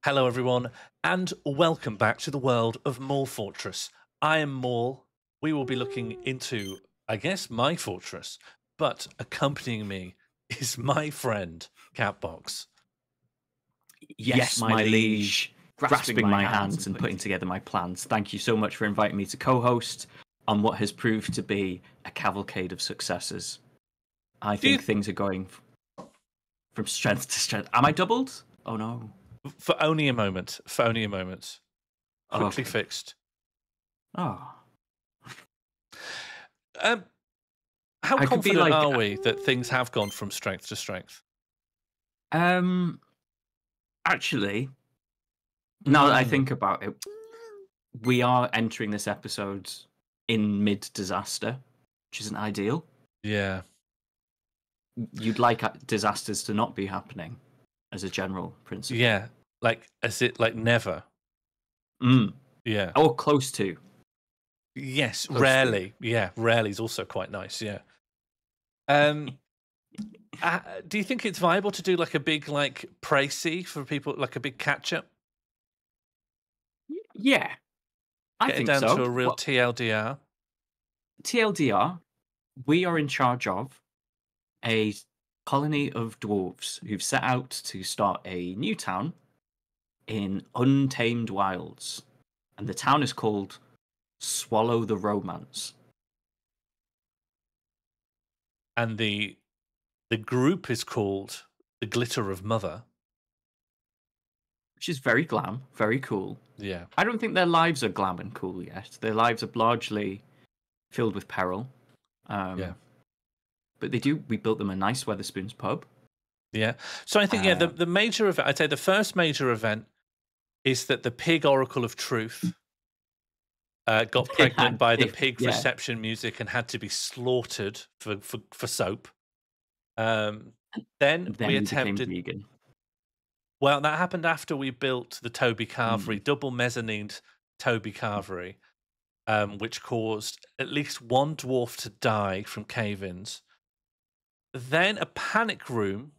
Hello, everyone, and welcome back to the world of Morl Fortress. I am Morl. We will be looking into, I guess, my fortress, but accompanying me is my friend, Catbox. Yes, my liege, grasping my hands and putting together my plans. Thank you so much for inviting me to co-host on what has proved to be a cavalcade of successes. I think things are going from strength to strength. Am I doubled? Oh no. For only a moment. For only a moment. Quickly Okay. fixed. Oh. How I could be confident like- are we that things have gone from strength to strength? Actually, now that I think about it, we are entering this episode in mid-disaster, which isn't ideal. Yeah. You'd like disasters to not be happening as a general principle. Yeah. Like, as it, like, never. Yeah. Or close to. Yes, Close to. rarely. Yeah, rarely is also quite nice, yeah. Do you think it's viable to do like a big like précis for people, like a big catch-up? Yeah, I Get it think down so. to a real TLDR. TLDR, we are in charge of a colony of dwarves who've set out to start a new town in untamed wilds. And the town is called Swallow the Romance. And the group is called The Glitter of Mother. Which is very glam, very cool. Yeah. I don't think their lives are glam and cool yet. Their lives are largely filled with peril. Yeah. But we built them a nice Weatherspoons pub. Yeah. So I think, the major event, I'd say the first major event is that the pig Oracle of Truth got pregnant by the pig reception music and had to be slaughtered for soap. Then we attempted. Became vegan. Well, that happened after we built the Toby Carvery, double mezzanine Toby Carvery, which caused at least one dwarf to die from cave-ins. Then a panic room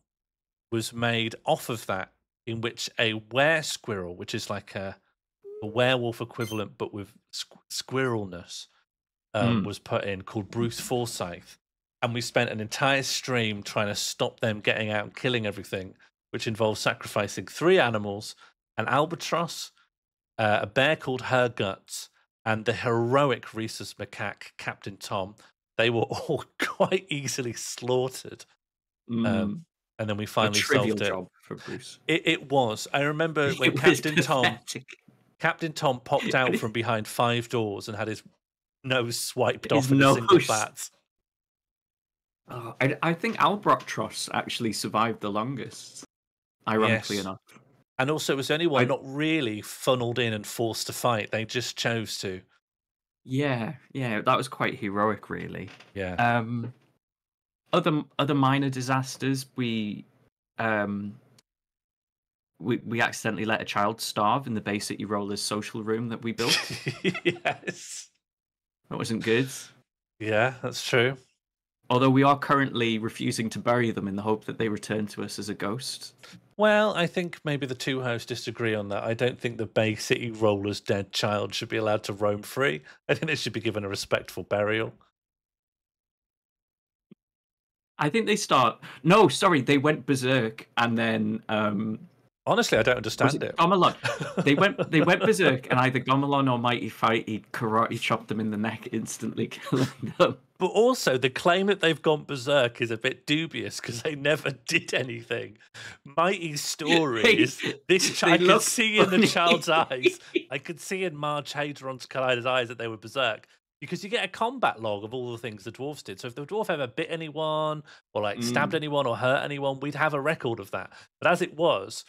was made off of that, in which a were-squirrel, which is like a werewolf equivalent but with squirrelness, was put in, called Bruce Forsyth. And we spent an entire stream trying to stop them getting out and killing everything, which involves sacrificing 3 animals, an albatross, a bear called Her Guts, and the heroic rhesus macaque, Captain Tom. They were all quite easily slaughtered. And then we finally solved it. Job for Bruce. It was. I remember when Captain Tom popped out from behind 5 doors and had his nose swiped off in a single bat. Oh, I think Albatross actually survived the longest, ironically enough. And also, it was the only one not really funneled in and forced to fight. They just chose to. Yeah, that was quite heroic, really. Yeah. Other minor disasters, we accidentally let a child starve in the Bay City Rollers social room that we built. Yes. That wasn't good. Yeah, that's true. Although we are currently refusing to bury them in the hope that they return to us as a ghost. Well, I think maybe the 2 hosts disagree on that. I don't think the Bay City Roller's dead child should be allowed to roam free. I think they should be given a respectful burial. I think they went berserk and then honestly, I don't understand it. Gomelon. They went berserk, and either Gomelon or Mighty Fighty karate chopped them in the neck, instantly killing them. But also, the claim that they've gone berserk is a bit dubious because they never did anything. Mighty's story is this. I could see in the child's eyes. I could see in Marge Hadron's Collider's eyes that they were berserk. Because you get a combat log of all the things the dwarves did. So if the dwarf ever bit anyone, or like stabbed anyone, or hurt anyone, we'd have a record of that. But as it was,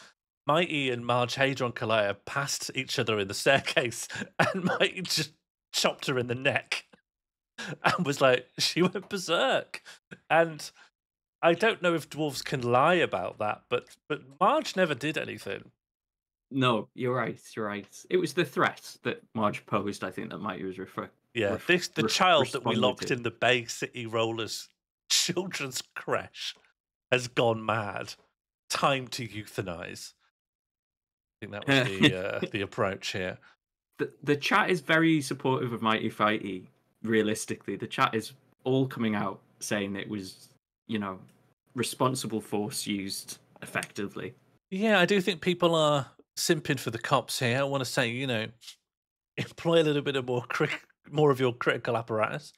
Mighty and Marge Hadron Collider passed each other in the staircase, and Mighty just chopped her in the neck, and was like, she went berserk. And I don't know if dwarves can lie about that, but Marge never did anything. No, you're right. It was the threat that Marge posed, I think, that Mighty was referring. Yeah, the child that we locked in the Bay City Rollers children's creche has gone mad. Time to euthanize. think that was the approach here. The chat is very supportive of Mighty Fighty. Realistically, the chat is all coming out saying it was, responsible force used effectively. Yeah, I do think people are simping for the cops here. I want to say, employ a little bit of more of your critical apparatus.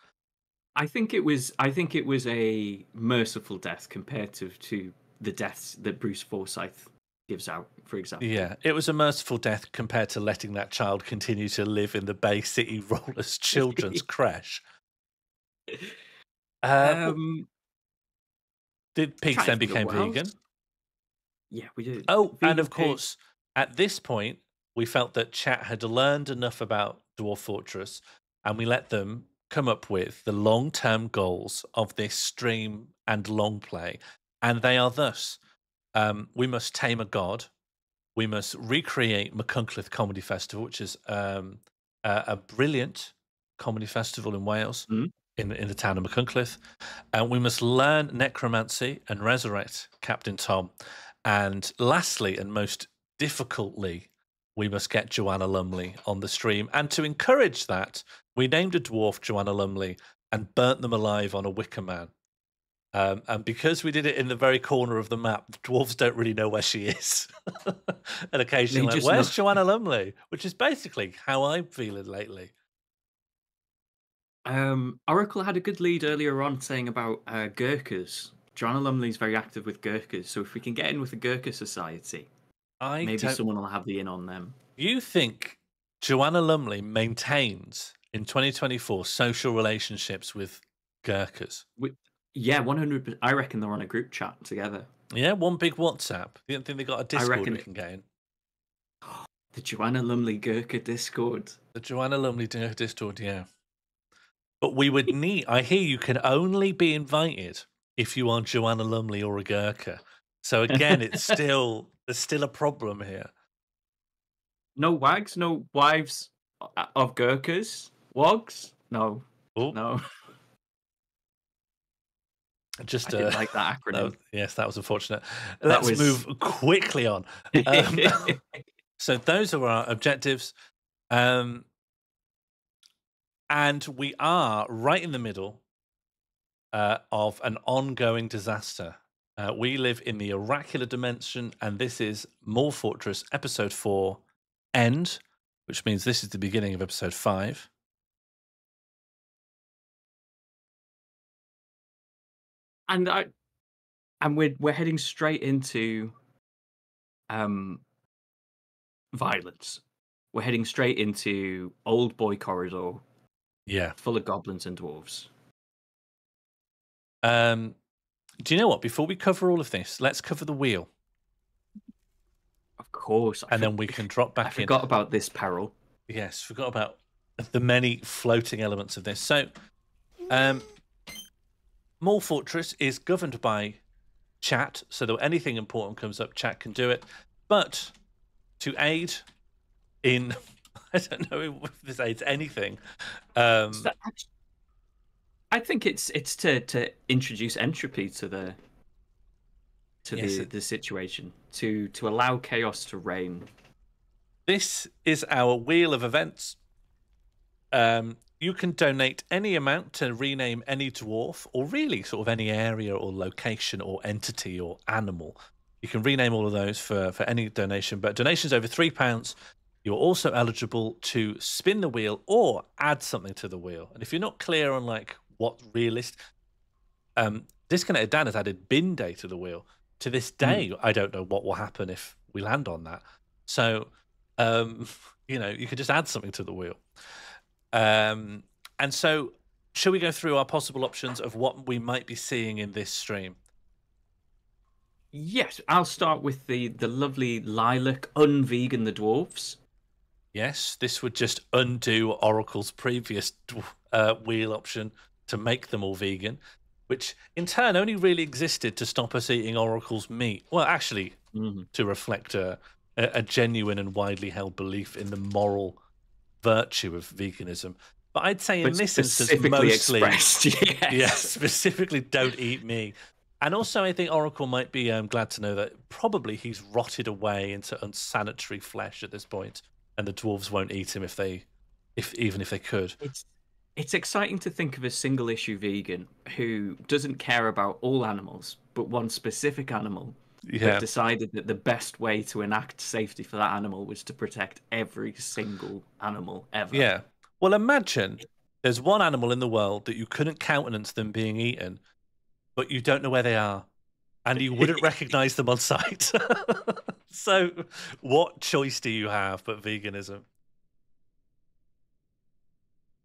I think it was a merciful death compared to the deaths that Bruce Forsyth gives out, for example. Yeah, it was a merciful death compared to letting that child continue to live in the Bay City Rollers Children's Creche. Did pigs then become vegan? Yeah, we did. Oh, and of course, at this point, we felt that chat had learned enough about Dwarf Fortress, and we let them come up with the long-term goals of this stream and long play, and they are thus: we must tame a god, we must recreate McCuncliffe Comedy Festival, which is a brilliant comedy festival in Wales, in the town of McCuncliffe, and we must learn necromancy and resurrect Captain Tom. And lastly, and most difficultly, we must get Joanna Lumley on the stream. And to encourage that, we named a dwarf Joanna Lumley and burnt them alive on a wicker man. And because we did it in the very corner of the map, dwarves don't really know where she is. And occasionally, like, where's Joanna Lumley? Which is basically how I'm feeling lately. Oracle had a good lead earlier on saying about Gurkhas. Joanna Lumley's very active with Gurkhas, so if we can get in with the Gurkha Society, maybe someone will have the in on them. You think Joanna Lumley maintains in 2024 social relationships with Gurkhas? Yeah, 100%. I reckon they're on a group chat together. Yeah, one big WhatsApp. You don't think they got a Discord we can get in? The Joanna Lumley Gurkha Discord. The Joanna Lumley Discord, yeah. But we would need... I hear you can only be invited if you are Joanna Lumley or a Gurkha. So again, there's still a problem here. No wags, no wives of Gurkhas? Wogs? No. Ooh. No. I didn't like that acronym. Yes, that was unfortunate. Let's move quickly on. So those are our objectives. And we are right in the middle of an ongoing disaster. We live in the oracular dimension, and this is Morl Fortress Episode 4, End, which means this is the beginning of Episode 5. And we're heading straight into violence. We're heading straight into Old Boy Corridor. Yeah, full of goblins and dwarves. Do you know what? Before we cover all of this, let's cover the wheel. Of course. And then we can drop back in. I forgot about this peril. Yes, forgot about the many floating elements of this. So, Morl Fortress is governed by chat, so that anything important comes up, chat can do it. But to aid in... I don't know if this aids anything. I think it's to introduce entropy to the situation, to allow chaos to reign. This is our wheel of events. You can donate any amount to rename any dwarf, or really sort of any area or location or entity or animal. You can rename all of those for any donation, but donations over £3, you're also eligible to spin the wheel or add something to the wheel. And if you're not clear on like what Disconnected Dan has added bin day to the wheel. To this day, I don't know what will happen if we land on that. So, you could just add something to the wheel. And so, shall we go through our possible options of what we might be seeing in this stream? Yes, I'll start with the lovely Lilac unvegan the dwarves. Yes, this would just undo Oracle's previous wheel option to make them all vegan, which in turn only really existed to stop us eating Oracle's meat. Well, actually, to reflect a genuine and widely held belief in the moral virtue of veganism. But I'd say in this instance, mostly, expressed, yes. Yeah, specifically don't eat me. And also, I think Oracle might be glad to know that probably he's rotted away into unsanitary flesh at this point, and the dwarves won't eat him even if they could. It's exciting to think of a single issue vegan who doesn't care about all animals, but one specific animal, but decided that the best way to enact safety for that animal was to protect every single animal ever. Yeah. Well, imagine there's one animal in the world that you couldn't countenance them being eaten, but you don't know where they are, and you wouldn't recognize them on sight. So, what choice do you have but veganism?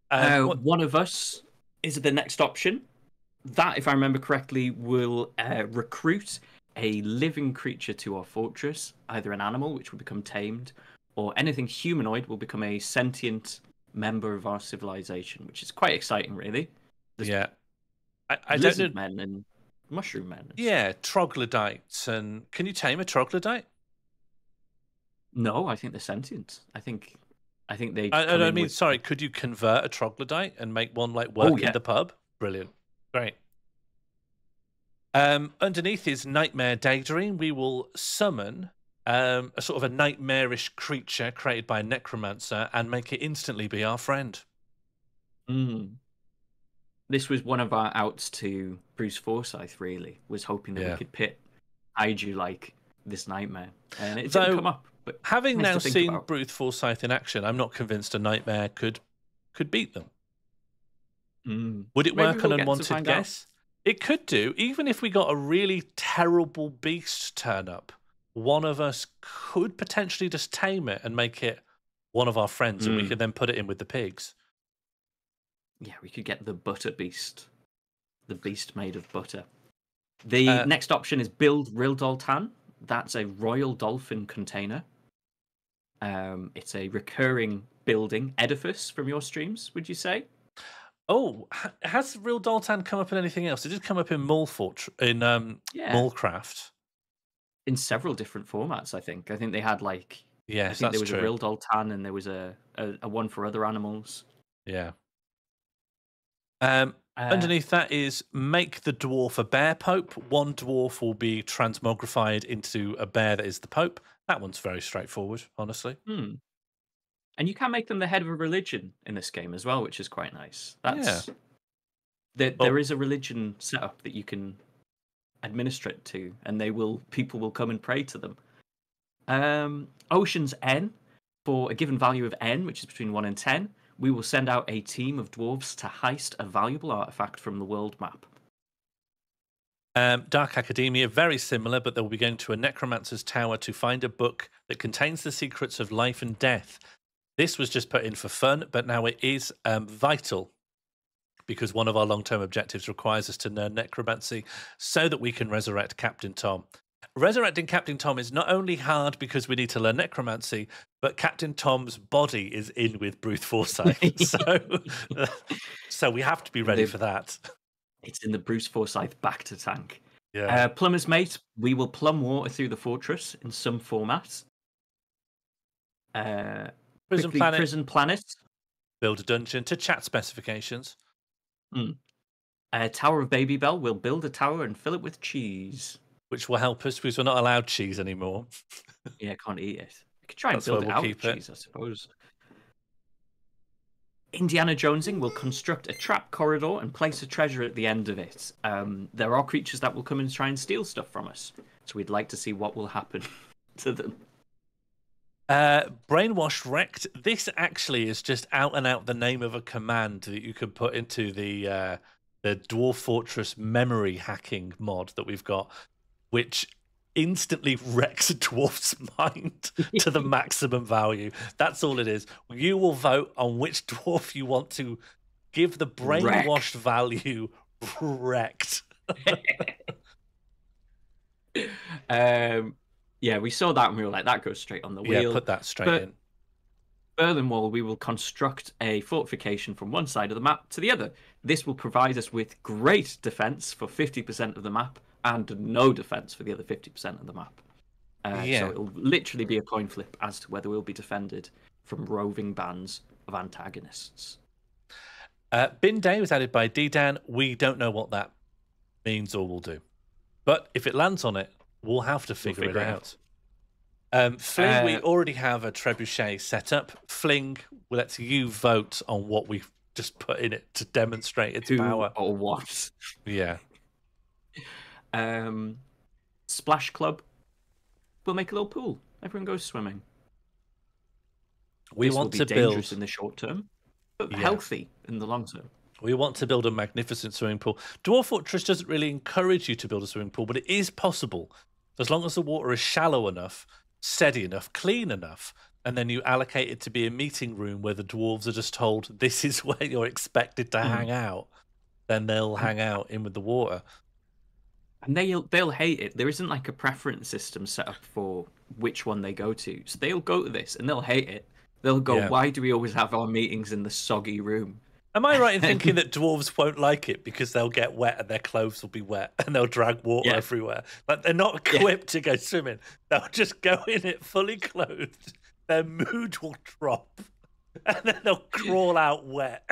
One of us is the next option. That, if I remember correctly, will recruit a living creature to our fortress, either an animal, which will become tamed, or anything humanoid will become a sentient member of our civilization, which is quite exciting, really. There's I lizard men and mushroom men. Yeah, troglodytes. And can you tame a troglodyte? No, I think they're sentient. I think they. I mean, sorry. Could you convert a troglodyte and make one like work in the pub? Brilliant, great. Underneath is Nightmare Daydream. We will summon a sort of a nightmarish creature created by a necromancer and make it instantly be our friend. This was one of our outs to Bruce Forsyth. Really, was hoping that we could pit Kaiju like this nightmare, and it didn't come up. But having now seen Bruce Forsyth in action, I'm not convinced a nightmare could beat them. Would it work on Unwanted Guess? It could do. Even if we got a really terrible beast turn up, one of us could potentially just tame it and make it one of our friends, and we could then put it in with the pigs. Yeah, we could get the butter beast. The beast made of butter. The next option is Build Rildoltan. That's a royal dolphin container. It's a recurring building edifice from your streams, would you say? Oh, has Rildoltan come up in anything else? It did come up in Morlcraft. In several different formats, I think. I think they had like... Yes, there was a Rildoltan and there was a one for other animals. Yeah. Underneath that is make the dwarf a bear pope. One dwarf will be transmogrified into a bear that is the pope. That one's very straightforward, honestly. And you can make them the head of a religion in this game as well, which is quite nice. There is a religion set up that you can administrate to, and people will come and pray to them. Ocean's N, for a given value of N, which is between 1 and 10, we will send out a team of dwarves to heist a valuable artifact from the world map. Dark Academia, very similar, but they'll be going to a necromancer's tower to find a book that contains the secrets of life and death. This was just put in for fun, but now it is vital, because one of our long-term objectives requires us to learn necromancy so that we can resurrect Captain Tom. Resurrecting Captain Tom is not only hard because we need to learn necromancy, but Captain Tom's body is in with Bruce Forsyth. So we have to be ready for that. It's in the Bruce Forsyth back to tank. Yeah. Plumber's Mate, we will plumb water through the fortress in some format. Prison Planet. Build a dungeon to chat specifications. Tower of Babybel, we'll build a tower and fill it with cheese. Which will help us because we're not allowed cheese anymore. Yeah, can't eat it. We could try and build it out with cheese, I suppose. Indiana Jonesing will construct a trap corridor and place a treasure at the end of it. There are creatures that will come and try and steal stuff from us. So we'd like to see what will happen to them. Brainwashed Wrecked. This actually is just out and out the name of a command that you could put into the Dwarf Fortress memory hacking mod that we've got, which instantly wrecks a dwarf's mind to the maximum value. That's all it is. You will vote on which dwarf you want to give the brainwashed value wrecked. Yeah, we saw that and we were like, that goes straight on the wheel. Yeah, put that straight in. Furthermore, we will construct a fortification from one side of the map to the other. This will provide us with great defense for 50% of the map and no defense for the other 50% of the map. So it'll literally be a coin flip as to whether we'll be defended from roving bands of antagonists. Bin Day was added by D-Dan. We don't know what that means or will do. But if it lands on it, we'll have to figure it out. Fling, we already have a trebuchet set up. Fling, we'll let you vote on what we've just put in it to demonstrate its power. Or what? Yeah. Splash Club. We'll make a little pool. Everyone goes swimming. This will be dangerous in the short term, but healthy in the long term. We want to build a magnificent swimming pool. Dwarf Fortress doesn't really encourage you to build a swimming pool, but it is possible. As long as the water is shallow enough, steady enough, clean enough, and then you allocate it to be a meeting room where the dwarves are just told this is where you're expected to hang out, then they'll hang out in with the water. And they'll hate it. There isn't like a preference system set up for which one they go to. So they'll go to this and they'll hate it. They'll go, why do we always have our meetings in the soggy room? Am I right in thinking that dwarves won't like it because they'll get wet and their clothes will be wet and they'll drag water everywhere? Like they're not equipped to go swimming. They'll just go in it fully clothed. Their mood will drop. And then they'll crawl out wet.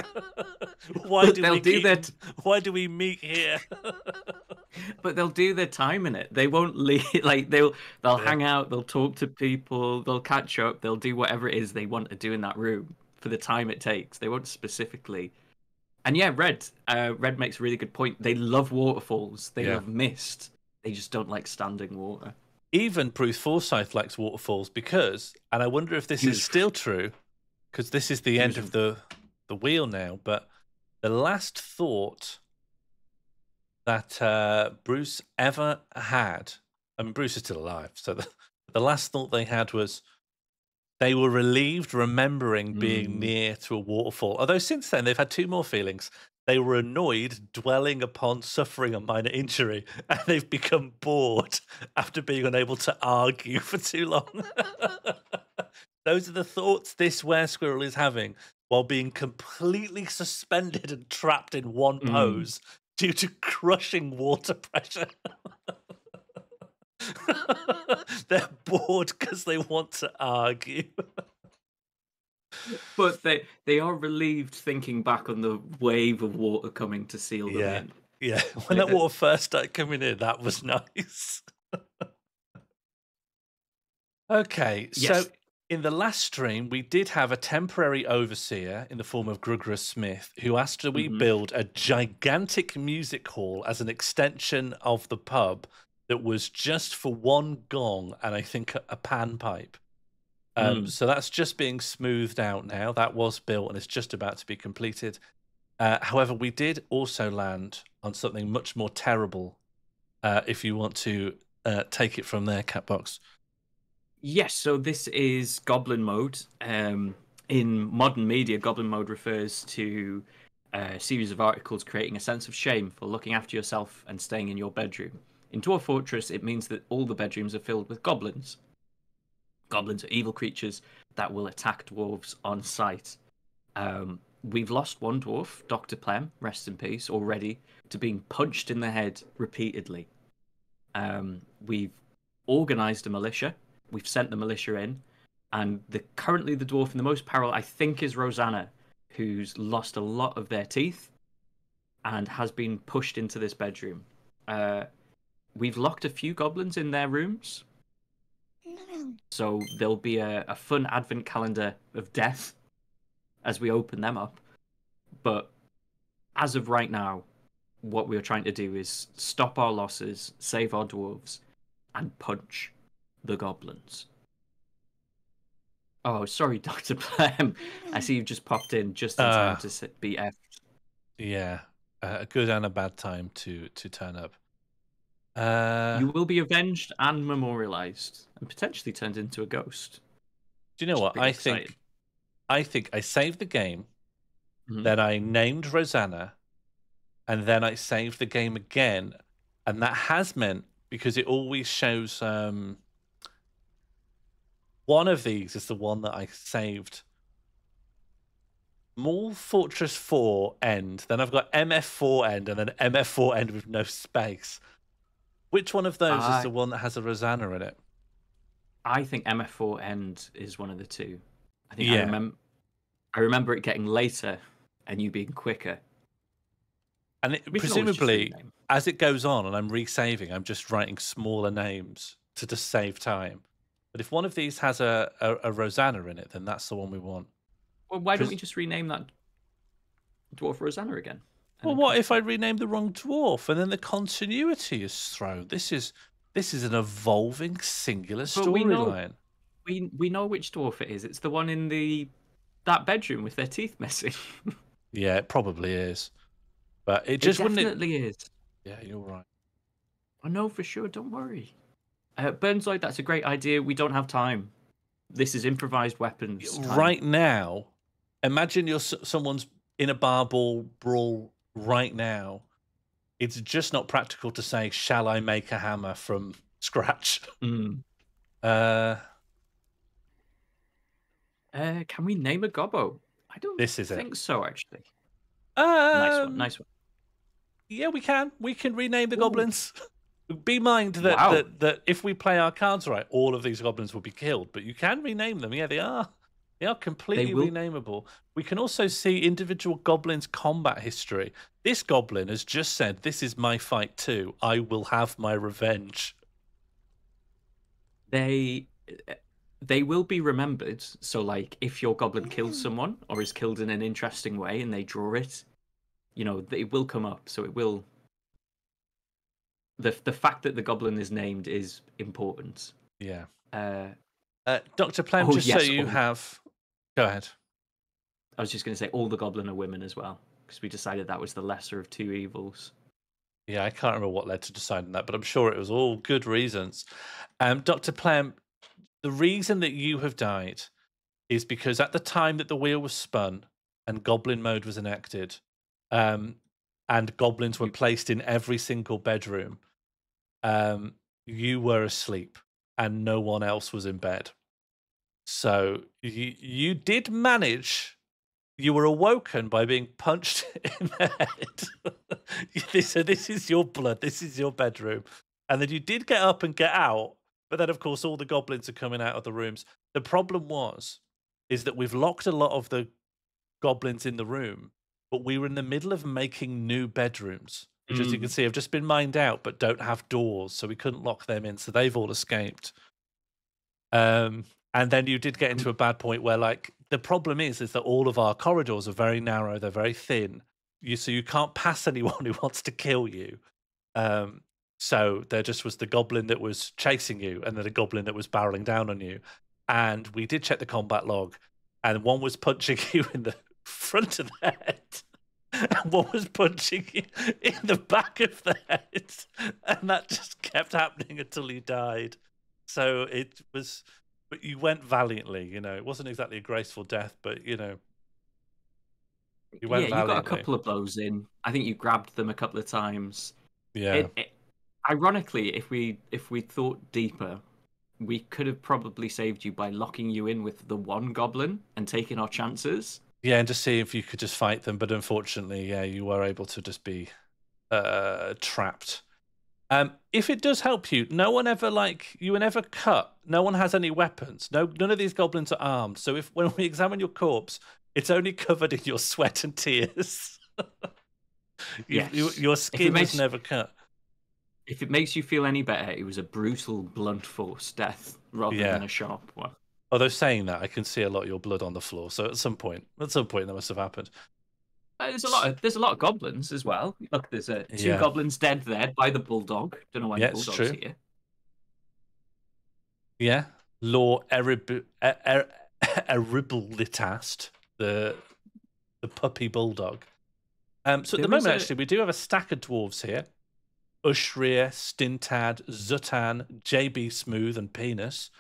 Why do we meet here? But they'll do their time in it. They won't leave. Like they'll hang out. They'll talk to people. They'll catch up. They'll do whatever it is they want to do in that room for the time it takes. They won't specifically. And yeah, Red makes a really good point. They love waterfalls. They love mist. They just don't like standing water. Even Bruce Forsyth likes waterfalls because, and I wonder if this is still true, because this is the end of the wheel now, but the last thought that Bruce ever had, I mean, Bruce is still alive, so the last thought they had was they were relieved remembering being near to a waterfall. Although since then, they've had two more feelings. They were annoyed dwelling upon suffering a minor injury, and they've become bored after being unable to argue for too long. Those are the thoughts this were-squirrel is having while being completely suspended and trapped in one pose due to crushing water pressure. They're bored because they want to argue. But they are relieved thinking back on the wave of water coming to seal them in. Yeah, when that water first started coming in, that was nice. Okay, so in the last stream, we did have a temporary overseer in the form of Grugras Smith who asked that we build a gigantic music hall as an extension of the pub that was just for one gong and I think a panpipe. So that's just being smoothed out now. That was built and it's just about to be completed. However, we did also land on something much more terrible, if you want to take it from there, Catbox. Yes, so this is Goblin Mode. In modern media, Goblin Mode refers to a series of articles creating a sense of shame for looking after yourself and staying in your bedroom. In Dwarf Fortress, it means that all the bedrooms are filled with goblins. Goblins are evil creatures that will attack dwarves on sight. We've lost one dwarf, Dr. Plem, rest in peace, already, to being punched in the head repeatedly. We've organised a militia. We've sent the militia in. And currently the dwarf in the most peril, I think, is Rosanna, who's lost a lot of their teeth and has been pushed into this bedroom. We've locked a few goblins in their rooms. So there'll be a fun advent calendar of death as we open them up. But as of right now, what we are trying to do is stop our losses, save our dwarves, and punch the goblins. Oh, sorry, Dr. Plem. I see you've just popped in just in time to be effed. Yeah, a good and a bad time to turn up. You will be avenged and memorialized, and potentially turned into a ghost. Do you know what? I think I saved the game, then I named Rosanna, and then I saved the game again, and that has meant, because it always shows one of these is the one that I saved. Morl Fortress 4 end, then I've got MF4 end, and then MF4 end with no space. Which one of those is the one that has a Rosanna in it? I think MF4 end is one of the two. I think I remember it getting later and you being quicker. And We can always just presumably, rename. as it goes on and I'm resaving, I'm just writing smaller names to just save time. But if one of these has a Rosanna in it, then that's the one we want. Well, why don't we just rename that dwarf Rosanna again? Well, what if I rename the wrong dwarf and then the continuity is thrown? This is an evolving singular storyline. We know which dwarf it is. It's the one in that bedroom with their teeth missing. Yeah, it probably is. But it just definitely is. Yeah, you're right. I know for sure. Don't worry. Burnside, that's a great idea. We don't have time. This is improvised weapons time. Right now, imagine someone's in a bar brawl right now. It's just not practical to say, shall I make a hammer from scratch? Mm. Can we name a gobbo? I don't think so, actually. Nice one. Yeah, we can. We can rename the goblins. Be mind that if we play our cards right, all of these goblins will be killed. But you can rename them. Yeah, they are. They are completely renameable. We can also see individual goblins' combat history. This goblin has just said, "This is my fight too. I will have my revenge." They will be remembered. So, like, if your goblin kills someone or is killed in an interesting way, and they draw it, it will come up. So it will. The fact that the goblin is named is important. Yeah. Dr. Plem, you have. Go ahead. I was just going to say all the goblin are women as well, because we decided that was the lesser of two evils. Yeah, I can't remember what led to deciding that, but I'm sure it was all good reasons. Dr. Plem, the reason that you have died is because at the time that the wheel was spun and goblin mode was enacted, and goblins were placed in every single bedroom, you were asleep and no one else was in bed. So you did manage. You were awoken by being punched in the head. So this is your blood. This is your bedroom. And then you did get up and get out. But then, of course, all the goblins are coming out of the rooms. The problem is that we've locked a lot of the goblins in the room, but we were in the middle of making new bedrooms, which, as you can see, have just been mined out, but don't have doors. So we couldn't lock them in. So they've all escaped. And then you did get into a bad point where, like, the problem is that all of our corridors are very narrow. They're very thin. So you can't pass anyone who wants to kill you. So there just was the goblin that was chasing you and then a goblin that was barreling down on you. And we did check the combat log, and one was punching you in the front of the head. And one was punching you in the back of the head. And that just kept happening until you died. So it was... But you went valiantly, It wasn't exactly a graceful death, but, you went valiantly. You got a couple of blows in. I think you grabbed them a couple of times. Yeah. Ironically, if we thought deeper, we could have probably saved you by locking you in with the one goblin and taking our chances. Yeah, and just see if you could just fight them. But unfortunately, yeah, you were able to just be trapped. If it does help you, no one ever you were never cut. No one has any weapons. None of these goblins are armed. So when we examine your corpse, it's only covered in your sweat and tears. Your skin was never cut. If it makes you feel any better, it was a brutal, blunt force death rather than a sharp one. Although saying that, I can see a lot of your blood on the floor. So at some point that must have happened. There's a lot of goblins as well. Look, there's two goblins dead there by the bulldog. Don't know why the bulldog's here. Yeah, Law Eribilitast, the puppy bulldog. So at the moment, actually, we do have a stack of dwarves here. Ushrir, Stintad, Zutan, JB Smooth, and Penis.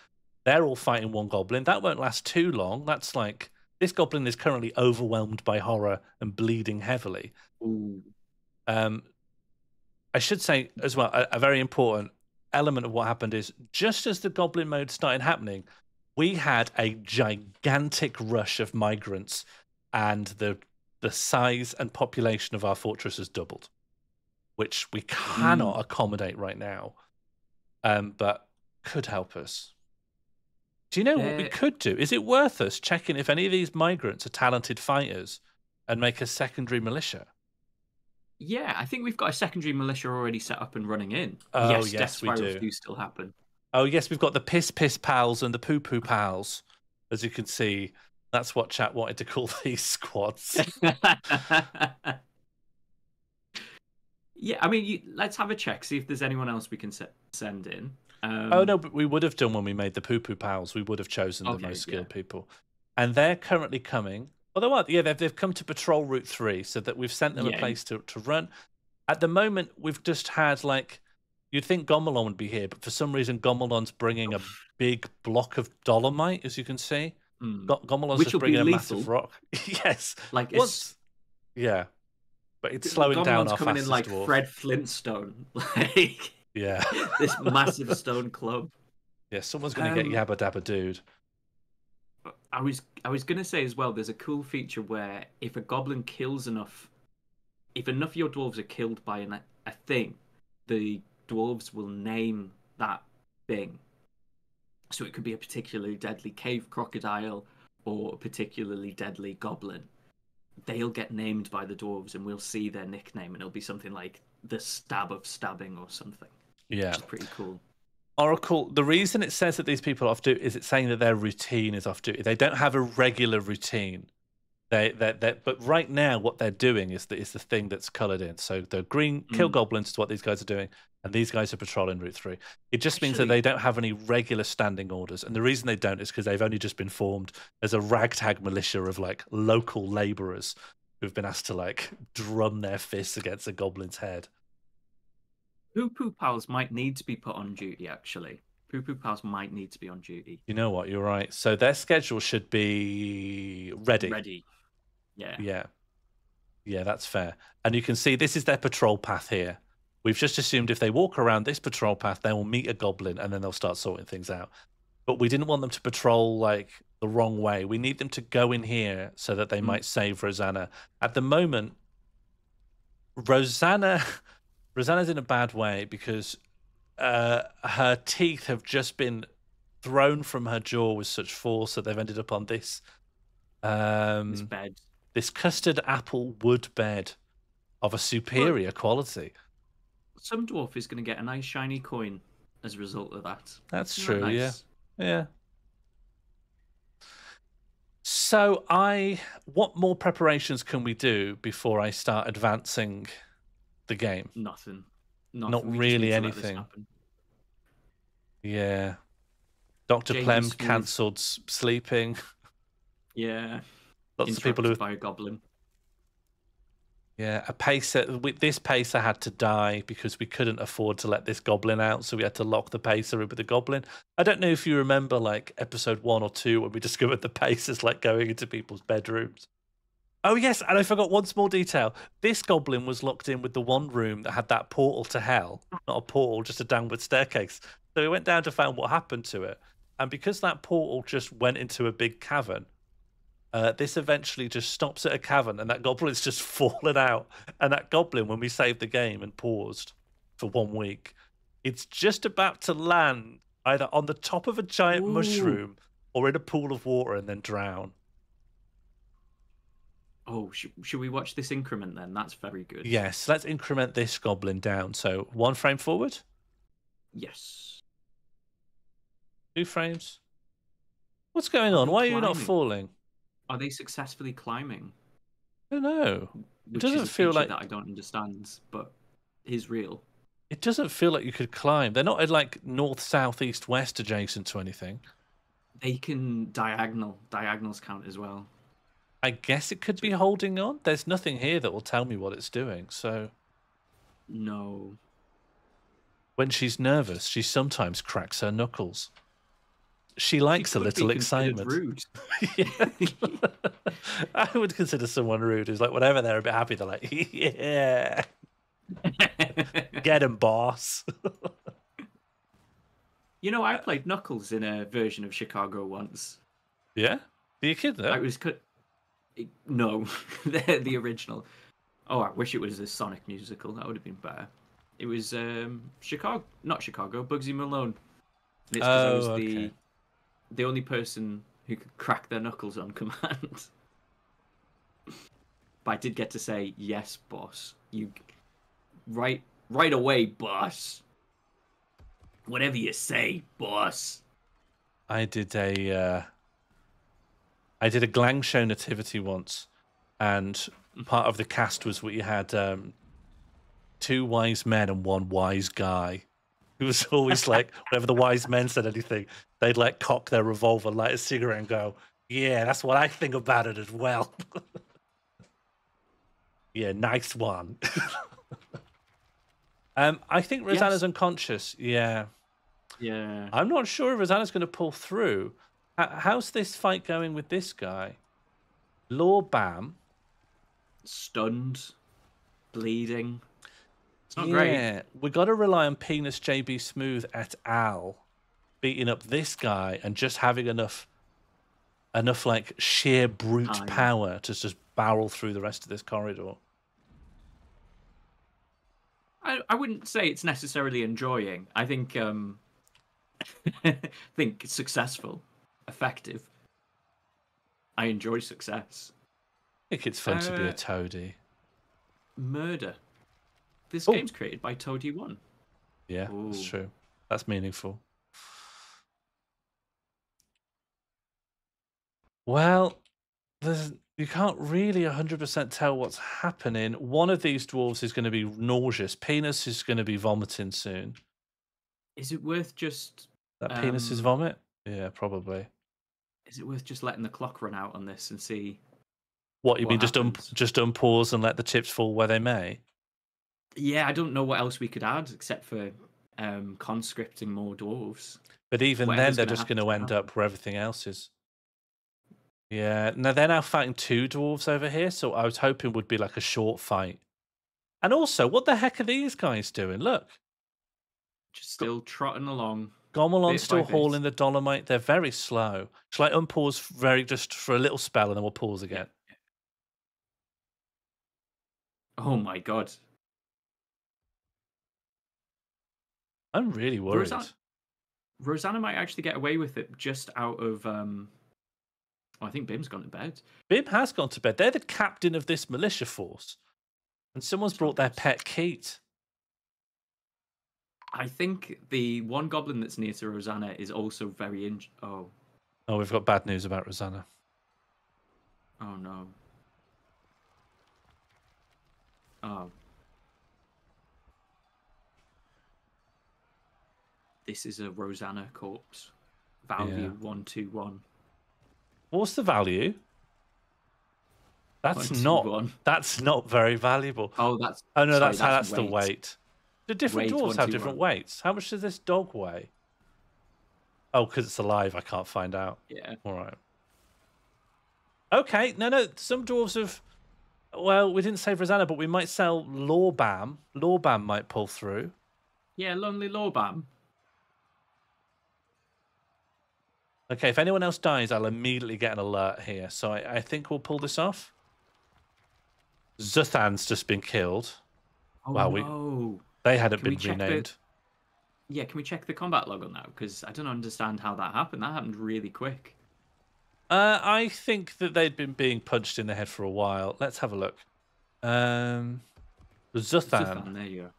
They're all fighting one goblin. That won't last too long. That's like... This goblin is currently overwhelmed by horror and bleeding heavily. Ooh. I should say as well, a very important element of what happened is just as the goblin mode started happening, we had a gigantic rush of migrants, and the size and population of our fortress has doubled, which we cannot accommodate right now, but could help us. Do you know what we could do? Is it worth us checking if any of these migrants are talented fighters and make a secondary militia? Yeah, I think we've got a secondary militia already set up and running in. Oh, Yes, yes, death we spirals do. do still happen. Oh, yes, we've got the piss piss pals and the poo poo pals. As you can see, that's what chat wanted to call these squads. Yeah, I mean, let's have a check, see if there's anyone else we can send in. Oh no, but we would have done when we made the poo poo pals. We would have chosen the most skilled people, and they're currently coming. Although, what? Yeah, they've come to patrol Route 3, so that we've sent them a place to run. At the moment, we've just had like, you'd think Gomelon would be here, but for some reason, Gomelon's bringing a big block of dolomite, as you can see. Gomelon's just bringing a massive rock. Yes, like yeah, but it's slowing down our coming in like dwarf. Fred Flintstone, like yeah, this massive stone club. Yeah, someone's going to get Yabba Dabba Dude. I was going to say as well, there's a cool feature where if a goblin kills enough, if enough of your dwarves are killed by a thing, the dwarves will name that thing. So it could be a particularly deadly cave crocodile or a particularly deadly goblin. They'll get named by the dwarves, and we'll see their nickname, and it'll be something like the Stab of Stabbing or something. Yeah, which is pretty cool. Oracle, the reason it says that these people are off duty is it's saying that their routine is off duty. They don't have a regular routine. But right now, what they're doing is the thing that's coloured in. So the green kill goblins is what these guys are doing, and these guys are patrolling Route 3. It just means that they don't have any regular standing orders, and the reason they don't is because they've only just been formed as a ragtag militia of like local labourers who've been asked to like drum their fists against a goblin's head. Poo Poo Pals might need to be put on duty, actually. Poo Poo Pals might need to be on duty. You know what? You're right. So their schedule should be ready. Ready. Yeah. Yeah. Yeah, that's fair. And you can see this is their patrol path here. We've just assumed if they walk around this patrol path, they will meet a goblin and then they'll start sorting things out. But we didn't want them to patrol like the wrong way. We need them to go in here so that they might save Rosanna. At the moment, Rosanna's in a bad way because her teeth have just been thrown from her jaw with such force that they've ended up on this bed. This custard apple wood bed of a superior quality. Some dwarf is going to get a nice shiny coin as a result of that. That's true, nice? Yeah. So what more preparations can we do before I start advancing the game? Nothing. Not really anything. Yeah. Dr. Plem cancelled sleeping. Yeah. Lots of people who by a goblin. Yeah, a pacer. This pacer had to die because we couldn't afford to let this goblin out, so we had to lock the pacer in with the goblin. I don't know if you remember, like episode 1 or 2, when we discovered the pacers like going into people's bedrooms. Oh yes, and I forgot one small detail. This goblin was locked in with the one room that had that portal to hell. Not a portal, just a downward staircase. So we went down to find what happened to it, and because that portal just went into a big cavern. This eventually just stops at a cavern, and that goblin's just fallen out. And that goblin, when we saved the game and paused for 1 week, it's just about to land either on the top of a giant mushroom or in a pool of water and then drown. Oh, should we watch this increment then? That's very good. Yes, let's increment this goblin down. So 1 frame forward? Yes. 2 frames? What's going on? Why are you not falling? Are they successfully climbing? I don't know. It doesn't feel like that I don't understand, but is real. It doesn't feel like you could climb. They're not like north, south, east, west adjacent to anything. They can diagonals count as well. I guess it could be holding on. There's nothing here that will tell me what it's doing, so... No. When she's nervous, she sometimes cracks her knuckles. She likes a little excitement. Rude. I would consider someone rude who's like, whenever they're a bit happy, they're like, yeah. Get him, boss. You know, I played Knuckles in a version of Chicago once. Yeah? Are you kidding? I was... No, the original. Oh, I wish it was a Sonic musical. That would have been better. It was Chicago, not Chicago, Bugsy Malone. And it's because I was the only person who could crack their knuckles on command. But I did get to say, yes, boss. You right away, boss. Whatever you say, boss. I did a Glang Show nativity once, and part of the cast was we had 2 wise men and 1 wise guy. It was always like, whenever the wise men said anything, they'd like cock their revolver, light a cigarette, and go, "Yeah, that's what I think about it as well." Yeah, nice one. I think Rosanna's unconscious. Yeah. Yeah. I'm not sure if Rosanna's going to pull through. How's this fight going with this guy? Law Bam. Stunned. Bleeding. It's not Yeah, great. we got to rely on Penis JB Smooth et al. Beating up this guy and just having enough like sheer brute power to just barrel through the rest of this corridor. I wouldn't say it's necessarily enjoying. I think think successful, effective. I enjoy success. I think it's fun to be a toady. Murder. This game's created by Toady 1. Yeah, that's true. That's meaningful. Well, you can't really 100% tell what's happening. One of these dwarves is going to be nauseous. Penis is going to be vomiting soon. Is it worth just... That penis is vomit? Yeah, probably. Is it worth just letting the clock run out on this and see... What, you mean just unpause and let the chips fall where they may? Yeah, I don't know what else we could add except for conscripting more dwarves. But even then, they're just going to end up where everything else is. Yeah, now they're now fighting 2 dwarves over here, so I was hoping would be like a short fight. And also, what the heck are these guys doing? Look. Just still trotting along. Gomelon's still hauling the dolomite. They're very slow. Shall I unpause just for a little spell and then we'll pause again? Yeah. Oh my god. I'm really worried. Rosanna might actually get away with it just out of... I think Bim's gone to bed. Bim has gone to bed. They're the captain of this militia force. And someone's brought their pet Keat. I think the one goblin that's near to Rosanna is also very Oh, we've got bad news about Rosanna. Oh, no. Oh. This is a Rosanna corpse. Value 121. What's the value? That's not very valuable. Oh, that's... Oh, no, that's the weight. Do different dwarves have different weights? How much does this dog weigh? Oh, because it's alive, I can't find out. Yeah. All right. Okay, no, some dwarves have... Well, we didn't save Rosanna, but we might sell Lawbam. Lawbam might pull through. Yeah, Lonely Lawbam. Okay, if anyone else dies, I'll immediately get an alert here. So I think we'll pull this off. Zuthan's just been killed. Oh, wow, no. They hadn't been renamed. Yeah, can we check the combat log on that? Because I don't understand how that happened. That happened really quick. I think that they'd been being punched in the head for a while. Let's have a look. Zuthan. There you go.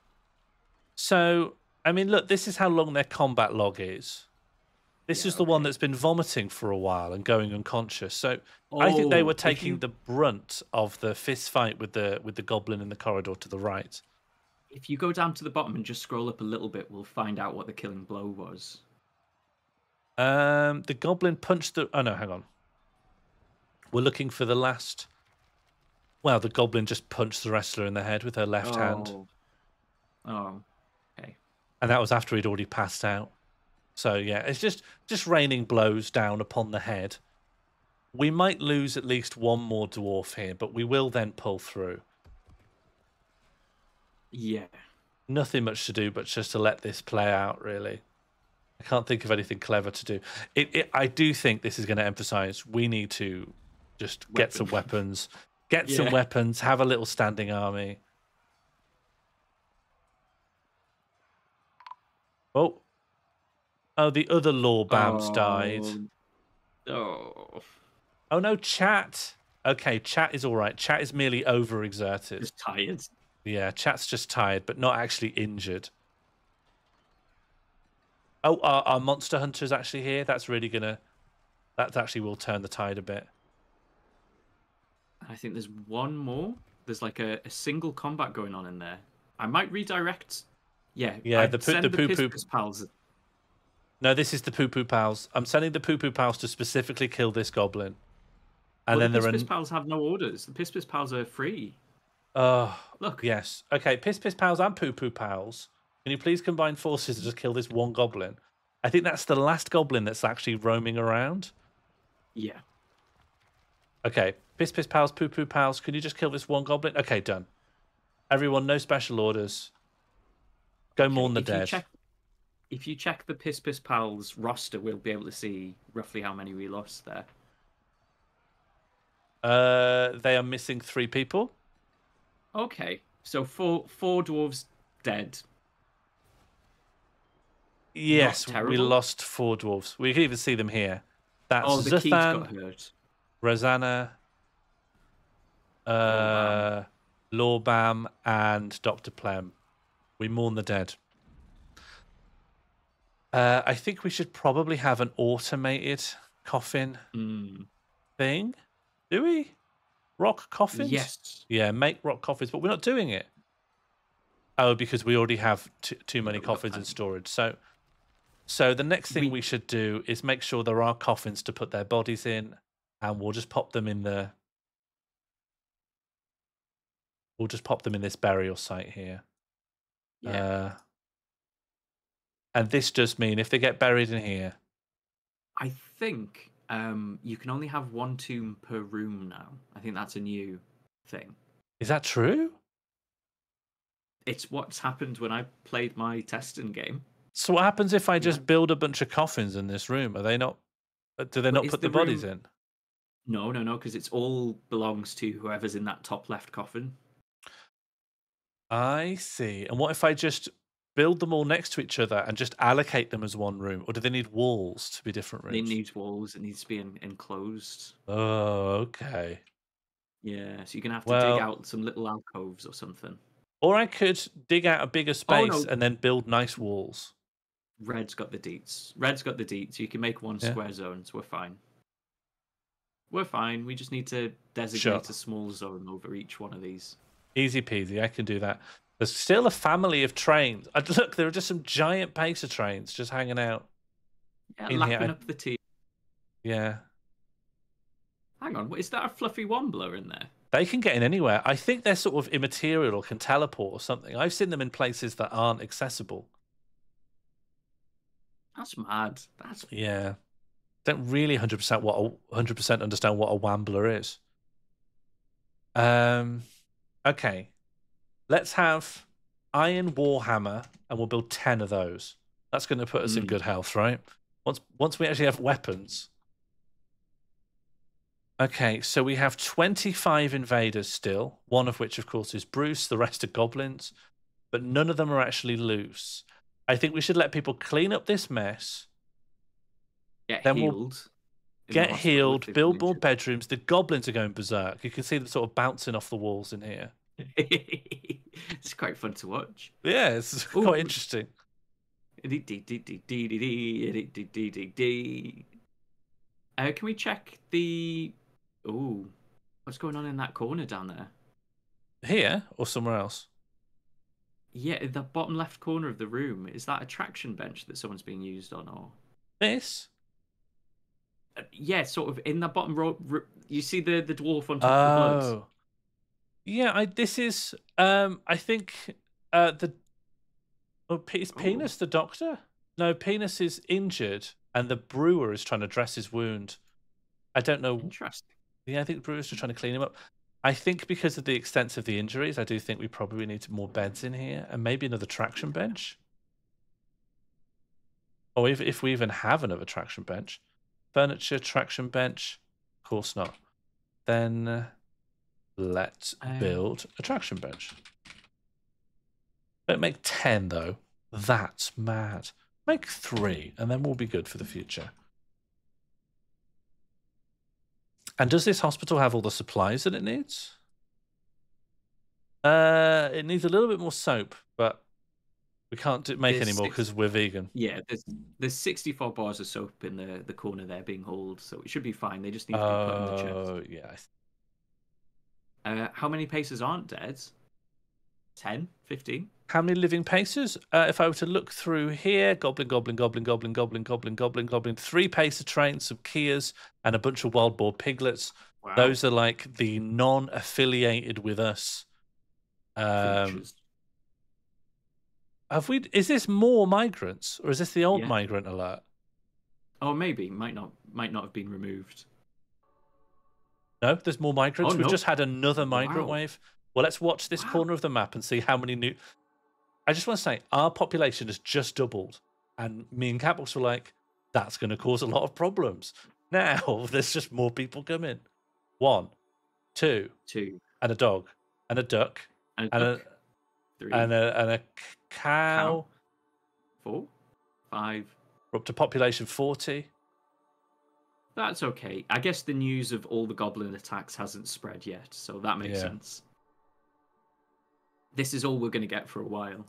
So, I mean, look, this is how long their combat log is. This is the one that's been vomiting for a while and going unconscious. So I think they were taking the brunt of the fist fight with the goblin in the corridor to the right. If you go down to the bottom and just scroll up a little bit, we'll find out what the killing blow was. The goblin punched the... Oh, no, hang on. We're looking for the last... Well, the goblin just punched the wrestler in the head with her left hand. Oh, okay. And that was after he'd already passed out. So, yeah, it's just raining blows down upon the head. We might lose at least one more dwarf here, but we will then pull through. Yeah. Nothing much to do but just to let this play out, really. I can't think of anything clever to do. I do think this is going to emphasize we need to just get some weapons. Get some weapons, have a little standing army. Oh, the other Lawbams died. Oh, no, chat. Okay, chat is all right. Chat is merely overexerted. Just tired. Yeah, chat's just tired, but not actually injured. Oh, our monster hunter's actually here. That's really gonna. That actually will turn the tide a bit. I think there's one more. There's like a single combat going on in there. I might redirect. Yeah, Yeah, I'd send the poo Piss poo. Piss Pals. No, this is the poo poo pals. I'm sending the poo poo pals to specifically kill this goblin. And But the then there Piss are. Piss Pals have no orders. The Piss Piss Pals are free. Oh, Look. yes. Okay, piss piss pals and poo poo pals. Can you please combine forces to just kill this one goblin? I think that's the last goblin that's actually roaming around. Yeah. Okay, piss piss pals, poo poo pals. Can you just kill this one goblin? Okay, done. Everyone, no special orders. Go mourn the dead. If you check the Piss Piss Pals roster, we'll be able to see roughly how many we lost there. They are missing 3 people. Okay, so four dwarves dead. Yes, we lost 4 dwarves. We can even see them here. That's the Keith got hurt. Rosanna, Lorbam, and Dr. Plem. We mourn the dead. I think we should probably have an automated coffin thing. Do we? Rock coffins? Yes. Yeah, make rock coffins, but we're not doing it. Oh, because we already have too many coffins in storage. So the next thing we should do is make sure there are coffins to put their bodies in, and we'll just pop them in the. We'll just pop them in this burial site here. Yeah. And this does mean if they get buried in here. I think you can only have 1 tomb per room now. I think that's a new thing. Is that true? It's what's happened when I played my testing game. So what happens if I just build a bunch of coffins in this room? Are they not? Do they not put the bodies in? No, because it's all belongs to whoever's in that top left coffin. I see. And what if I just build them all next to each other and just allocate them as one room? Or do they need walls to be different rooms? They need walls. It needs to be enclosed. Oh, okay. Yeah, so you're going to have to dig out some little alcoves or something. Or I could dig out a bigger space and then build nice walls. Red's got the deets. You can make 1 square zone, so we're fine. We're fine. We just need to designate a small zone over each one of these. Easy peasy. I can do that. There's still a family of trains. Look, there are just some giant pacer trains just hanging out. Yeah, lapping up the tea. Yeah. Hang on, is that a fluffy wombler in there? They can get in anywhere. I think they're sort of immaterial or can teleport or something. I've seen them in places that aren't accessible. That's mad. Yeah. Don't really 100% understand what a wambler is. Okay. Let's have Iron Warhammer, and we'll build 10 of those. That's going to put us in good health, right? Once we actually have weapons. Okay, so we have 25 invaders still, one of which, of course, is Bruce. The rest are goblins, but none of them are actually loose. I think we should let people clean up this mess. Get healed. Get healed, build more bedrooms. The goblins are going berserk. You can see them sort of bouncing off the walls in here. It's quite fun to watch. Yeah, it's quite interesting. Can we check the... Ooh, what's going on in that corner down there? Here or somewhere else? Yeah, the bottom left corner of the room. Is that a traction bench that someone's being used on, or this? Yeah, sort of in the bottom row. You see the dwarf on top of the blood. Yeah, this is. I think the. Oh, is Penis the doctor? No, Penis is injured, and the brewer is trying to dress his wound. I don't know. Interesting. Yeah, I think the brewer's just trying to clean him up. I think because of the extent of the injuries, I do think we probably need more beds in here, and maybe another traction bench. Or if we even have another traction bench. Furniture, traction bench. Of course not. Then let's build a traction bench. Don't make 10, though. That's mad. Make 3, and then we'll be good for the future. And does this hospital have all the supplies that it needs? It needs a little bit more soap, but we can't make any more because we're vegan. Yeah, there's 64 bars of soap in the corner there being hauled, so it should be fine. They just need to be put in the chest. Oh, yeah. How many paces aren't dead? 10? 15? How many living paces? If I were to look through here, goblin, goblin, goblin, goblin, goblin, goblin, goblin, goblin, 3 pacer trains, some Kias, and a bunch of wild boar piglets. Wow. Those are like the non-affiliated with us. Creatures. Is this more migrants, or is this the old migrant alert? Oh, maybe. Might not have been removed. No, there's more migrants. We've just had another migrant wave. Well, let's watch this corner of the map and see how many new... I just want to say, our population has just doubled. And me and Catbox were like, that's going to cause a lot of problems. Now, there's just more people coming. 1, 2, and a dog, and a duck, and a 3, and a cow. 4, 5. We're up to population 40. That's okay. I guess the news of all the goblin attacks hasn't spread yet, so that makes sense. This is all we're going to get for a while.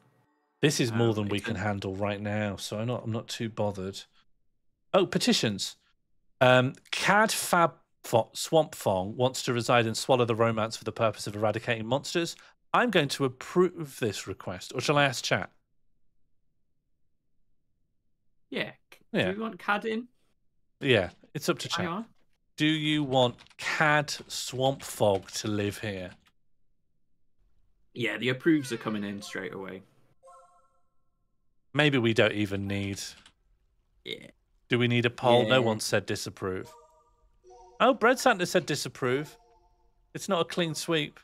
This is more than we can handle right now, so I'm not too bothered. Oh, petitions. Cad Fab Swamp Fong wants to reside and swallow the romance for the purpose of eradicating monsters. I'm going to approve this request, or shall I ask chat? Yeah. Do you want Cad in? Yeah, it's up to chat. Do you want Cad Swamp Fog to live here? Yeah, the approves are coming in straight away. Maybe we don't even need... Yeah. Do we need a poll? No one said disapprove. Oh, Bread Santa said disapprove. It's not a clean sweep.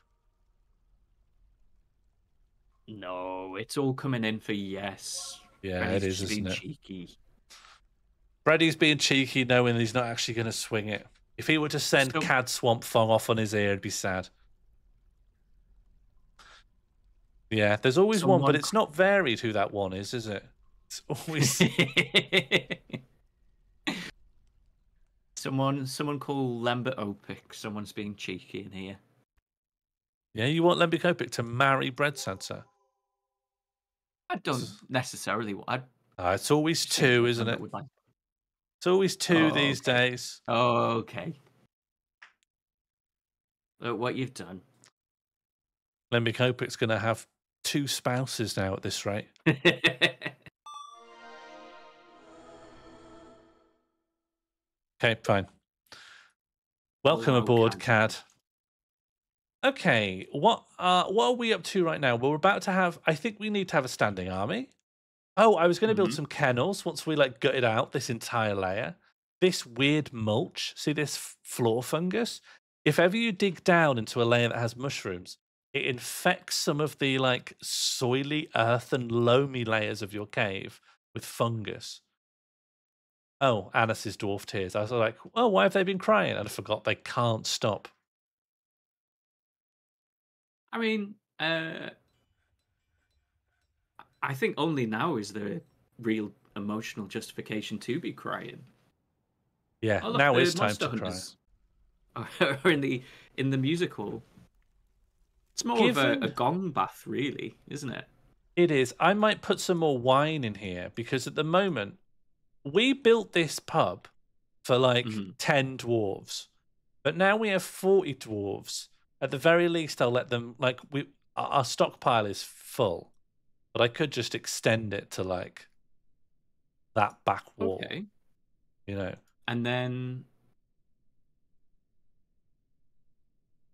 No, it's all coming in for yes. Yeah, it is, isn't it? Cheeky. Bready's being cheeky knowing he's not actually going to swing it. If he were to send Cad Swamp Fong off on his ear, it'd be sad. Yeah, there's always one, but it's not varied who that one is it? It's always... Someone call Lembit Opic. Someone's being cheeky in here. Yeah, you want Lembit Opic to marry Bread Santa? I don't necessarily want... it's always 2, isn't it? It's always 2 these days. Oh, okay. Look what you've done. Lembit Opic's going to have 2 spouses now at this rate. Okay, fine. Welcome aboard, Cad. Okay, what are we up to right now? Well, we're about to have... I think we need to have a standing army. Oh, I was going to build some kennels once we gutted out this entire layer. This weird mulch, see this floor fungus? If ever you dig down into a layer that has mushrooms, it infects some of the soily earth and loamy layers of your cave with fungus. Oh, Anis's dwarf tears. I was like, oh, why have they been crying? And I forgot they can't stop. I mean, I think only now is there real emotional justification to be crying. Yeah, now is time to cry. Or in the musical, it's more of a gong bath, really, isn't it? It is. I might put some more wine in here because at the moment we built this pub for 10 dwarves, but now we have 40 dwarves. At the very least, I'll let them our stockpile is full, but I could just extend it to that back wall. Okay. You know. And then,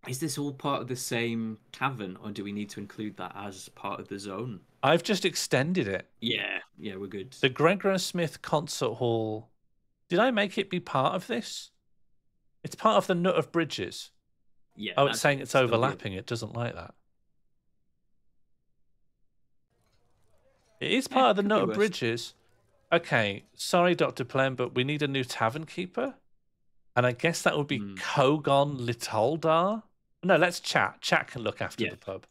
is this all part of the same tavern, or do we need to include that as part of the zone? I've just extended it. Yeah, we're good. The Gregor Smith Concert Hall. Did I make it be part of this? It's part of the Nut of Bridges. Yeah. Oh, it's saying it's overlapping. It doesn't like that. It is part of the Nut of Bridges. Okay, sorry, Dr. Plem, but we need a new tavern keeper. And I guess that would be Kogon Litoldar. No, let's chat. Chat can look after the pub.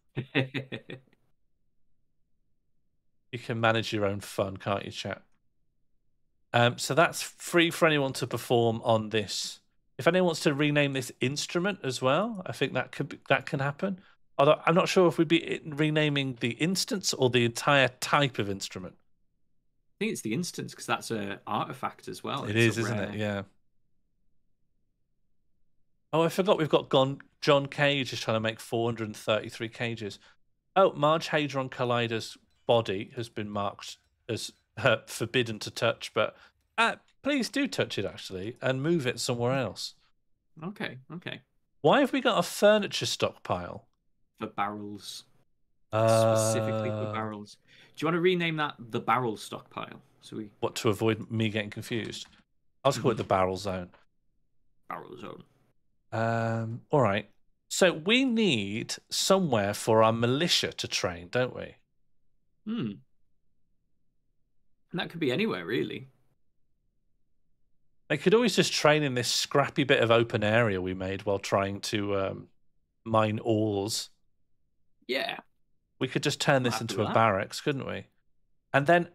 You can manage your own fun, can't you, chat? So that's free for anyone to perform on this. If anyone wants to rename this instrument as well, I think that can happen. Although I'm not sure if we'd be renaming the instance or the entire type of instrument. I think it's the instance because that's a artifact as well. It It's a is, isn't it? rare. Yeah. Oh, I forgot we've got John Cage is trying to make 433 cages. Oh, Marge Hadron Collider's body has been marked as forbidden to touch, but please do touch it actually and move it somewhere else. Okay. Why have we got a furniture stockpile? For barrels. Specifically for barrels. Do you want to rename that the barrel stockpile? What, to avoid me getting confused? I'll just call it the barrel zone. Barrel zone. All right. So we need somewhere for our militia to train, don't we? And that could be anywhere, really. They could always just train in this scrappy bit of open area we made while trying to mine ores. Yeah. We could just turn this into a barracks, couldn't we? And then,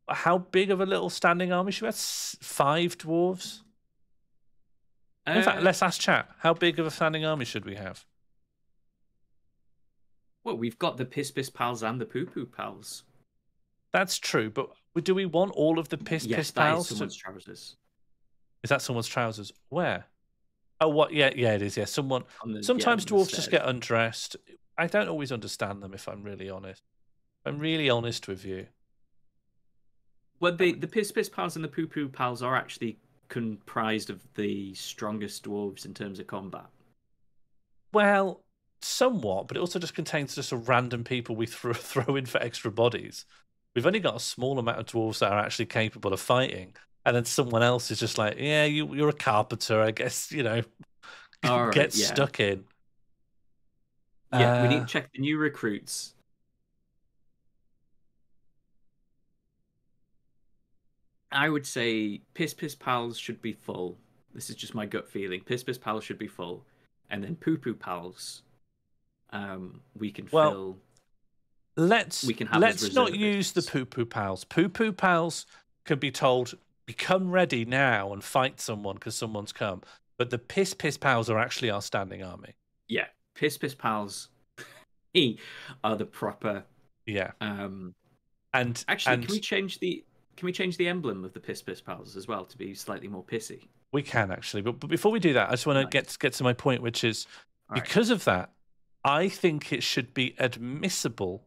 how big of a little standing army should we have? 5 dwarves? In fact, let's ask chat. How big of a standing army should we have? Well, we've got the Piss Piss Pals and the Poo Poo Pals. That's true, but do we want all of the Piss Piss Pals? That is someone's trousers. Is that someone's trousers? Where? Oh, what? Yeah, it is. Yeah, someone. Sometimes dwarves just get undressed. I don't always understand them, if I'm really honest. I'm really honest with you. Well, the Piss Piss Pals and the Poo Poo Pals are actually comprised of the strongest dwarves in terms of combat. Well, somewhat, but it also just contains just a random people we throw in for extra bodies. We've only got a small amount of dwarves that are actually capable of fighting, and then someone else is just like, yeah, you're a carpenter, I guess, get stuck in. Yeah, we need to check the new recruits. I would say Piss Piss Pals should be full. This is just my gut feeling. Piss Piss Pals should be full. And then Poo Poo Pals, we can fill. Let's not use the Poo Poo Pals. Poo Poo Pals can be told, become ready now and fight someone because someone's come. But the Piss Piss Pals are actually our standing army. Yeah, Piss Piss Pals are the proper. Yeah. And actually, can we change the emblem of the Piss Piss Pals as well to be slightly more pissy? We can actually, but before we do that, I just want to get to my point, which is because of that, I think it should be admissible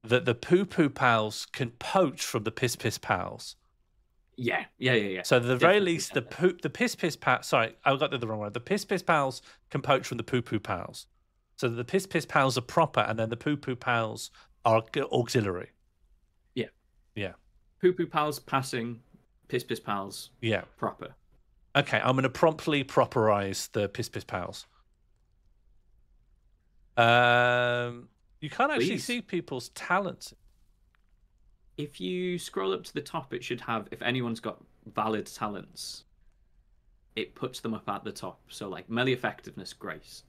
that the Poo Poo Pals can poach from the Piss Piss Pals. Yeah. So at the very least, the Piss Piss Pals. Sorry, I got the wrong word. The Piss Piss Pals can poach from the Poo Poo Pals. So the Piss Piss Pals are proper, and then the Poo Poo Pals are auxiliary. Yeah. Poo Poo Pals passing, Piss Piss Pals. Yeah. Proper. Okay, I'm going to promptly properize the Piss Piss Pals. You can't actually see people's talents. If you scroll up to the top, it should have, if anyone's got valid talents, it puts them up at the top. So like melee effectiveness, grace.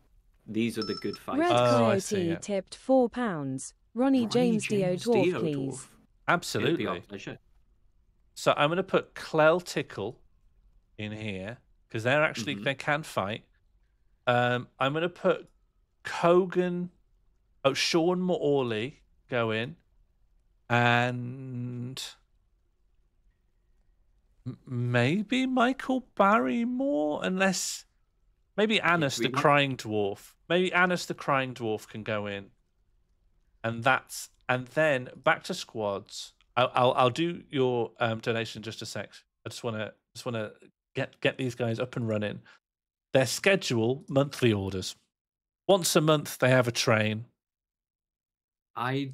These are the good fighters. Red Coyote tipped £4. Ronnie James Dio Dwarf, please. Absolutely. So I'm going to put Clell Tickle in here because they're actually they can fight. I'm going to put Kogan, Sean Morley go in, and maybe Michael Barrymore, unless maybe Annis the Crying Dwarf. Maybe Annis the Crying Dwarf can go in, and then back to squads. I'll do your donation in just a sec. I just want to get these guys up and running. Their schedule, monthly orders. Once a month they have a train. I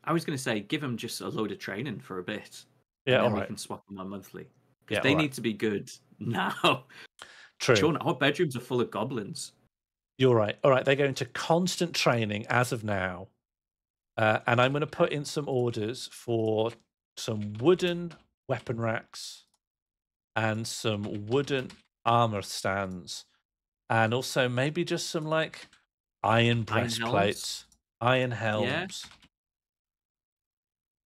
was going to say give them just a load of training for a bit. Yeah, and all then right. We can swap them on monthly. Because they need to be good now. True. Sean, our bedrooms are full of goblins. You're right. All right, they go into constant training as of now. And I'm going to put in some orders for some wooden weapon racks and some wooden armor stands. And also maybe just some like iron breastplates, iron helms,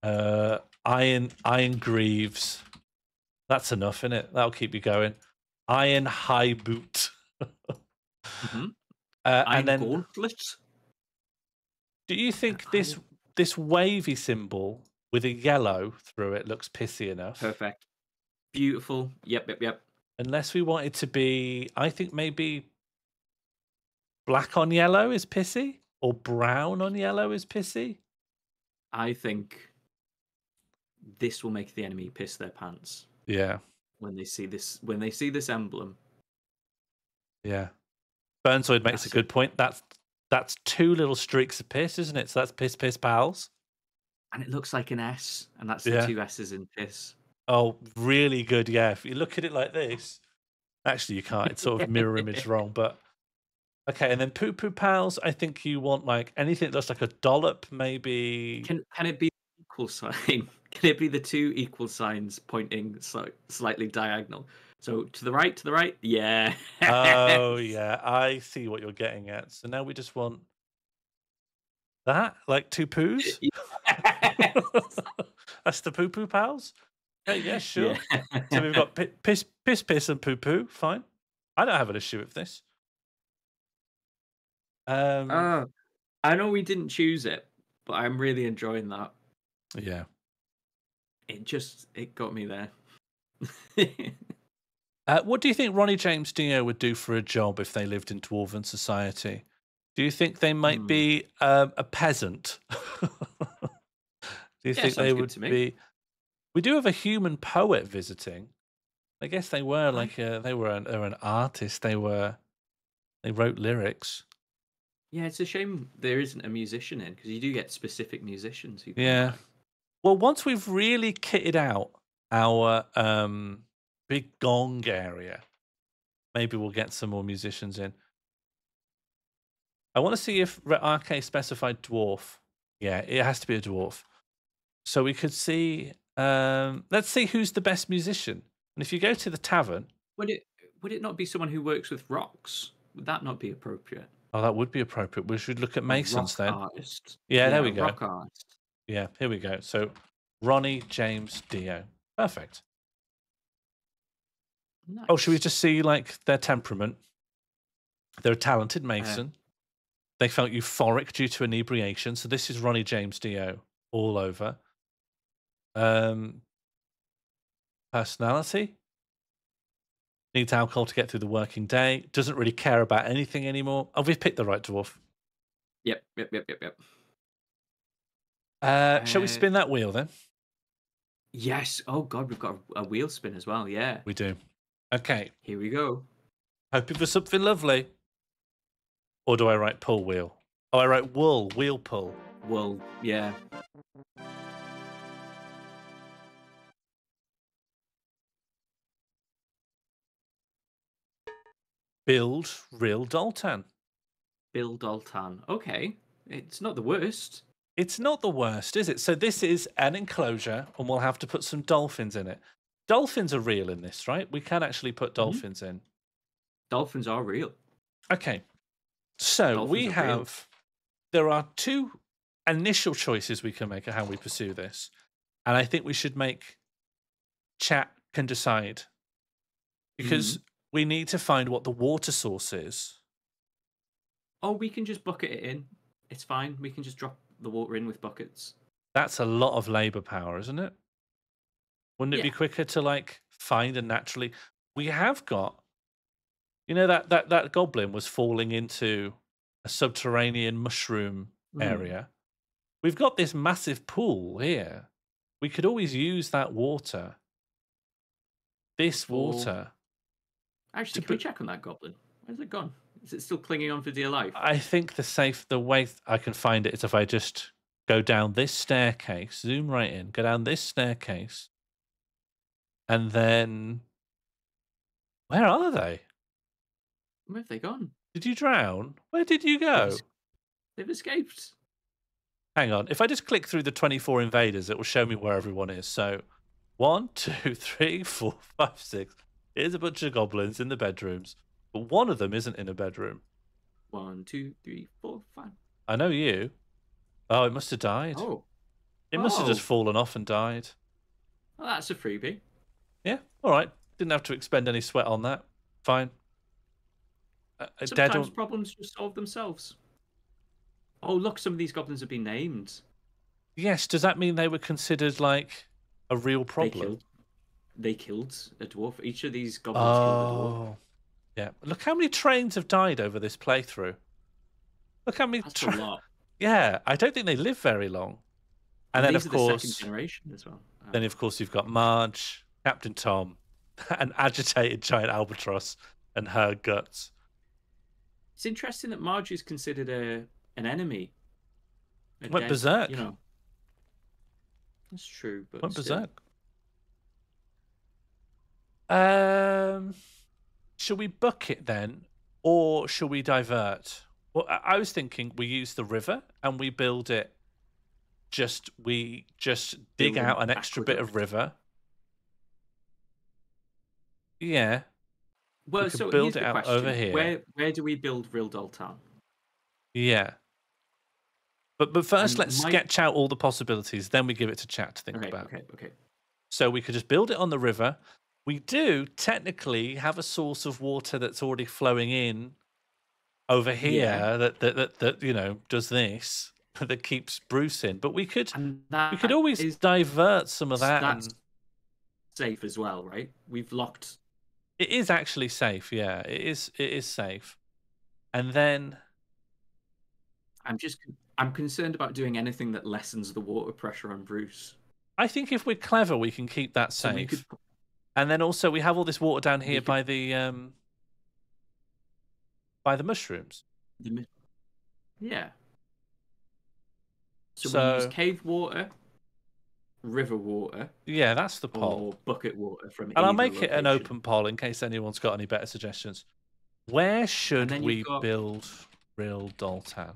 iron greaves. That's enough, isn't it? That'll keep you going. Iron high boot. And I'm then, Gauntlet. do you think this wavy symbol with a yellow through it looks pissy enough? Perfect. Beautiful. Yep. Unless we want it to be, I think maybe black on yellow is pissy, or brown on yellow is pissy. I think this will make the enemy piss their pants. Yeah. When they see this emblem. Yeah. Burnsoid makes a good point. That's 2 little streaks of piss, isn't it? So that's piss, piss, pals. And it looks like an S, and that's the 2 S's in piss. Oh, really good. Yeah. If you look at it like this, actually, you can't. It's sort of mirror image wrong, but okay. And then poo poo pals, I think you want like anything that looks like a dollop, maybe. Can it be equal sign? Can it be the 2 equal signs pointing slightly diagonal? So to the right, yeah. Oh yeah, I see what you're getting at. So now we just want that, like 2 poos. That's the poo poo pals. Okay, yeah, sure. Yeah. So we've got piss, and poo poo. Fine. I don't have an issue with this. I know we didn't choose it, but I'm really enjoying that. Yeah. It got me there. What do you think Ronnie James Dio would do for a job if they lived in Dwarven society? Do you think they might be a peasant? Do you think they would be? We do have a human poet visiting. I guess they were like they were an artist. They wrote lyrics. Yeah, it's a shame there isn't a musician in, because you do get specific musicians who. Yeah. Well, once we've really kitted out our big gong area, maybe we'll get some more musicians in. I want to see if RK specified dwarf. Yeah, it has to be a dwarf. So we could see. Let's see who's the best musician. And if you go to the tavern, would it not be someone who works with rocks? Would that not be appropriate? Oh, that would be appropriate. We should look at masons then. Artist. Yeah, there we go. Rock artist. Yeah, here we go. So Ronnie James Dio. Perfect. Nice. Oh, should we just see like their temperament? They're a talented mason. They felt euphoric due to inebriation. So this is Ronnie James Dio all over. Personality. Needs alcohol to get through the working day. Doesn't really care about anything anymore. Oh, we've picked the right dwarf. Yep. Shall we spin that wheel then? Yes. Oh God, we've got a wheel spin as well. Yeah, we do. Okay. Here we go. Hoping for something lovely. Or do I write pull wheel? Oh, I write wool, wheel pull. Wool, yeah. Build real Doltan. Build Doltan. Okay. It's not the worst. It's not the worst, is it? So this is an enclosure, and we'll have to put some dolphins in it. Dolphins are real in this, right? We can actually put dolphins in. Dolphins are real. Okay. So Dolphins we have... There are 2 initial choices we can make of how we pursue this. And I think we should make... Chat can decide. Because we need to find what the water source is. Oh, we can just bucket it in. It's fine. We can just drop the water in with buckets. That's a lot of labour power, isn't it? Wouldn't it be quicker to like find and naturally? We have got, you know, that goblin was falling into a subterranean mushroom area. We've got this massive pool here. We could always use that water. This water. Actually, can we check on that goblin? Where's it gone? Is it still clinging on for dear life? I think the way I can find it is if I just go down this staircase, zoom right in, go down this staircase, and then where are they? Where have they gone? Did you drown? Where did you go? They've escaped. Hang on. If I just click through the 24 invaders, it will show me where everyone is. So 1, 2, 3, 4, 5, 6. Here's a bunch of goblins in the bedrooms. But one of them isn't in a bedroom. 1, 2, 3, 4, 5. I know you. Oh, it must have died. Oh. It must have just fallen off and died. Well, that's a freebie. Yeah, all right. Didn't have to expend any sweat on that. Fine. Dead Sometimes or... problems just solve themselves. Oh, look, some of these goblins have been named. Yes, does that mean they were considered like a real They problem? killed. They killed a dwarf. Each of these goblins killed a dwarf. Oh, yeah. Look how many trains have died over this playthrough. Look how many. That's a lot. Yeah, I don't think they live very long. And then, these of are the second course, generation as well. then of course you've got Marge, Captain Tom, an agitated giant albatross, and her guts. It's interesting that Marge is considered an enemy. Went berserk. You know, that's true. But Went still. berserk. Shall we book it then, or shall we divert? Well, I was thinking we use the river and we build it. We just dig Build out an an extra bit of aqueduct. river. Yeah. Well, we could so build here's it the out question: over here. Where do we build Rildal Town? Yeah. But first, And let's sketch out all the possibilities. Then we give it to chat to think about. Okay. So we could just build it on the river. We do technically have a source of water that's already flowing in over here that does this that keeps Bruce in. But we could always divert some of that. That's safe as well, right? We've locked. It is actually safe. Yeah, it is safe. And then I'm concerned about doing anything that lessens the water pressure on Bruce. I think if we're clever, we can keep that safe. And then also we have all this water down here by the mushrooms. Yeah. So we use cave water, river water. Yeah, that's the poll. Or bucket water from. And I'll make it an open poll in case anyone's got any better suggestions. Where should we build Real Daltan?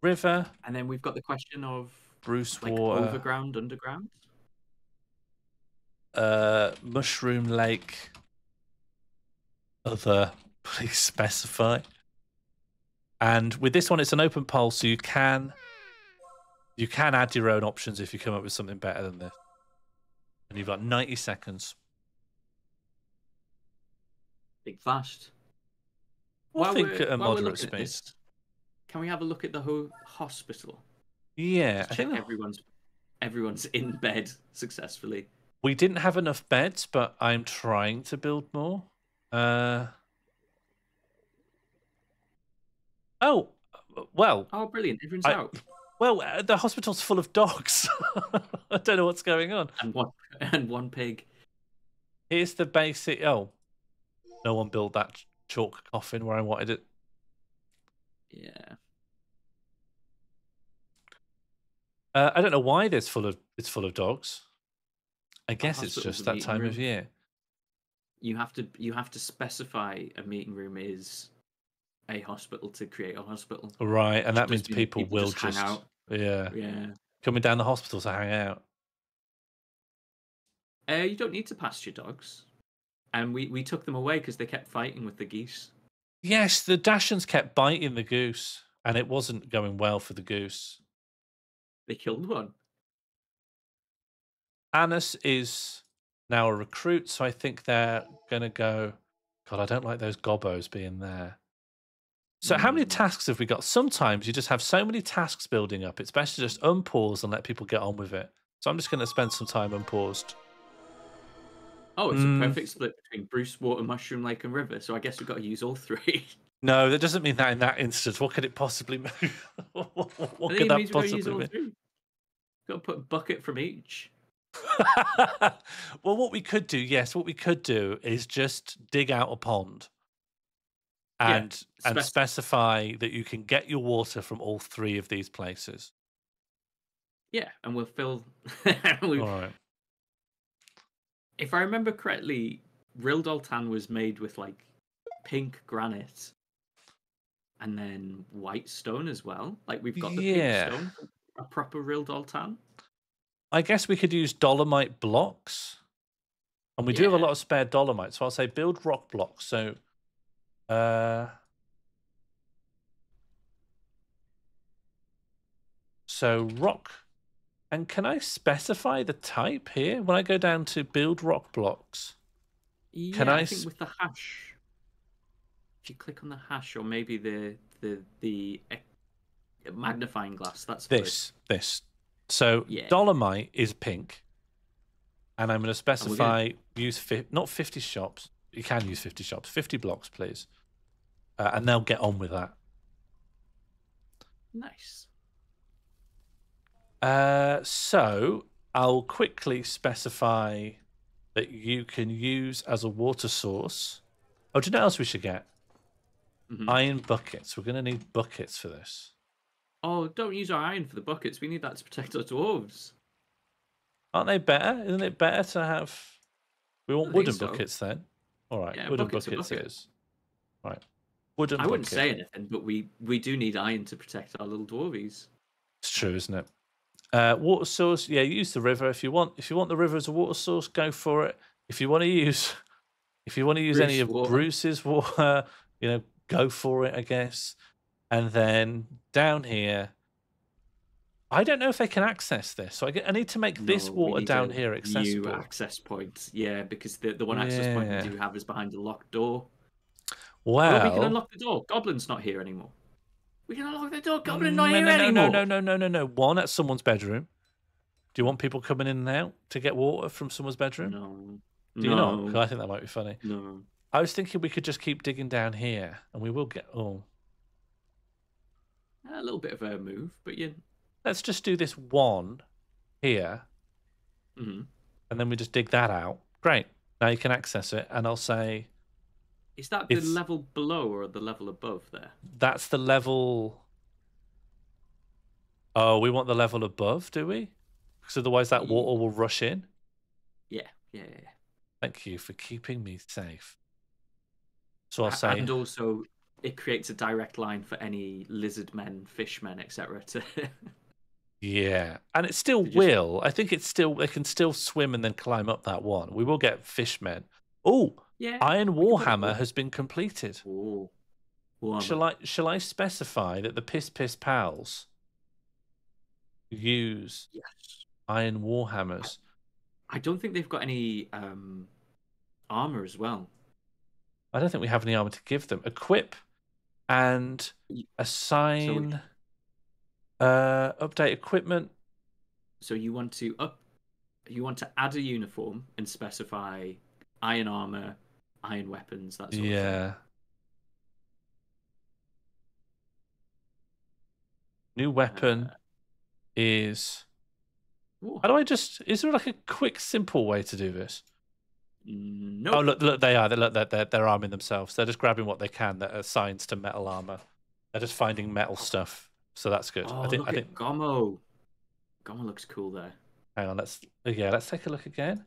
River. And then we've got the question of Bruce like water. Overground, underground. Mushroom Lake. Other, please specify. And with this one, it's an open poll, so you can add your own options if you come up with something better than this. And you've got 90 seconds. Big fast. We'll think at a moderate speed. Can we have a look at the hospital? Yeah, I think everyone's in bed successfully. We didn't have enough beds, but I'm trying to build more. Oh, well. Oh, brilliant! Everyone's out. Well, the hospital's full of dogs. I don't know what's going on. And one pig. Here's the basic. Oh, no one built that chalk coffin where I wanted it. Yeah. I don't know why it's full of dogs. I guess it's just that time of year. You have to specify a meeting room is a hospital to create a hospital. Right, and that means people will just hang out. Yeah. Yeah. Coming down the hospital to hang out. You don't need to pasture dogs. And we took them away because they kept fighting with the geese. Yes, the Dachshunds kept biting the goose, and it wasn't going well for the goose. They killed one. Annis is now a recruit, so I think they're going to go... God, I don't like those gobbos being there. So how many tasks have we got? Sometimes you just have so many tasks building up, it's best to just unpause and let people get on with it. So I'm just going to spend some time unpaused. Oh, it's a perfect split between Bruce, Water, Mushroom Lake, and River, so I guess we've got to use all three. No, that doesn't mean that in that instance. What could it possibly mean? What could that possibly mean? Got to put a bucket from each. Well, what we could do is just dig out a pond and specify that you can get your water from all three of these places. Yeah, and we'll fill. All right. If I remember correctly, Rildaltan was made with like pink granite and then white stone as well. Like we've got the pink stone, a proper Rildaltan. I guess we could use dolomite blocks. And we do have a lot of spare dolomite, so I'll say build rock blocks. So rock. And can I specify the type here? When I go down to build rock blocks, I think with the hash. if you click on the hash or maybe the magnifying glass, that's the word. This. So Yeah. dolomite is pink, and I'm going to specify gonna... use not 50 shops. You can use 50 shops, 50 blocks, please, and they'll get on with that. Nice. So I'll quickly specify that you can use as a water source. Oh, do you know what else we should get? Iron buckets. We're going to need buckets for this. Oh, don't use our iron for the buckets. We need that to protect our dwarves. Aren't they better? Isn't it better to have... We want wooden buckets then. All right, yeah, wooden buckets is. Right. Wooden I wouldn't bucket. say anything, but we do need iron to protect our little dwarvies. It's true, isn't it? Water source, yeah, use the river if you want. If you want the river as a water source, go for it. If you want to use any of Bruce's water, go for it, I guess. And then down here, I don't know if they can access this, so I need to make this water down here accessible. New access point, yeah, because the one access point we do have is behind a locked door. Well, we can unlock the door. Goblin's not here anymore. We can unlock the door. Goblin's not here anymore. No. One at someone's bedroom. Do you want people coming in and out to get water from someone's bedroom? No. Do you not? Because I think that might be funny. No. I was thinking we could just keep digging down here, and we will get... Oh. A little bit of a move, but yeah. Let's just do this one here, and then we just dig that out. Great. Now you can access it, and I'll say... Is that the level below or the level above there? That's the level... Oh, we want the level above, do we? Because otherwise that water will rush in. Yeah. Thank you for keeping me safe. So I'll say... And also, it creates a direct line for any lizard men, fish men, etc. to... Yeah, and it still will. I think they can still swim and then climb up that one. We will get fishmen. Oh, yeah, Iron Warhammer has been completed. Oh, shall I specify that the Piss Pals use Iron Warhammers? I don't think they've got any armor as well. I don't think we have any armor to give them. Equip and assign. Update equipment. So you want to add a uniform and specify iron armor, iron weapons, that sort of thing. New weapon is... How do I just... Is there like a quick, simple way to do this? No. Oh, look, they are. They're arming themselves. They're just grabbing what they can that assigns to metal armor. They're just finding metal stuff. So that's good. Oh, I think Gommo. Gommo looks cool there. Hang on, let's take a look again.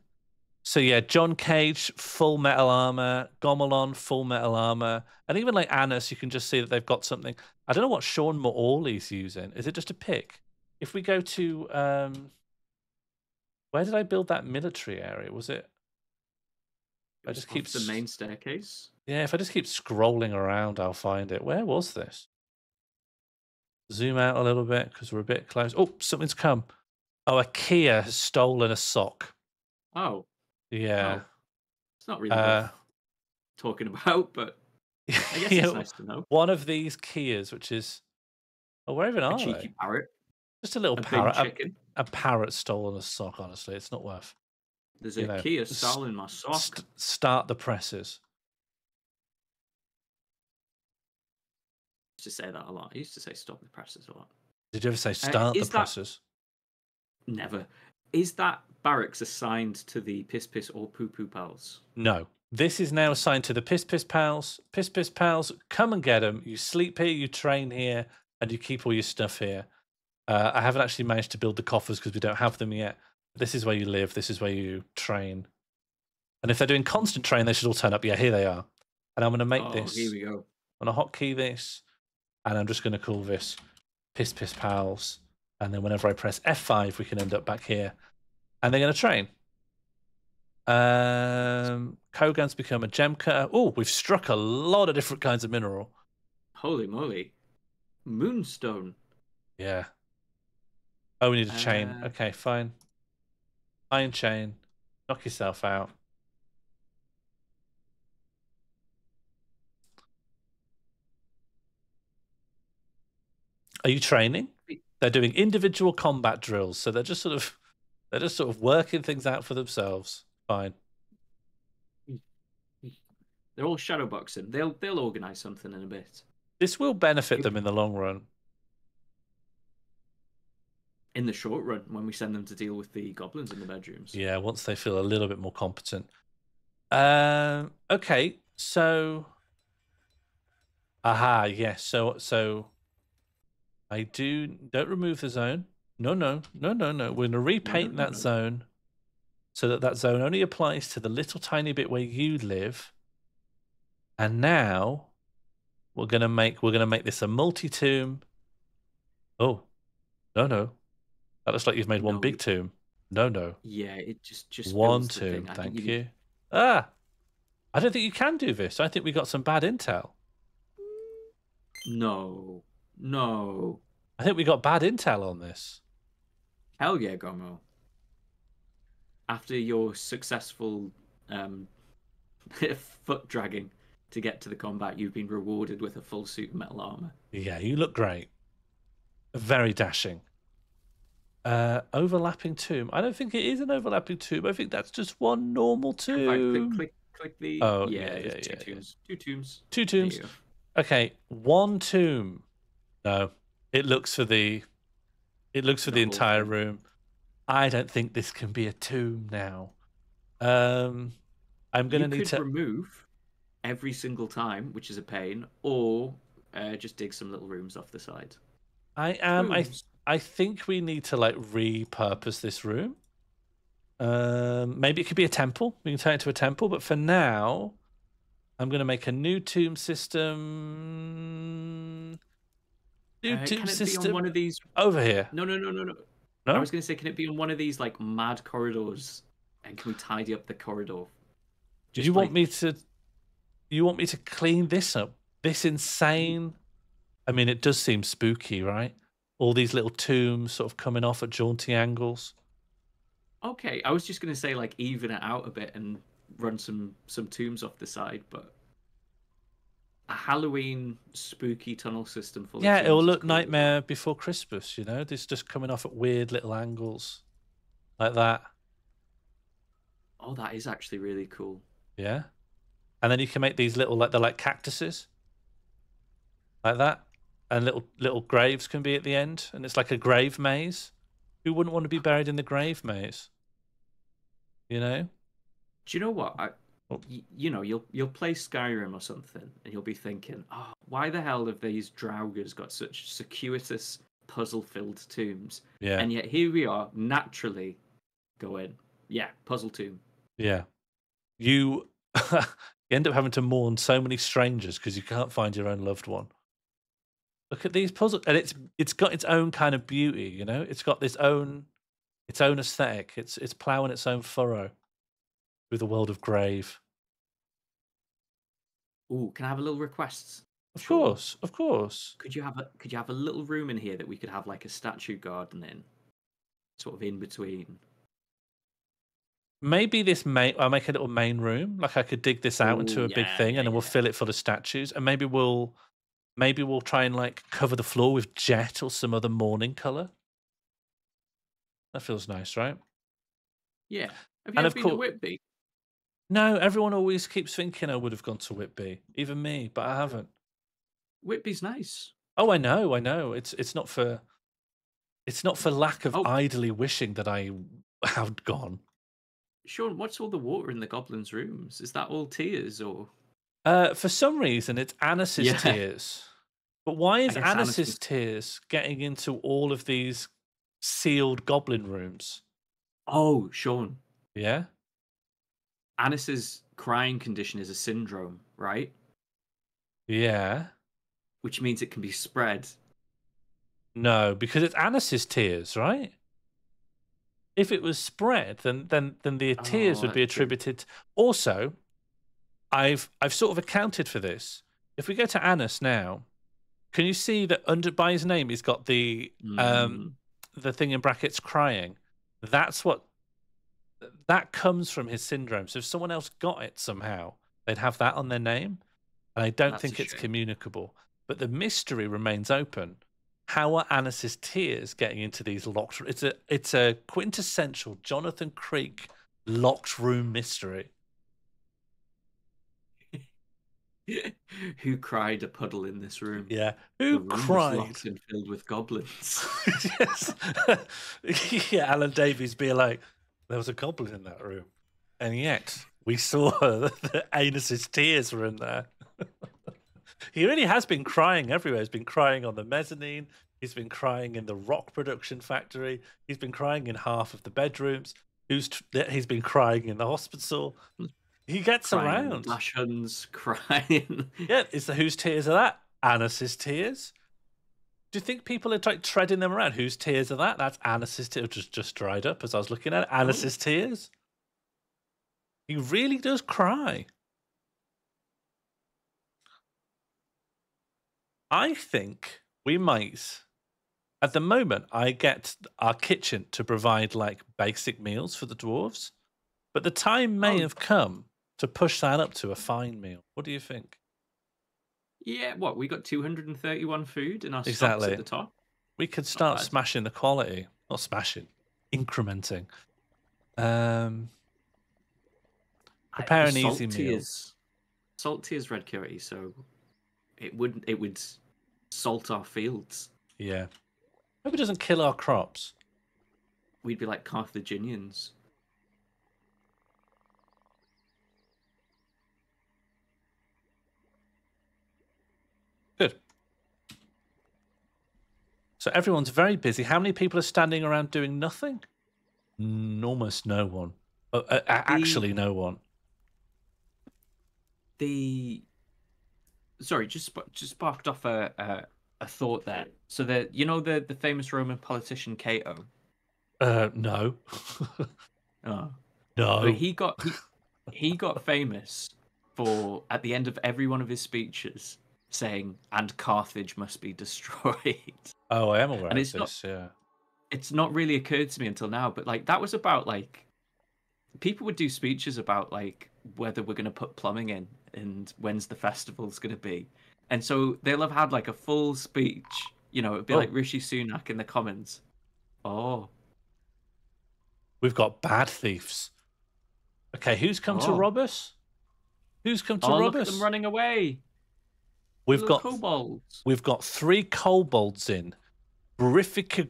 So yeah, John Cage, full metal armor, Gommelon, full metal armor, and even like Annis, you can just see that they've got something. I don't know what Sean Morley's using. Is it just a pick? If we go to where did I build that military area? Was it? I just keep the main staircase. Yeah, if I just keep scrolling around, I'll find it. Where was this? Zoom out a little bit because we're a bit close. Oh, something's come. Oh, a Kia has stolen a sock. Oh. Yeah. Oh. It's not really worth talking about, but I guess it's nice to know. One of these Kias, which is... Oh, where even are they? A cheeky parrot. Just a little parrot. A parrot stolen a sock, honestly. It's not worth... There's a Kia stolen my sock. Start the presses. To say that a lot. I used to say stop the presses a lot. Did you ever say start the presses? Never. Is that barracks assigned to the Piss or Poo Pals? No. This is now assigned to the Piss Pals. Piss Pals, come and get them. You sleep here, you train here, and you keep all your stuff here. I haven't actually managed to build the coffers because we don't have them yet. This is where you live. This is where you train. And if they're doing constant train, they should all turn up. Yeah, here they are. And I'm going to make this. Here we go. I'm going to hotkey this. And I'm just going to call this Piss Pals. And then whenever I press F5, we can end up back here. And they're going to train. Kogan's become a gem cutter. Oh, we've struck a lot of different kinds of mineral. Holy moly. Moonstone. Yeah. Oh, we need a chain. Okay, fine. Iron chain. Knock yourself out. Are you training? They're doing individual combat drills, so they're just sort of working things out for themselves. Fine. They're all shadowboxing. They'll organise something in a bit. This will benefit them in the long run. In the short run, when we send them to deal with the goblins in the bedrooms. Yeah, once they feel a little bit more competent. Okay, so... Aha, yes. So I don't remove the zone. No. We're going to repaint that zone so that zone only applies to the little tiny bit where you live. And now we're going to make this a multi-tomb. Oh, no. That looks like you've made one big tomb. No. Yeah, it just one tomb. Thank you. I don't think you can do this. I think we got some bad intel. No. I think we got bad intel on this. Hell yeah, Gomo. After your successful foot dragging to get to the combat, you've been rewarded with a full suit of metal armor. Yeah, you look great. Very dashing. Overlapping tomb. I don't think it is an overlapping tomb. I think that's just one normal tomb. Click the... Oh, yeah. Two tombs. Two tombs. Two tombs. Okay, one tomb. No, it looks for the entire room. I don't think this can be a tomb now. I'm gonna need to remove every single time, which is a pain, or just dig some little rooms off the side. I think we need to like repurpose this room. Maybe it could be a temple. We can turn it into a temple, but for now, I'm going to make a new tomb system. Tomb system. Be on one of these over here? No. No? I was going to say, can it be on one of these like mad corridors? And can we tidy up the corridor? You want me to clean this up? This insane. I mean, it does seem spooky, right? All these little tombs sort of coming off at jaunty angles. Okay, I was just going to say like even it out a bit and run some tombs off the side, but a Halloween spooky tunnel system full of tombs. It will look Nightmare Before Christmas, you know? This just coming off at weird little angles like that. Oh, that is actually really cool. Yeah. And then you can make these little they're like cactuses. Like that. And little graves can be at the end, and it's like a grave maze. Who wouldn't want to be buried in the grave maze? You know? Do you know what? You know, you'll play Skyrim or something, and you'll be thinking, oh, why the hell have these Draugrs got such circuitous, puzzle-filled tombs? Yeah. And yet here we are, naturally going, yeah, puzzle tomb. Yeah. You end up having to mourn so many strangers because you can't find your own loved one. Look at these puzzles, and it's got its own kind of beauty, you know. It's got its own aesthetic. It's ploughing its own furrow through the world of Grave. Ooh, can I have a little request? Of course. Could you have a little room in here that we could have like a statue garden in, sort of in between? Maybe I'll make a little main room. Like I could dig this out into a big thing, and then we'll fill it full of statues, and maybe we'll try and like cover the floor with jet or some other morning color. That feels nice, right? Yeah. Have you ever been to Whitby? No, everyone always keeps thinking I would have gone to Whitby, even me, but I haven't. Whitby's nice. Oh, I know. It's not for lack of idly wishing that I had gone. Sean, what's all the water in the goblins' rooms? Is that all tears or? For some reason, it's Anis's tears. But why is Anis's tears getting into all of these sealed goblin rooms? Oh, Sean. Yeah? Anis's crying condition is a syndrome, right? Yeah. Which means it can be spread. No, because it's Anis's tears, right? If it was spread, then the tears would be attributed. Also, I've sort of accounted for this. If we go to Anis now, can you see that by his name he's got the thing in brackets crying? That comes from his syndrome. So if someone else got it somehow, they'd have that on their name. And I don't think it's communicable. But the mystery remains open. how are Annis's tears getting into these locked? It's a quintessential Jonathan Creek locked room mystery. Who cried a puddle in this room? Yeah, The who room was cried? locked and filled with goblins. Yes. Yeah, Alan Davies being like, there was a goblin in that room, and yet we saw that Anus's tears were in there. He really has been crying everywhere. He's been crying on the mezzanine. He's been crying in the rock production factory. He's been crying in half of the bedrooms. He's been crying in the hospital. He gets Crying, around. Lash Huns crying. Yeah, whose tears are that? Annis's tears. Do you think people are like treading them around? Whose tears are that? That's Annis's tears. Just dried up as I was looking at it. Annis's tears. He really does cry. I think we might. At the moment, I get our kitchen to provide like basic meals for the dwarves, but the time may have come to push that up to a fine meal. What do you think? Yeah, what? We got 231 food in our stocks Exactly. at the top. We could start smashing the quality. Not smashing, incrementing. Prepare an easy meal. Salty is red curry, so it would salt our fields. Yeah. Hope it doesn't kill our crops. We'd be like Carthaginians. Good. So everyone's very busy. How many people are standing around doing nothing? Almost no one. Actually, no one. Sorry, just sparked off a thought there. So the famous Roman politician Cato. No. Oh. No. But he got famous for at the end of every one of his speeches saying, "And Carthage must be destroyed." Oh, I am aware and of this. Yeah. It's not really occurred to me until now, but like that was about like people would do speeches about like whether we're going to put plumbing in and when's the festival's going to be, and so they'll have had like a full speech. It'd be like Rishi Sunak in the comments. Oh, we've got bad thieves. Okay, who's come to rob us? Who's come to rob look us? At them running away. We've got kobolds. We've got 3 kobolds in. Brifica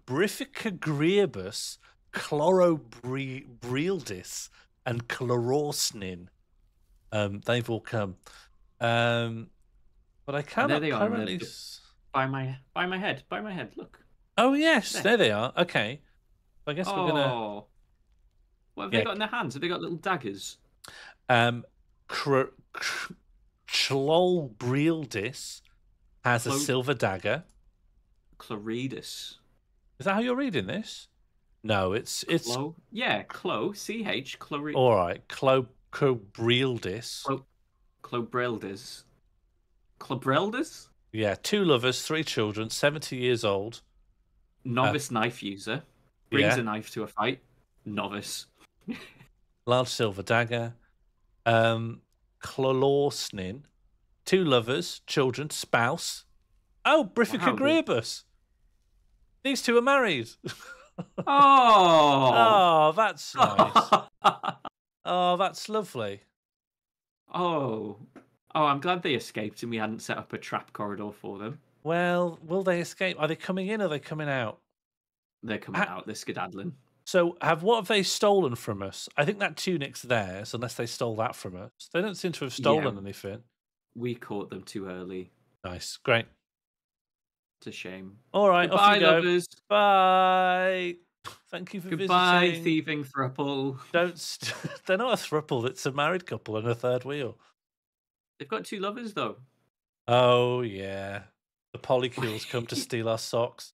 Griebus, Chlorobrildis, and Chlorosnin. They've all come. But I cannot currently. By my head. Look. Oh yes, there they are. Okay, I guess we're gonna. What have they got in their hands? Have they got little daggers? Chlorbrildis has a silver dagger. Chloridus. Is that how you're reading this? No, it's yeah, CH Chlorid. All right, Chlorbrildis. Chlorbrildis. Yeah, 2 lovers, 3 children, 70 years old. Novice knife user. Brings a knife to a fight. Novice. Large silver dagger. Chlorosnin. 2 lovers, children, spouse. Oh, Brifica Griebus. These 2 are married. Oh, that's nice. Oh, that's lovely. Oh, I'm glad they escaped and we hadn't set up a trap corridor for them. Well, will they escape? Are they coming in or are they coming out? They're coming out. They're skedaddling. So, what have they stolen from us? I think that tunic's theirs, unless they stole that from us. They don't seem to have stolen anything. We caught them too early. Nice, great. It's a shame. All right, goodbye, off you go. Lovers. Bye. Thank you for goodbye, visiting. thieving thruple. They're not a thruple. It's a married couple and a third wheel. They've got 2 lovers though. Oh yeah, the polycules come to steal our socks.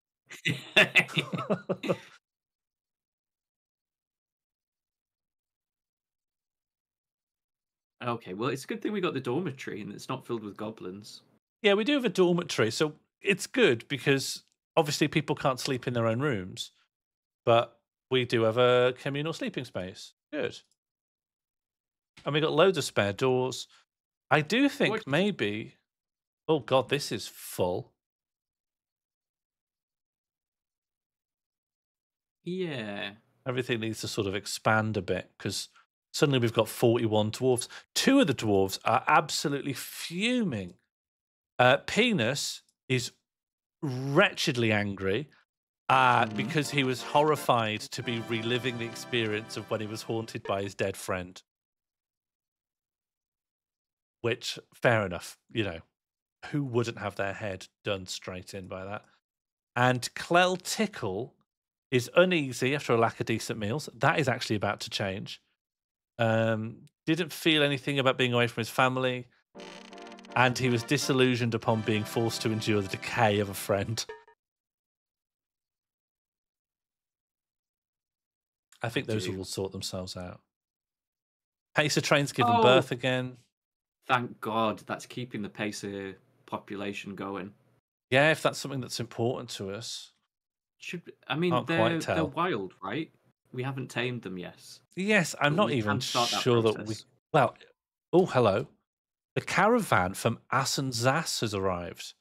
Okay, well, it's a good thing we got the dormitory and it's not filled with goblins. Yeah, we do have a dormitory, so it's good because obviously people can't sleep in their own rooms, but we do have a communal sleeping space. Good. And we got loads of spare doors. I do think maybe... Oh, God, this is full. Yeah. Everything needs to sort of expand a bit because suddenly we've got 41 dwarves. 2 of the dwarves are absolutely fuming. Penis is wretchedly angry because he was horrified to be reliving the experience of when he was haunted by his dead friend. Which, fair enough, who wouldn't have their head done straight in by that? And Clell Tickle is uneasy after a lack of decent meals. That is actually about to change. Didn't feel anything about being away from his family. And he was disillusioned upon being forced to endure the decay of a friend. I think those will sort themselves out. Pacer train's given birth again. Thank God, that's keeping the Pacer population going. Yeah, if that's something that's important to us. They're wild, right? We haven't tamed them yet. Yes, I'm not even sure that we... Well, oh, hello. The caravan from Zas has arrived.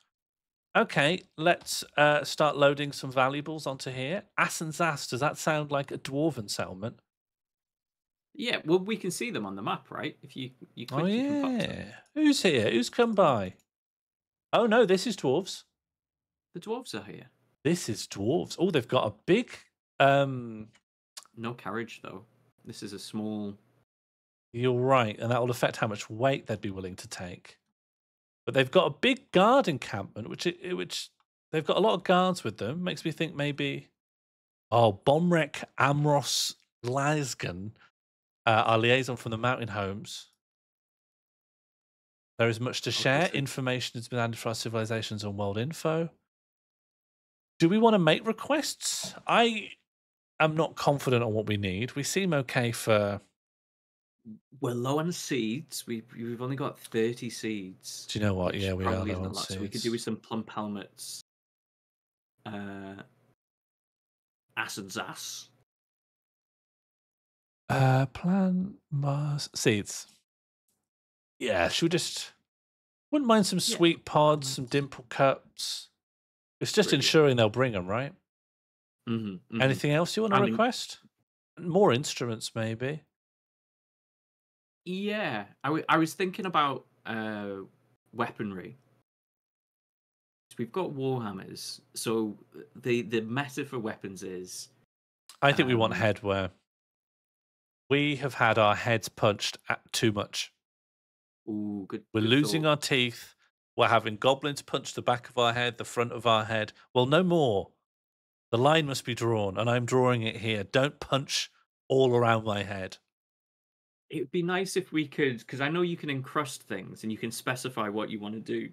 Okay, let's start loading some valuables onto here. Zas, does that sound like a dwarven settlement? Yeah, well, we can see them on the map, right? If you click, oh, you yeah. can pop them. Who's here? Who's come by? Oh, no, this is dwarves. The dwarves are here. This is dwarves. Oh, they've got a big... No carriage, though. This is a small... You're right, and that will affect how much weight they'd be willing to take. But they've got a big guard encampment, which they've got a lot of guards with them. Makes me think maybe... Oh, Bomrek Amros Glasgan, our liaison from the Mountain Homes. There is much to share. Information has been added for our civilizations on World Info. Do we want to make requests? I am not confident on what we need. We seem okay for... We're low on seeds. We've only got 30 seeds. Do you know what? Yeah, we are low on seeds. So we could do with some plump helmets. Acid Zas. Plan Mars seeds. Yeah, should we just... Wouldn't mind some sweet pods, some dimple cups. It's just ensuring they'll bring them, right? Anything else you want to request? More instruments, maybe. Yeah, I was thinking about weaponry. We've got warhammers, so the meta for weapons is... I think we want headwear. We have had our heads punched too much. Ooh, good. We're losing our teeth. We're having goblins punch the back of our head, the front of our head. Well, no more. The line must be drawn, and I'm drawing it here. Don't punch all around my head. It would be nice if we could, because I know you can encrust things and you can specify what you want to do.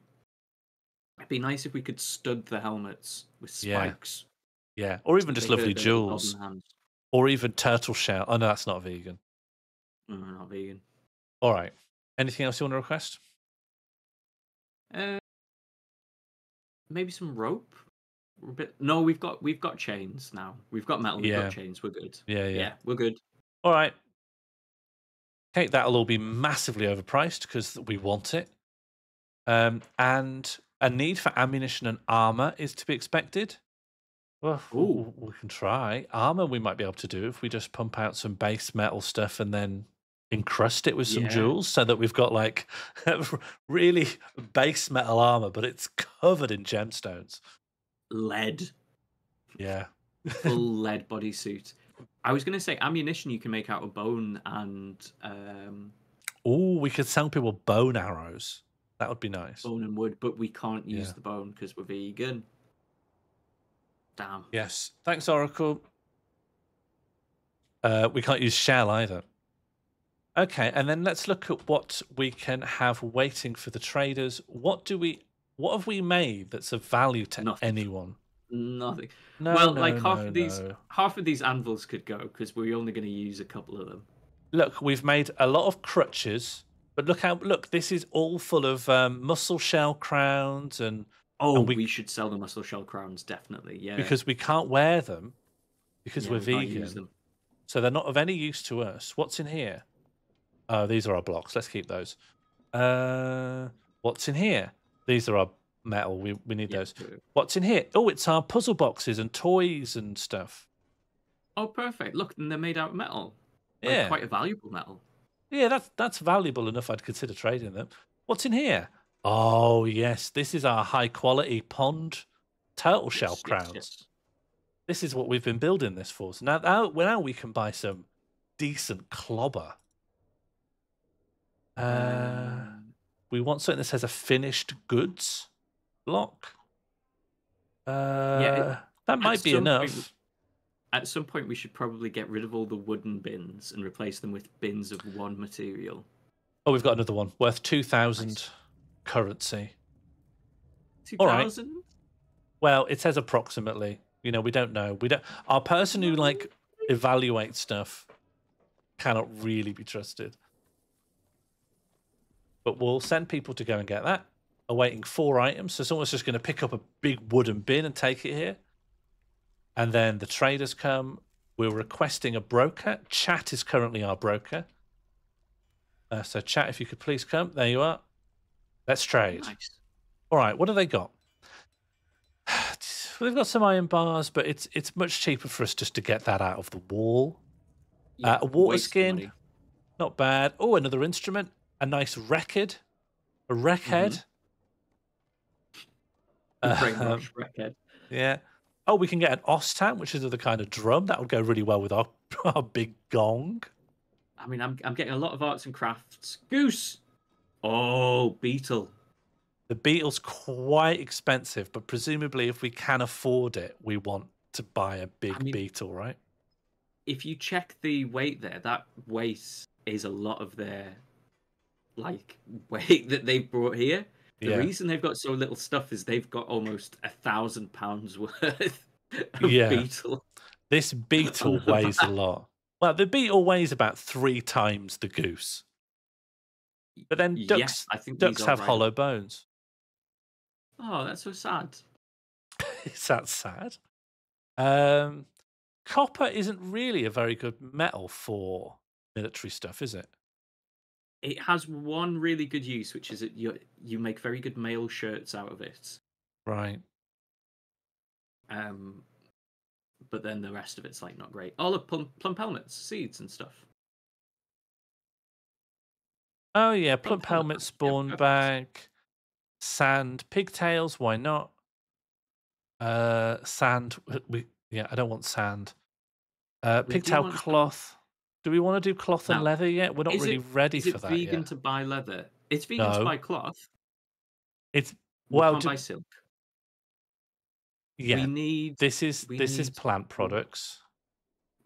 It'd be nice if we could stud the helmets with spikes. Yeah. Or even just lovely jewels. Or even turtle shell. Oh, no, that's not vegan. No, not vegan. All right. Anything else you want to request? Maybe some rope. No, we've got chains now. We've got metal. We've got chains. We're good. Yeah, we're good. All right. Okay, that'll all be massively overpriced because we want it. And a need for ammunition and armor is to be expected. Well, we can try. Armor we might be able to do if we just pump out some base metal stuff and then encrust it with some jewels so that we've got like really base metal armor, but it's covered in gemstones. Lead. Yeah. Full lead bodysuit. I was going to say ammunition you can make out of bone and... we could sell people bone arrows. That would be nice. Bone and wood, but we can't use the bone because we're vegan. Damn. Yes. Thanks, Oracle. We can't use shell either. Okay, and then let's look at what we can have waiting for the traders. What have we made that's of value to anyone? Nothing. No, half of these anvils could go because we're only going to use a couple of them. Look, we've made a lot of crutches, but look, this is all full of muscle shell crowns and... we should sell the muscle shell crowns, definitely, yeah. Because we can't wear them because we're vegan. So they're not of any use to us. What's in here? Oh, these are our blocks. Let's keep those. What's in here? These are our metal. We need those. What's in here? Oh, it's our puzzle boxes and toys and stuff. Oh, perfect. Look, and they're made out of metal. Like Yeah. quite a valuable metal. Yeah, that's valuable enough I'd consider trading them. What's in here? Oh, yes. This is our high-quality pond turtle shell Yes, crowns. yes. This is what we've been building this for. So now we can buy some decent clobber. We want something that says a finished goods block. Yeah, that might be enough. At some point, we should probably get rid of all the wooden bins and replace them with bins of one material. Oh, we've got another one worth 2,000 Nice. currency. 2,000? Right. Well, it says approximately. You know, we don't know. Our person who like evaluates stuff cannot really be trusted. But we'll send people to go and get that. Awaiting 4 items. So someone's just going to pick up a big wooden bin and take it here. And then the traders come. We're requesting a broker. Chat is currently our broker. So chat, if you could please come. There you are. Let's trade. Nice. All right, what have they got? They've got some iron bars, but it's much cheaper for us just to get that out of the wall. Yeah, A water waste skin, money. not bad. Oh, another instrument. A nice record. A wreck head. Brainwash wreckhead. Yeah. Oh, we can get an ostan, which is another kind of drum. That would go really well with our big gong. I mean, I'm getting a lot of arts and crafts. Goose! Oh, beetle. The beetle's quite expensive, but presumably if we can afford it, we want to buy a big beetle, right? If you check the weight there, that weight is a lot of their like weight that they've brought here. The reason they've got so little stuff is they've got almost 1,000 pounds worth of beetle. This beetle weighs a lot. Well, the beetle weighs about 3 times the goose. But then ducks, ducks have hollow bones. Oh, that's so sad. Is that sad? Copper isn't really a very good metal for military stuff, is it? It has one really good use, which is that you make very good mail shirts out of it. Right. But then the rest of it's like not great. Oh, look, plump helmets, seeds and stuff. Oh yeah, plump helmet spawn back. Sand, pigtails, why not? Sand. I don't want sand. Pigtail cloth. Do we want to do cloth and leather yet? We're not really ready for that yet. Is it vegan to buy leather? It's vegan to buy cloth. It's we can't buy silk. Yeah. This is plant products.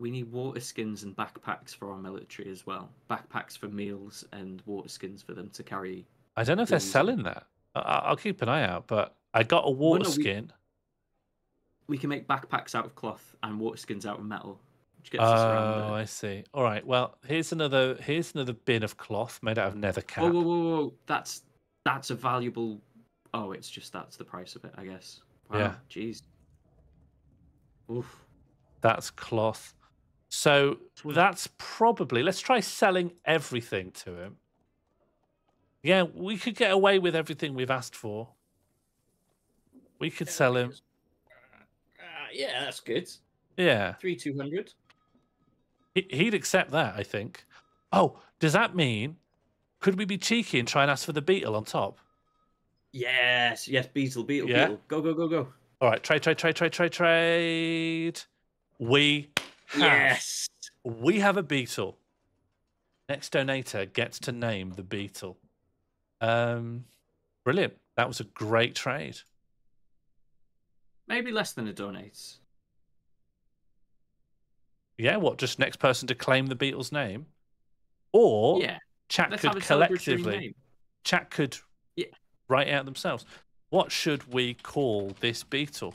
We need water skins and backpacks for our military as well. Backpacks for meals and water skins for them to carry. I don't know if they're selling that. I'll keep an eye out, but I got a water skin. We can make backpacks out of cloth and water skins out of metal. Which gets us around there. I see. All right. Well, here's another bin of cloth made out of nether cap. Whoa. That's a valuable. Oh, it's just that's the price of it, I guess. Wow, yeah. Jeez. Oof. That's cloth. So that's probably. Let's try selling everything to him. Yeah, we could get away with everything we've asked for. We could sell him. Yeah, that's good. Yeah. 3,200. He'd accept that, I think. Oh, does that mean? Could we be cheeky and try and ask for the beetle on top? Yes, beetle. Go. All right, trade. We have a beetle. Next donator gets to name the beetle. Brilliant. That was a great trade. Maybe less than a donate. Yeah, what? Just next person to claim the beetle's name? Or chat could collectively. Chat could write out themselves. What should we call this beetle?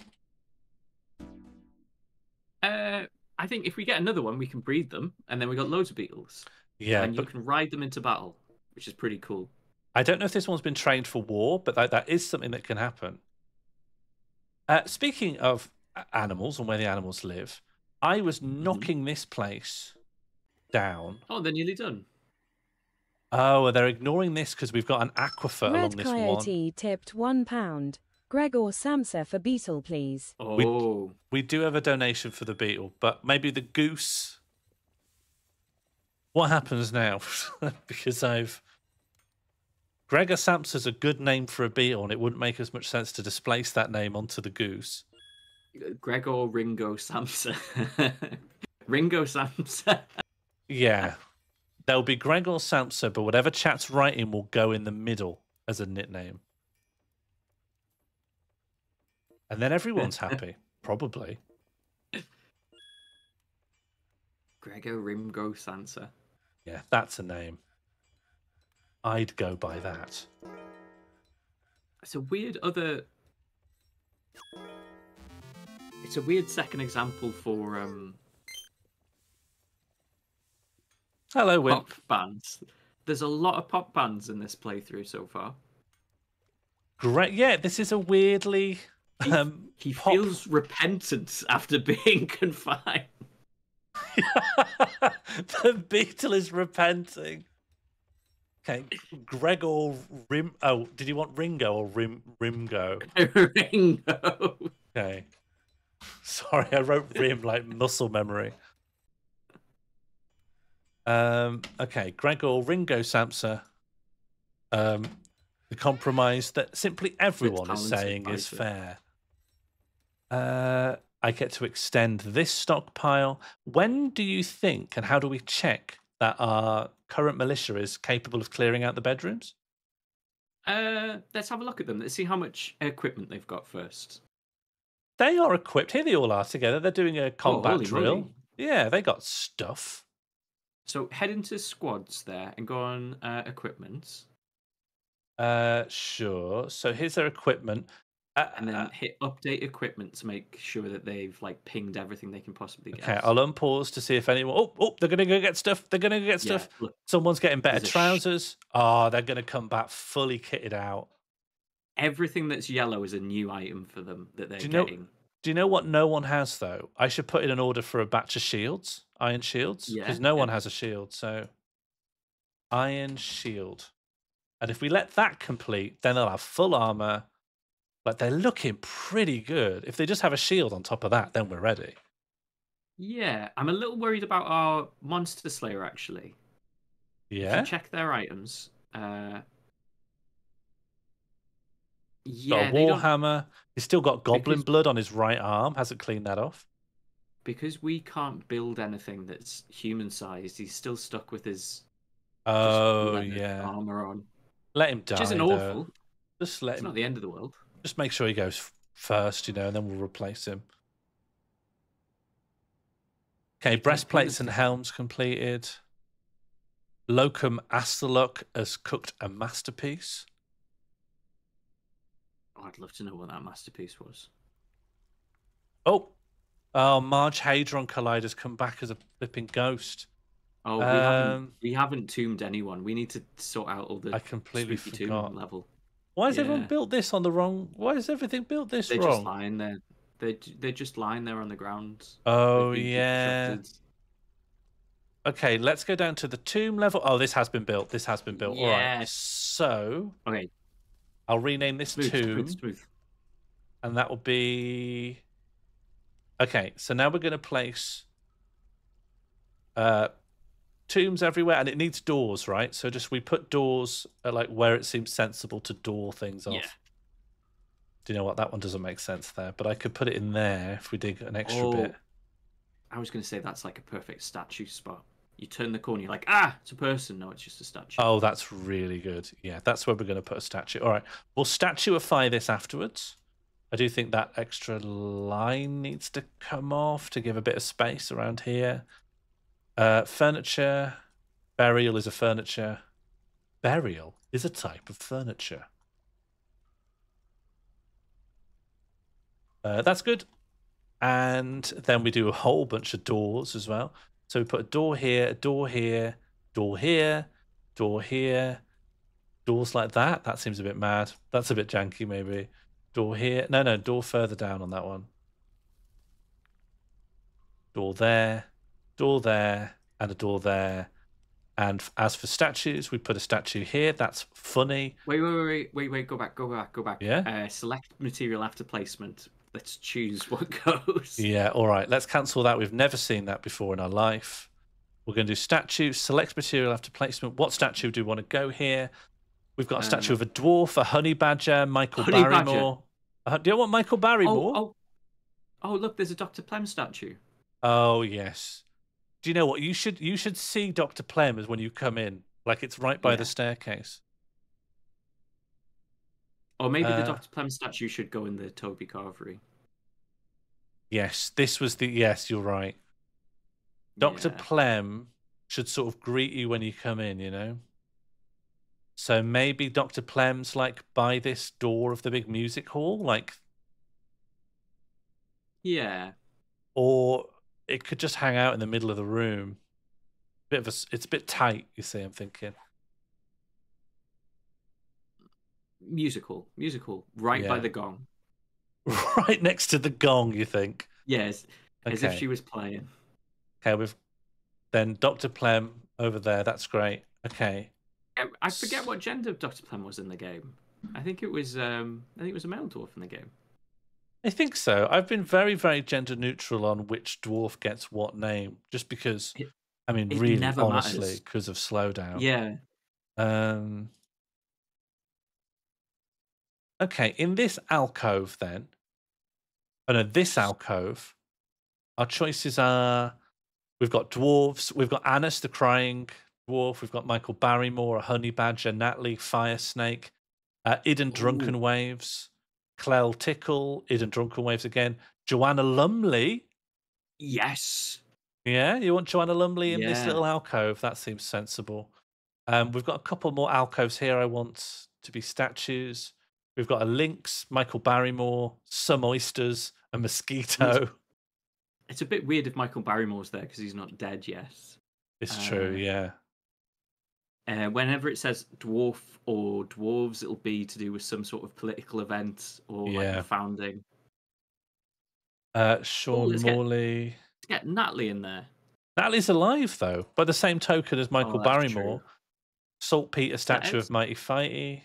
I think if we get another one, we can breed them, and then we got loads of beetles. Yeah, and you can ride them into battle, which is pretty cool. I don't know if this one's been trained for war, but that is something that can happen. Speaking of animals and where the animals live, I was knocking this place down. Oh, they're nearly done. Oh, they're ignoring this because we've got an aquifer along this one. Red Coyote tipped £1. Gregor Samsa for beetle, please. Oh. We do have a donation for the beetle, but maybe the goose. What happens now? Because Gregor Samsa's a good name for a beetle, and it wouldn't make as much sense to displace that name onto the goose. Gregor Ringo Samsa. Ringo Samsa. Yeah. There'll be Gregor Samsa, but whatever chat's writing will go in the middle as a nickname. And then everyone's happy. Probably. Gregor Ringo Samsa. Yeah, that's a name. I'd go by that. It's a weird other... It's a weird second example for Hello, Wimp. pop bands. There's a lot of pop bands in this playthrough so far. Great. Yeah, this is a weirdly... He pop... feels repentant after being confined. The beetle is repenting. Okay, Gregor Rim... Oh, did you want Ringo or Rimgo? Ringo. Okay. Sorry, I wrote Rim like muscle memory. Okay, Gregor Ringo Samsa. The compromise that simply everyone is saying is fair. I get to extend this stockpile. When do you think, and how do we check that our current militia is capable of clearing out the bedrooms? Let's have a look at them. Let's see how much equipment they've got first. They are equipped. Here they all are together. They're doing a combat drill. Moly. Yeah, they got stuff. So head into squads there and go on equipment. Sure. So here's their equipment. And then hit update equipment to make sure that they've like pinged everything they can possibly get. Okay, I'll unpause to see if anyone... Oh, they're going to go get stuff. They're going to go get stuff. Look, someone's getting better trousers. Oh, they're going to come back fully kitted out. Everything that's yellow is a new item for them that they're getting. Do you know what no one has, though? I should put in an order for a batch of shields. Iron shields. Because no one has a shield, so... Iron shield. And if we let that complete, then they'll have full armor. Like, they're looking pretty good. If they just have a shield on top of that, then we're ready. Yeah, I'm a little worried about our Monster Slayer, actually. Yeah? If you check their items... got a warhammer. He's still got goblin blood on his right arm. Hasn't cleaned that off. Because we can't build anything that's human-sized, he's still stuck with his armor on. Let him die, which isn't awful. Just let him... It's not the end of the world. Just make sure he goes first, and then we'll replace him. Okay, breastplates and helms completed. Locum Astaluk has cooked a masterpiece. Oh, I'd love to know what that masterpiece was. Oh, Marge Hadron Collider's come back as a flipping ghost. Oh, we haven't tombed anyone. We need to sort out all the I completely forgot. Tomb level. Why has everyone built this on the wrong? Why is everything built this wrong? They're just lying there. They're just lying there on the ground. Oh yeah. Okay, let's go down to the tomb level. Oh, this has been built. This has been built. Yes. All right. So okay, I'll rename this tomb, smooth. And that will be. Okay, so now we're going to place tombs everywhere, and it needs doors, right? So we put doors at like where it seems sensible to door things off. Yeah. Do you know what? That one doesn't make sense there, but I could put it in there if we dig an extra bit. I was going to say that's like a perfect statue spot. You turn the corner, you're like, it's a person. No, it's just a statue. Oh, that's really good. Yeah, that's where we're going to put a statue. All right, we'll statuify this afterwards. I do think that extra line needs to come off to give a bit of space around here. Furniture. Burial is a furniture. Burial is a type of furniture. That's good. And then we do a whole bunch of doors as well. So we put a door here, a door here, door here, door here, doors like that. That seems a bit mad. That's a bit janky, maybe. Door here. No, door further down on that one. Door there, and a door there. And as for statues, we put a statue here. That's funny. Wait. Go back. Yeah? Select material after placement. Let's choose what goes. Yeah, all right. Let's cancel that. We've never seen that before in our life. We're going to do statue, select material after placement. What statue do we want to go here? We've got a statue of a dwarf, a honey badger, Michael Barrymore. Do you want Michael Barrymore? Oh, look, there's a Dr. Plem statue. Oh, yes. Do you know what? You should see Dr. Plem as when you come in. Like it's right by the staircase. Or maybe the Dr. Plem statue should go in the Toby Carvery. Yes, this was the... Yes, you're right. Dr. Plem should sort of greet you when you come in, you know? So maybe Dr. Plem's like by this door of the big music hall, like... Yeah. Or it could just hang out in the middle of the room. It's a bit tight, you see, I'm thinking. Musical, right by the gong. Right next to the gong, you think? Yes, as if she was playing. Okay, then Dr. Plem over there. That's great. Okay. I forget what gender Dr. Plem was in the game. I think it was a male dwarf in the game. I think so. I've been very, very gender neutral on which dwarf gets what name, just because. Really, honestly, because of slowdown. Yeah. Okay, in this alcove, then. Oh no, this alcove. Our choices are. We've got dwarves. We've got Annis, the crying dwarf. We've got Michael Barrymore, a honey badger, Natalie, fire snake, Iden Drunken Waves, Clell Tickle, Iden Drunken Waves again, Joanna Lumley. Yes. Yeah, you want Joanna Lumley in this little alcove? That seems sensible. We've got a couple more alcoves here I want to be statues. We've got a lynx, Michael Barrymore, some oysters, a mosquito. It's a bit weird if Michael Barrymore's there because he's not dead yet. It's true, yeah. Whenever it says dwarf or dwarves, it'll be to do with some sort of political event or like the founding. Sean Morley. Let's get Natalie in there. Natalie's alive, though, by the same token as Michael Barrymore. True. Saltpeter statue of Mighty Fighty.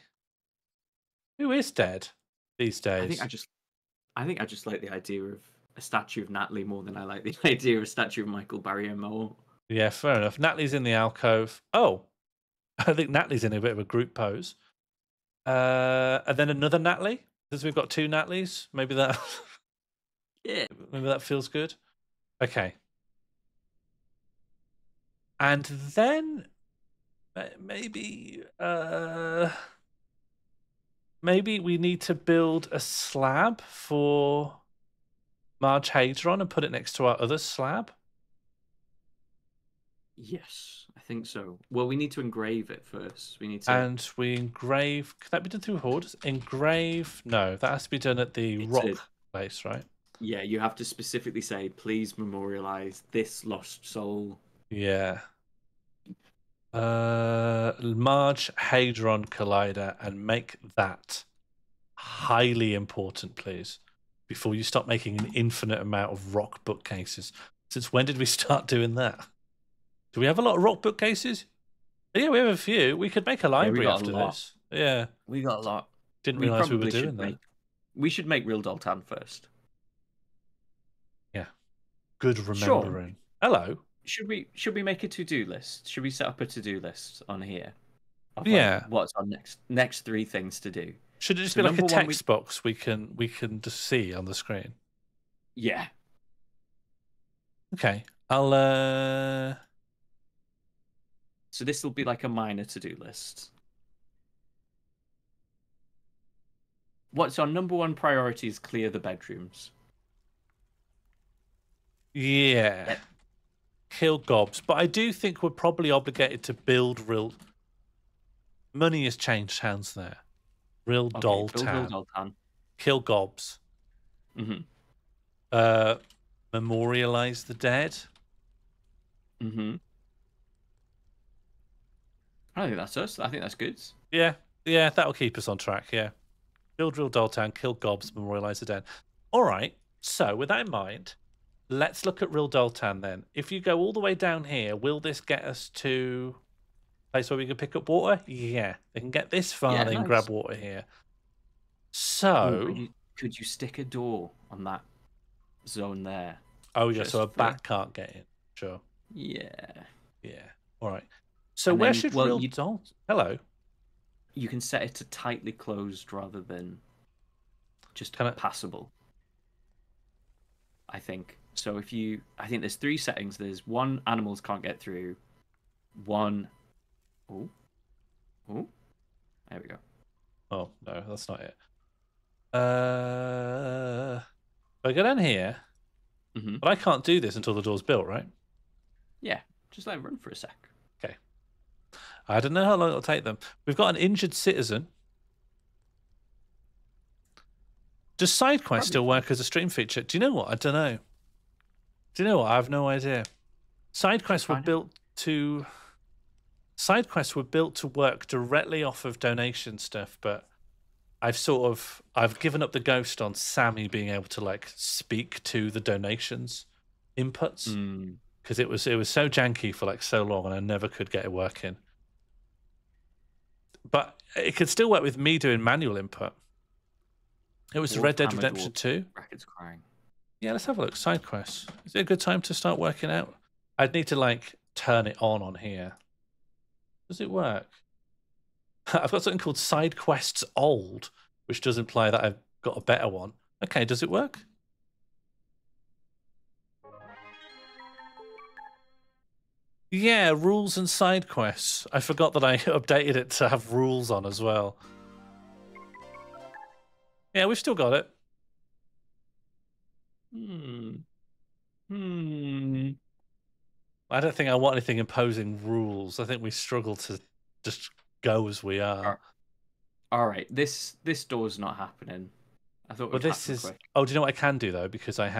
Who is dead these days? I think I just like the idea of a statue of Natalie more than I like the idea of a statue of Michael Barrymore. Yeah, fair enough. Natalie's in the alcove. Oh, I think Natalie's in a bit of a group pose. And then another Natalie, because we've got two Natalies. Maybe that. Yeah. Maybe that feels good. Okay. And then maybe we need to build a slab for Marge Hadron and put it next to our other slab. Yes, I think so. Well, we need to engrave it first. We engrave. Can that be done through Horde? Engrave? No, that has to be done at the rock place, right? Yeah, you have to specifically say, please memorialize this lost soul. Yeah. Marge Hadron Collider and make that highly important, please, before you start making an infinite amount of rock bookcases. Since when did we start doing that? Do we have a lot of rock bookcases? Yeah, we have a few. We could make a library after this. Yeah. We got a lot. Didn't realize we were doing that. We should make Real Daltan first. Yeah. Good remembering. Sure. Hello. Should we make a to-do list? Should we set up a to-do list on here? Yeah. What's our next 3 things to do? Should it just be like a text box we can just see on the screen? Yeah. Okay. I'll So this will be like a minor to-do list. What's our number 1 priority is clear the bedrooms. Yeah. Kill gobs. But I do think we're probably obligated to build real... Money has changed hands there. Real Daltan. Kill gobs. Mm-hmm. Memorialize the dead. Mm-hmm. I think that's us. I think that's good. Yeah, that'll keep us on track, yeah. Build Real Daltan, kill gobs, memorialize the dead. All right, so with that in mind, let's look at Real Daltan then. If you go all the way down here, will this get us to place where we can pick up water? Yeah. They can get this far, Yeah, they can nice. grab water here. Ooh, So... could you stick a door on that zone there? Oh, yeah, so a Just for... bat can't get in. Sure. Yeah. Yeah. All right. So And where then, should well, real doll... Hello. you can set it to tightly closed rather than just Can I... passable, I think. So if you... I think there's 3 settings. There's 1, animals can't get through. 1... Oh. Oh. There we go. Oh, no, that's not it. I go down here, but I can't do this until the door's built, right? Yeah, just let it run for a sec. Okay. I don't know how long it'll take them. We've got an injured citizen. Does side quest still work as a stream feature? Do you know what? I don't know. Do you know what? I have no idea. Side quests were built to work directly off of donation stuff, but I've given up the ghost on Sammy being able to like speak to the donations inputs because it was so janky for like so long, and I never could get it working. But it could still work with me doing manual input. It was Red Dead Redemption 2. Brackets crying. Yeah, let's have a look. Side quests. Is it a good time to start working out? I'd need to like turn it on here. Does it work? I've got something called Side Quests Old, which does imply that I've got a better one. Okay, does it work? Yeah, rules and side quests. I forgot that I updated it to have rules on as well. Yeah, we've still got it. I don't think I want anything imposing rules. I think we struggle to just go as we are. All right, this door's not happening. I thought. Well, this is. Quick. Oh, do you know what I can do though? Because I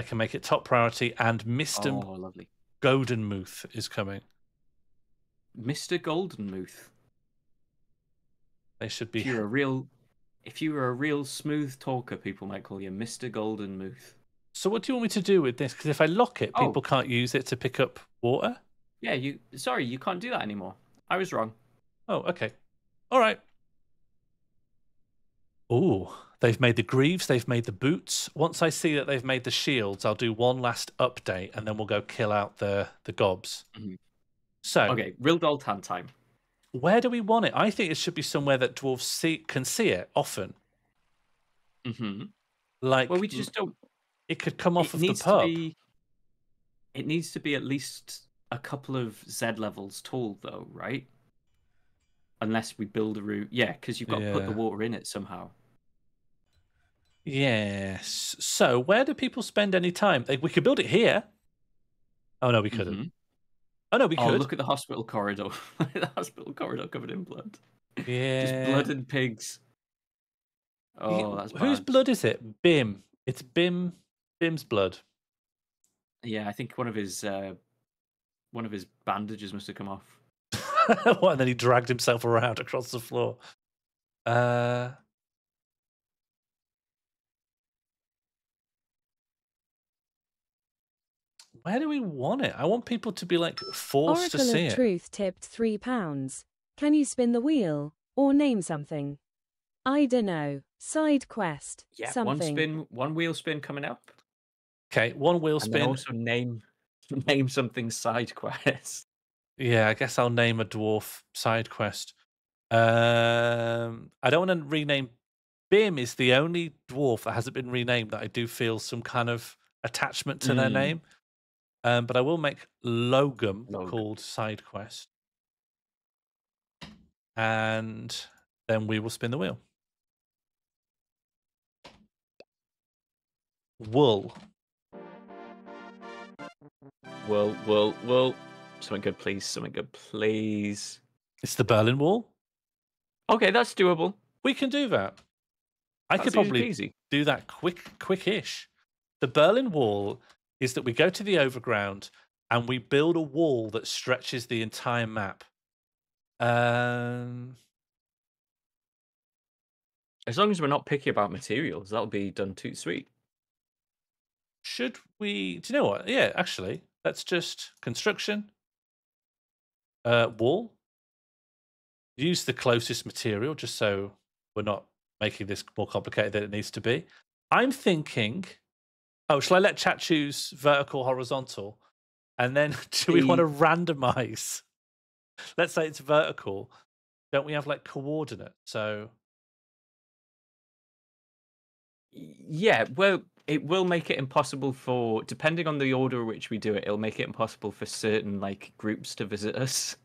can make it top priority, and Mr. Lovely. Goldenmuth is coming. Mr. Goldenmuth. They should be. If you were a real smooth talker, people might call you Mr. Goldenmuth. So what do you want me to do with this? Because if I lock it, people can't use it to pick up water. Yeah, sorry, you can't do that anymore. I was wrong. Oh, okay. All right. Oh, they've made the greaves, they've made the boots. Once I see that they've made the shields, I'll do one last update, and then we'll go kill out the gobs. So okay, real doll tan time. Where do we want it? I think it should be somewhere that dwarves can see it often. Like, well, we just don't. It could come off of the pub. It needs to be at least a couple of Z levels tall, though, right? Unless we build a route. Yeah, because you've got to put the water in it somehow. Yes. So where do people spend any time? We could build it here. Oh, no, we couldn't. Oh, no, we could. Look at the hospital corridor. The hospital corridor covered in blood. Yeah. Just blood and pigs. Oh, that's bad. Whose blood is it? Bim. It's Bim's blood. Yeah, I think one of his bandages must have come off. What? And then he dragged himself around across the floor. Where do we want it? I want people to be like forced to see it. Oracle of Truth tipped £3. Can you spin the wheel or name something? I don't know. Side quest. Yeah, something. one wheel spin coming up. Okay, one wheel spin. And also name something side quest. Yeah, I guess I'll name a dwarf side quest. I don't want to rename. Bim is the only dwarf that hasn't been renamed that I do feel some kind of attachment to their name. But I will make Logum called side quest. And then we will spin the wheel. Wool. Something good, please. Something good, please. It's the Berlin Wall. Okay, that's doable. We can do that. I could probably do that quick-ish. The Berlin Wall is that we go to the overground and we build a wall that stretches the entire map. As long as we're not picky about materials, that'll be done too sweet. Should we... Do you know what? Yeah, actually, let's just... Construction. Wall. Use the closest material, just so we're not making this more complicated than it needs to be. I'm thinking. Oh, shall I let chat choose vertical, horizontal, and then do we want to randomize? Let's say it's vertical. Don't we have like coordinate? So Yeah, well, it will make it impossible for, depending on the order in which we do it, it'll make it impossible for certain like groups to visit us.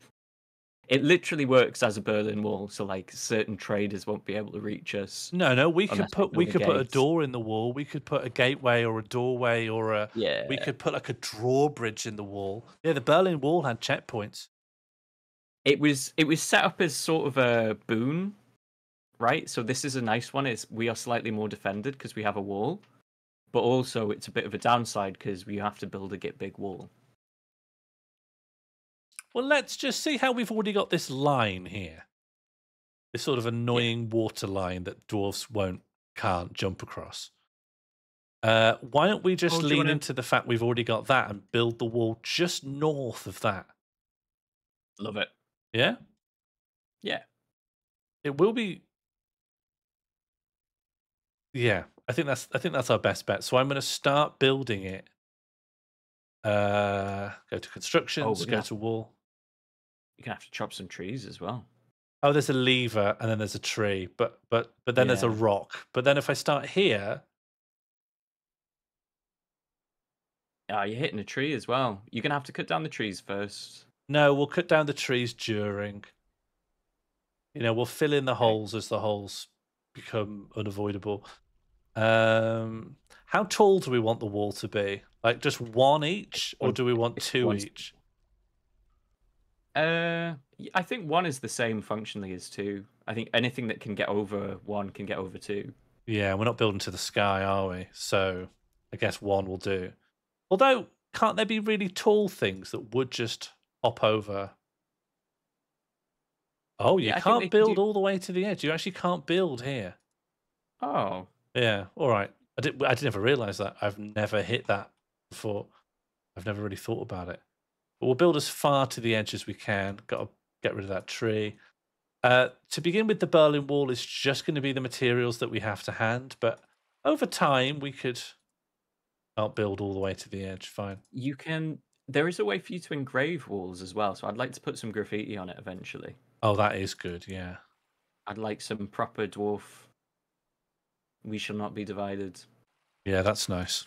It literally works as a Berlin Wall, so like certain traders won't be able to reach us. no, we could Unless put we build a a gate. door in the wall. We could put a gateway or a doorway or a. Yeah. We could put like a drawbridge in the wall. Yeah, the Berlin Wall had checkpoints. It was set up as sort of a boon, right? So this is a nice one. We are slightly more defended because we have a wall, but also it's a bit of a downside because we have to build a big wall. Well, let's just see how we've already got this line here. This sort of annoying water line that dwarves can't jump across. Why don't we just lean into the fact we've already got that and build the wall just north of that? Love it. Yeah? Yeah. It will be. Yeah, I think that's our best bet. So I'm going to start building it. Go to constructions, go to wall. You're gonna have to chop some trees as well. Oh, there's a lever and then there's a tree, but then there's a rock. But then if I start here, you're hitting a tree as well. You're gonna have to cut down the trees first. No, we'll cut down the trees during. We'll fill in the holes as the holes become unavoidable. How tall do we want the wall to be? Like just one each, or do we want two each? I think one is the same functionally as two. I think anything that can get over one can get over two. Yeah, we're not building to the sky, are we? So I guess one will do. Although, can't there be really tall things that would just hop over? Oh, you can't build all the way to the edge. You actually can't build here. Oh. Yeah, all right. I did never realize that. I've never hit that before. I've never really thought about it. But we'll build as far to the edge as we can. Got to get rid of that tree. To begin with, the Berlin Wall is just going to be the materials that we have to hand. But over time, we could build all the way to the edge. Fine. You can. There is a way for you to engrave walls as well. So I'd like to put some graffiti on it eventually. Oh, that is good. Yeah. I'd like some proper dwarf. We shall not be divided. Yeah, that's nice.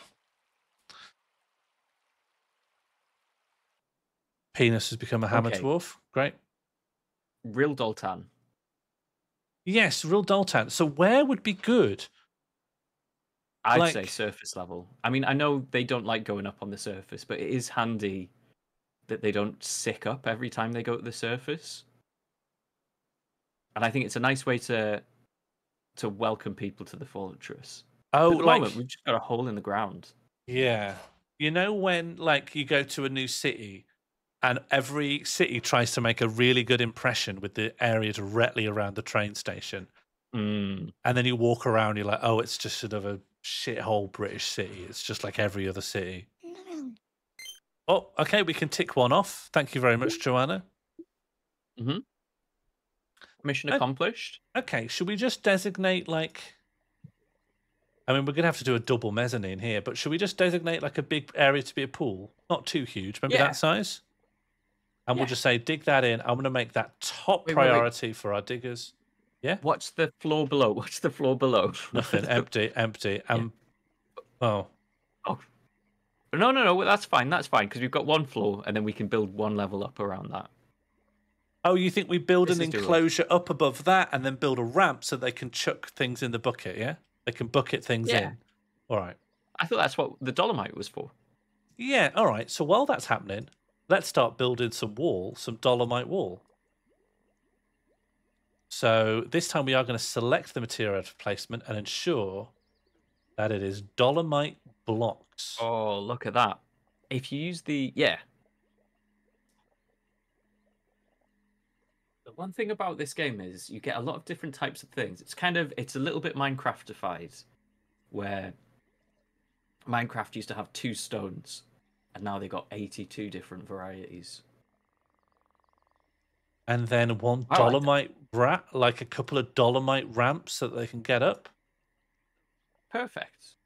Penis has become a hammer dwarf. Great. Real Doltan. Yes, real Doltan. So where would be good? I'd say surface level. I mean, I know they don't like going up on the surface, but it is handy that they don't sick up every time they go to the surface. And I think it's a nice way to welcome people to the fortress. Oh, at the moment, we've just got a hole in the ground. Yeah. When you go to a new city and every city tries to make a really good impression with the area directly around the train station. And then you walk around, you're like, oh, it's just sort of a shithole British city. It's just like every other city. Oh, okay, we can tick one off. Thank you very much, Joanna. Mm-hmm. Mission accomplished. Okay, should we just designate I mean, we're going to have to do a double mezzanine here, but should we just designate a big area to be a pool? Not too huge, maybe that size? And we'll just say, dig that in. I'm going to make that top priority for our diggers. Yeah? What's the floor below? What's the floor below? Nothing. Empty. Oh. No, that's fine. That's fine, because we've got one floor, and then we can build one level up around that. Oh, you think we build an enclosure up above that and then build a ramp so they can chuck things in the bucket, yeah? They can bucket things in. All right. I thought that's what the dolomite was for. Yeah, all right. So while that's happening, let's start building some dolomite wall. So this time we are going to select the material of placement and ensure that it is dolomite blocks. Oh, look at that. If you use the... The one thing about this game is you get a lot of different types of things. It's a little bit Minecraftified, where Minecraft used to have 2 stones, and now they got 82 different varieties. and then one I like that. dolomite like a couple of dolomite ramps so that they can get up. Perfect.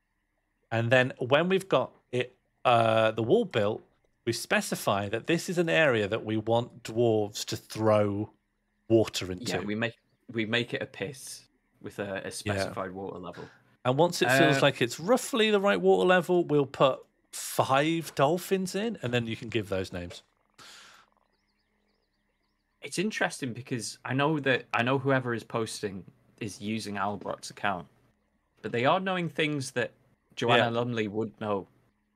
And then when we've got it, the wall built, we specify that this is an area that we want dwarves to throw water into. Yeah, we make it a pit with a specified water level. And once it feels like it's roughly the right water level, we'll put 5 dolphins in, and then you can give those names. It's interesting because I know whoever is posting is using Albrot's account, but they are knowing things that Joanna Lumley would know.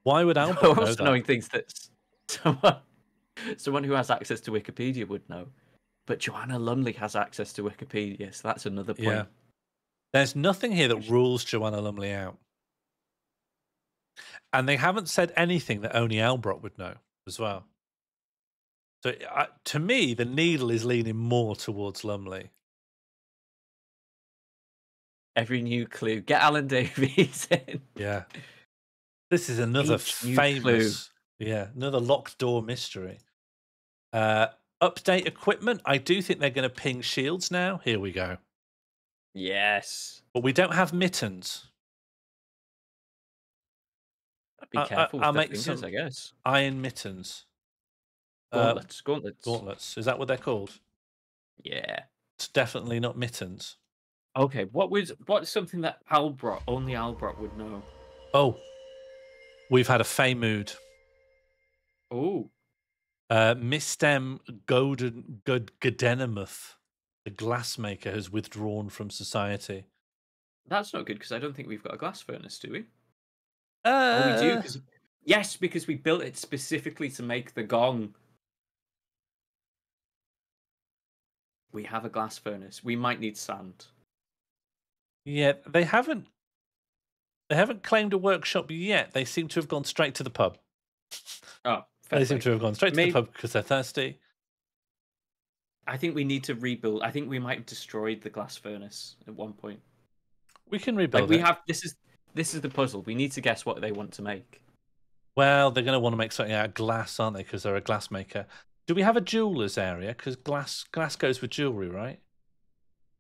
Why would Albrot know that? Knowing things that someone who has access to Wikipedia would know. But Joanna Lumley has access to Wikipedia, so that's another point. Yeah. There's nothing here that rules Joanna Lumley out. And they haven't said anything that only Albrot would know as well. So to me, the needle is leaning more towards Lumley. Every new clue. Get Alan Davies in. Yeah. This is another famous, another locked door mystery. Update equipment. I do think they're going to ping shields now. Here we go. Yes. But we don't have mittens. Be careful with the fingers, I guess. Iron mittens. Gauntlets. Is that what they're called? Yeah. It's definitely not mittens. Okay, what's something that only Albrot would know? Oh. We've had a Fey mood. Oh. Mistem Godenemuth, the glassmaker, has withdrawn from society. That's not good because I don't think we've got a glass furnace, do we? We do. Yes, because we built it specifically to make the gong. We have a glass furnace. We might need sand. Yeah, they haven't claimed a workshop yet. They seem to have gone straight to the pub. Oh, they seem to have gone straight to the pub because they're thirsty. I think we need to rebuild. I think we might have destroyed the glass furnace at one point. We can rebuild it. This is the puzzle. We need to guess what they want to make. Well, they're going to want to make something out of glass, aren't they? Because they're a glass maker. Do we have a jeweler's area? Because glass goes with jewelry, right?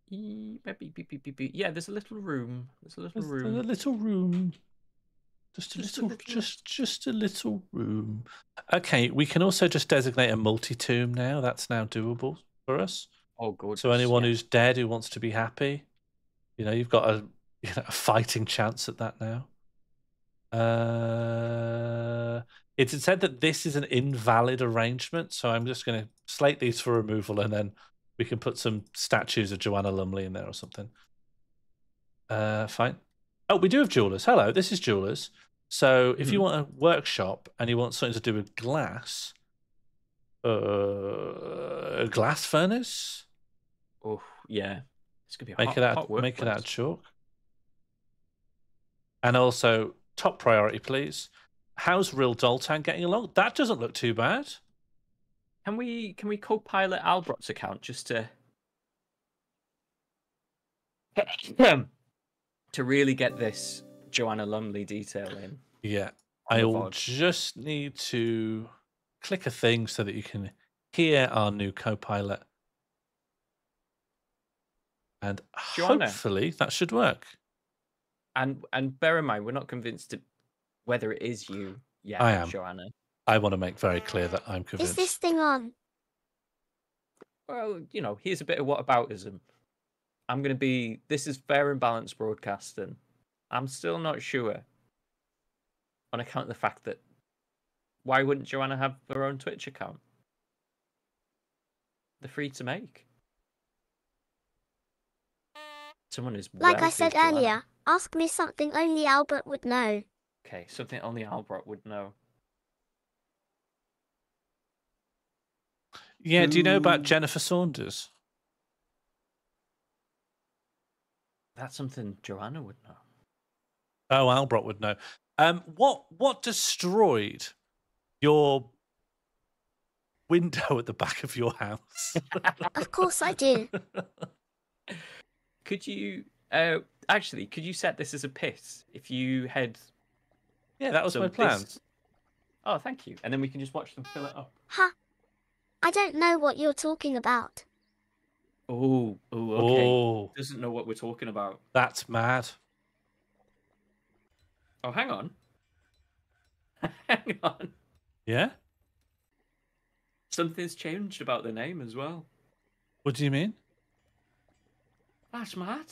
Yeah, there's a little room. Just a little room. Just a little room. Okay, we can also just designate a multi-tomb now. That's now doable for us. Oh, good. So anyone who's dead who wants to be happy, you've got a fighting chance at that now. It's said that this is an invalid arrangement, so I'm just going to slate these for removal, and then we can put some statues of Joanna Lumley in there or something. Fine. Oh, we do have jewelers. Hello, this is jewelers. So if you want a workshop and you want something to do with glass, a glass furnace. Oh yeah, it's gonna be make it out of chalk. And also, top priority, please. How's Real Doltan getting along? That doesn't look too bad. Can we co-pilot Albrot's account just to really get this Joanna Lumley detail in? Yeah, I'll just need to click a thing so that you can hear our new co-pilot, and Joanna, hopefully that should work. And bear in mind, we're not convinced whether it is you. Yeah, I am. Joanna. I want to make very clear that I'm convinced. Is this thing on? Well, here's a bit of whataboutism. This is fair and balanced broadcasting. I'm still not sure. On account of the fact that, why wouldn't Joanna have her own Twitch account? They're free to make. Someone is like I said earlier, ask me something only Albert would know. Okay, something only Albrot would know. Yeah, do you know about Jennifer Saunders? That's something Joanna would know. Oh, Albrot would know. What destroyed your window at the back of your house? Of course I do. Could you could you set this as a pit if you head? Yeah, that was my plan. Oh, thank you. And then we can just watch them fill it up. Ha! I don't know what you're talking about. Oh, okay. Doesn't know what we're talking about. That's mad. Oh, hang on. Hang on. Yeah? Something's changed about the name as well. What do you mean? That's mad.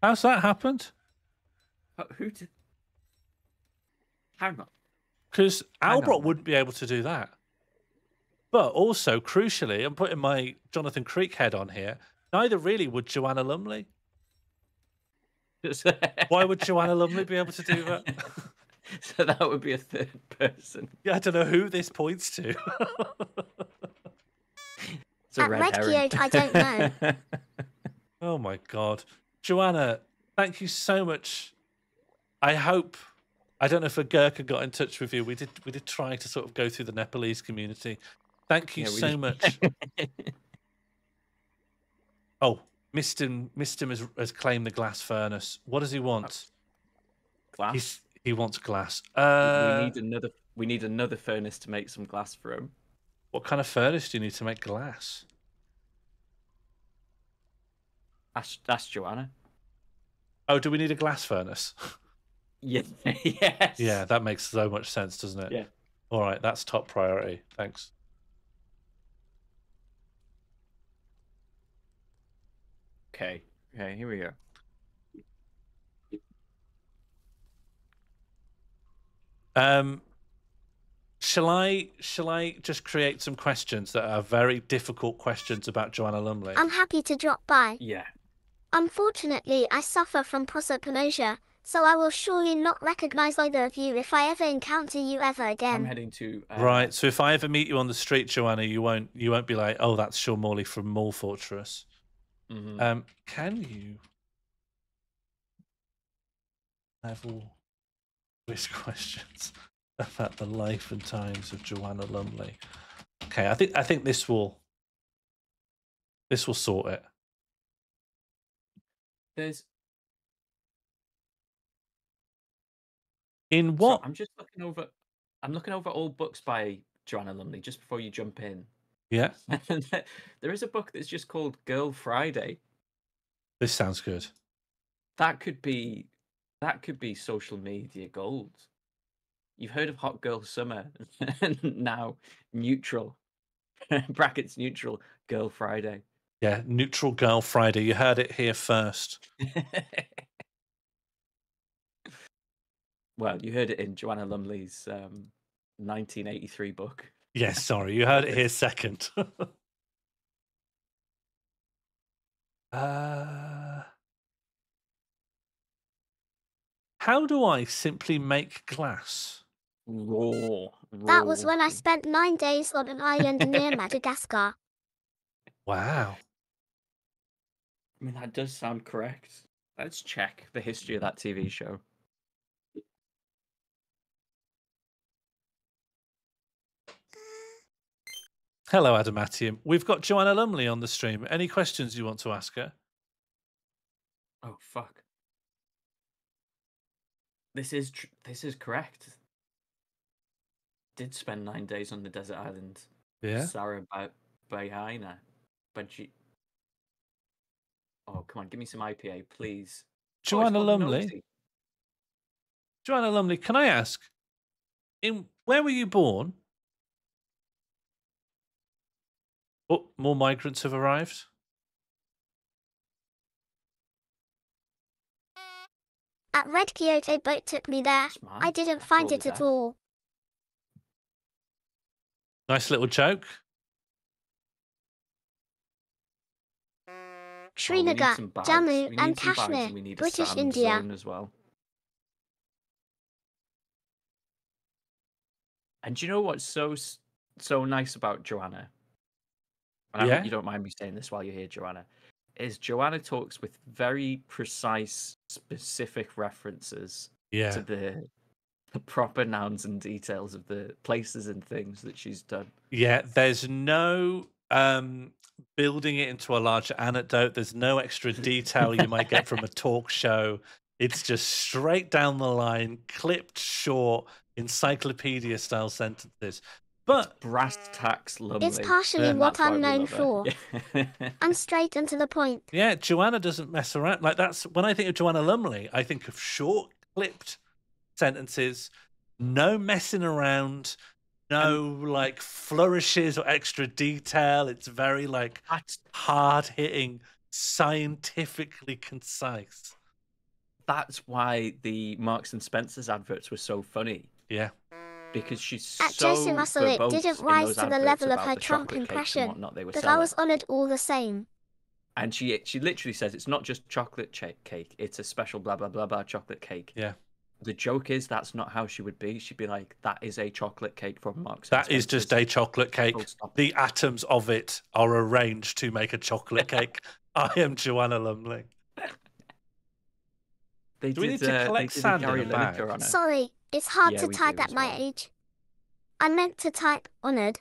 How's that happened? Who did? Hang on. Because Hang Albrock on. wouldn't be able to do that. But also, crucially, I'm putting my Jonathan Creek head on here. Neither really would Joanna Lumley. Why would Joanna Lumley be able to do that? So that would be a third person. Yeah, I don't know who this points to. It's a At red Red herring. Quixote, I don't know. Oh my God. Joanna, thank you so much. I hope, I don't know if a Gurkha got in touch with you. We did try to sort of go through the Nepalese community. Thank you so much. Oh, Mistim has claimed the glass furnace. What does he want? Glass. He wants glass. We need another furnace to make some glass for him. What kind of furnace do you need to make glass? Ask Joanna. Oh, do we need a glass furnace? Yeah. Yes. Yeah, that makes so much sense, doesn't it? Yeah. All right, that's top priority. Thanks. Okay, here we go. Shall I just create some questions that are very difficult questions about Joanna Lumley? I'm happy to drop by. Yeah. Unfortunately, I suffer from prosopagnosia, so I will surely not recognize either of you if I ever encounter you ever again. I'm heading to Right. So if I ever meet you on the street, Joanna, you won't be like, oh, that's Sean Morley from Morl Fortress. Mhm. Can you level quiz questions about the life and times of Joanna Lumley? Okay, I think this will sort it. There's In what? So I'm just looking over. I'm looking over all books by Joanna Lumley just before you jump in. Yeah, And there is a book that's just called Girl Friday. this sounds good. That could be social media gold. You've heard of Hot Girl Summer, and now neutral brackets neutral Girl Friday. Yeah, Neutral Girl Friday. You heard it here first. Well, you heard it in Joanna Lumley's 1983 book. Yes, sorry, you heard it here second. How do I simply make glass? Raw. That was when I spent 9 days on an island near Madagascar. Wow. I mean, that does sound correct. Let's check the history of that TV show. Hello, Adamatium. We've got Joanna Lumley on the stream. Any questions you want to ask her? Oh fuck! This is correct. Did spend 9 days on the desert island. Yeah. Sarah Bahaina, but she. Oh come on, give me some IPA, please. Joanna called Lumley. Nosy. Joanna Lumley, can I ask, where were you born? Oh, more migrants have arrived. At Red Quixote boat took me there. Smart. I didn't find Call it it at that. all. Nice little joke. Oh, we need Srinagar, some bags. Jammu We and need some bags, Kashmir, and we need a British sand India. zone as well. And do you know what's so nice about Joanna? And I Yeah? hope you don't mind me saying this while you're here, Joanna. Is Joanna talks with very precise, specific references Yeah. to the proper nouns and details of the places and things that she's done. Yeah, there's no building it into a larger anecdote. There's no extra detail you might get from a talk show. It's just straight down the line, clipped short. encyclopedia-style sentences. But brass tacks Lumley. It's partially and what that's why I'm we known love her. for. Yeah. I'm straight and to the point. yeah, Joanna doesn't mess around. Like that's when I think of Joanna Lumley, I think of short, clipped sentences, no messing around, no like flourishes or extra detail. It's very like hard-hitting, scientifically concise. That's why the Marks and Spencer's adverts were so funny. Yeah. Because she's At so Josie Russell, it verbose didn't in rise those to the adverts level of about her the Trump chocolate cakes and impression, whatnot they were but I selling. was honoured all the same. And she literally says it's not just chocolate cake, it's a special blah blah blah blah chocolate cake. Yeah. The joke is that's not how she would be. She'd be like, that is a chocolate cake from Marks and That Spencer's. is just a chocolate cake. Full stop. The atoms of it are arranged to make a chocolate cake. I am Joanna Lumley. Do we need to collect sand in a bag? on her. Sorry, it's hard Yeah, to we type do at as my well. age. I meant to type honoured.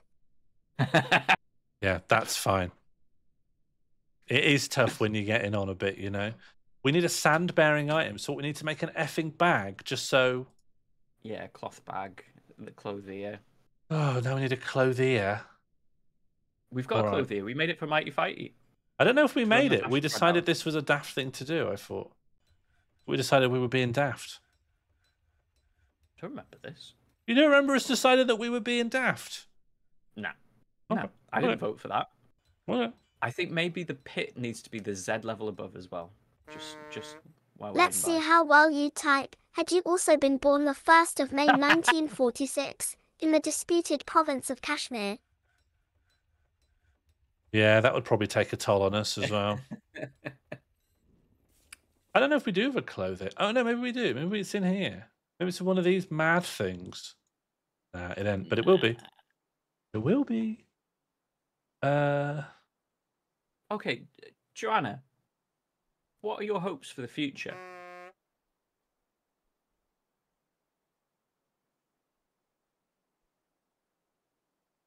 Yeah, that's fine. It is tough when you're getting on a bit, you know. We need a sand-bearing item, so we need to make an effing bag, just so... Yeah, cloth bag, the clothier. Oh, now we need a clothier. We've got a All right. clothier. We made it for Mighty Fighty. I don't know if we Run made the it. We national decided proud. this was a daft thing to do, I thought. We decided we were being daft. I don't remember this. You don't remember us decided that we were being daft? No. Okay. No, I didn't Okay. vote for that. Okay. I think maybe the pit needs to be the Z level above as well. Just while we're Let's see heading by. how well you type. Had you also been born the 1st of May 1946 in the disputed province of Kashmir? Yeah, that would probably take a toll on us as well. I don't know if we do have a clothing. Oh, no, maybe we do. Maybe it's in here. Maybe it's one of these mad things. It ain't, but it will be. It will be. Okay, Joanna, what are your hopes for the future?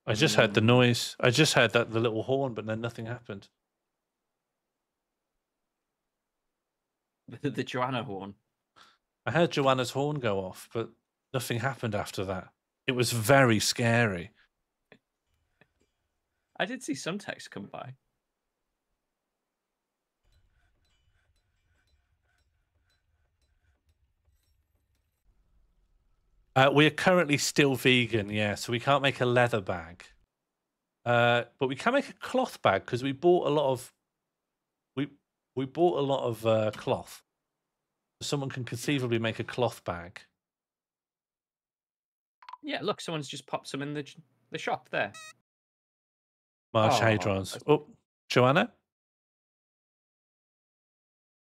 I just heard the noise. I just heard the little horn, but then nothing happened. The Joanna horn. I heard Joanna's horn go off, but nothing happened after that. It was very scary. I did see some text come by. We are currently still vegan, yeah, so we can't make a leather bag. But we can make a cloth bag because we bought a lot of we bought a lot of cloth. Someone can conceivably make a cloth bag. Yeah, look, someone's just popped some in the shop there. Marsh Oh, Hadrons. Oh, Joanna?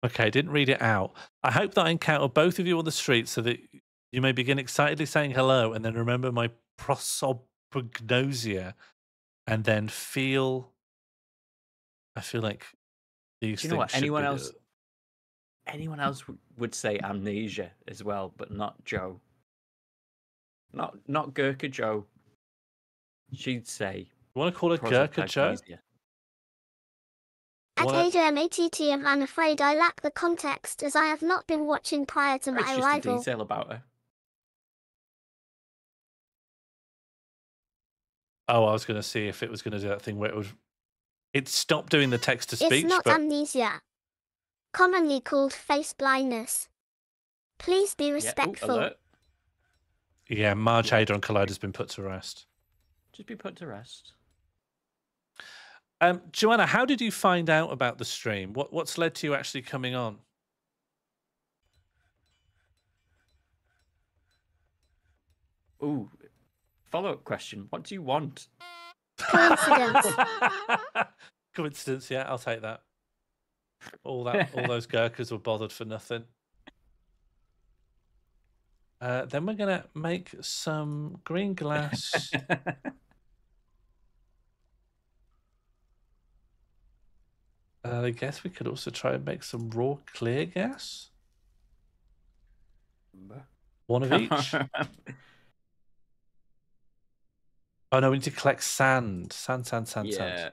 Okay, didn't read it out. I hope that I encounter both of you on the street so that you may begin excitedly saying hello and then remember my prosopagnosia and then I feel like these Do you know what? things should Anyone else would say amnesia as well, but not Joe. Not Gurkha Joe. She'd say. You want to call her Gurkha Joe? prosopagnosia. At What? AJMATTM, I'm afraid I lack the context as I have not been watching prior to my It's just a arrival. detail about her. Oh, I was going to see if it was going to do that thing where it stopped doing the text to speech. It's not but amnesia, commonly called face blindness. Please be Yeah, ooh, respectful. alert. yeah, Marge Yeah. Hadron Collider's been put to rest. Just be put to rest. Joanna, how did you find out about the stream? What's led to you actually coming on? Ooh, follow-up question. What do you want? Coincidence. Coincidence, yeah, I'll take that. All those Gurkhas were bothered for nothing. Then we're gonna make some green glass. I guess we could also try and make some raw clear gas. One of each. Oh no, we need to collect sand. Sand. Yeah.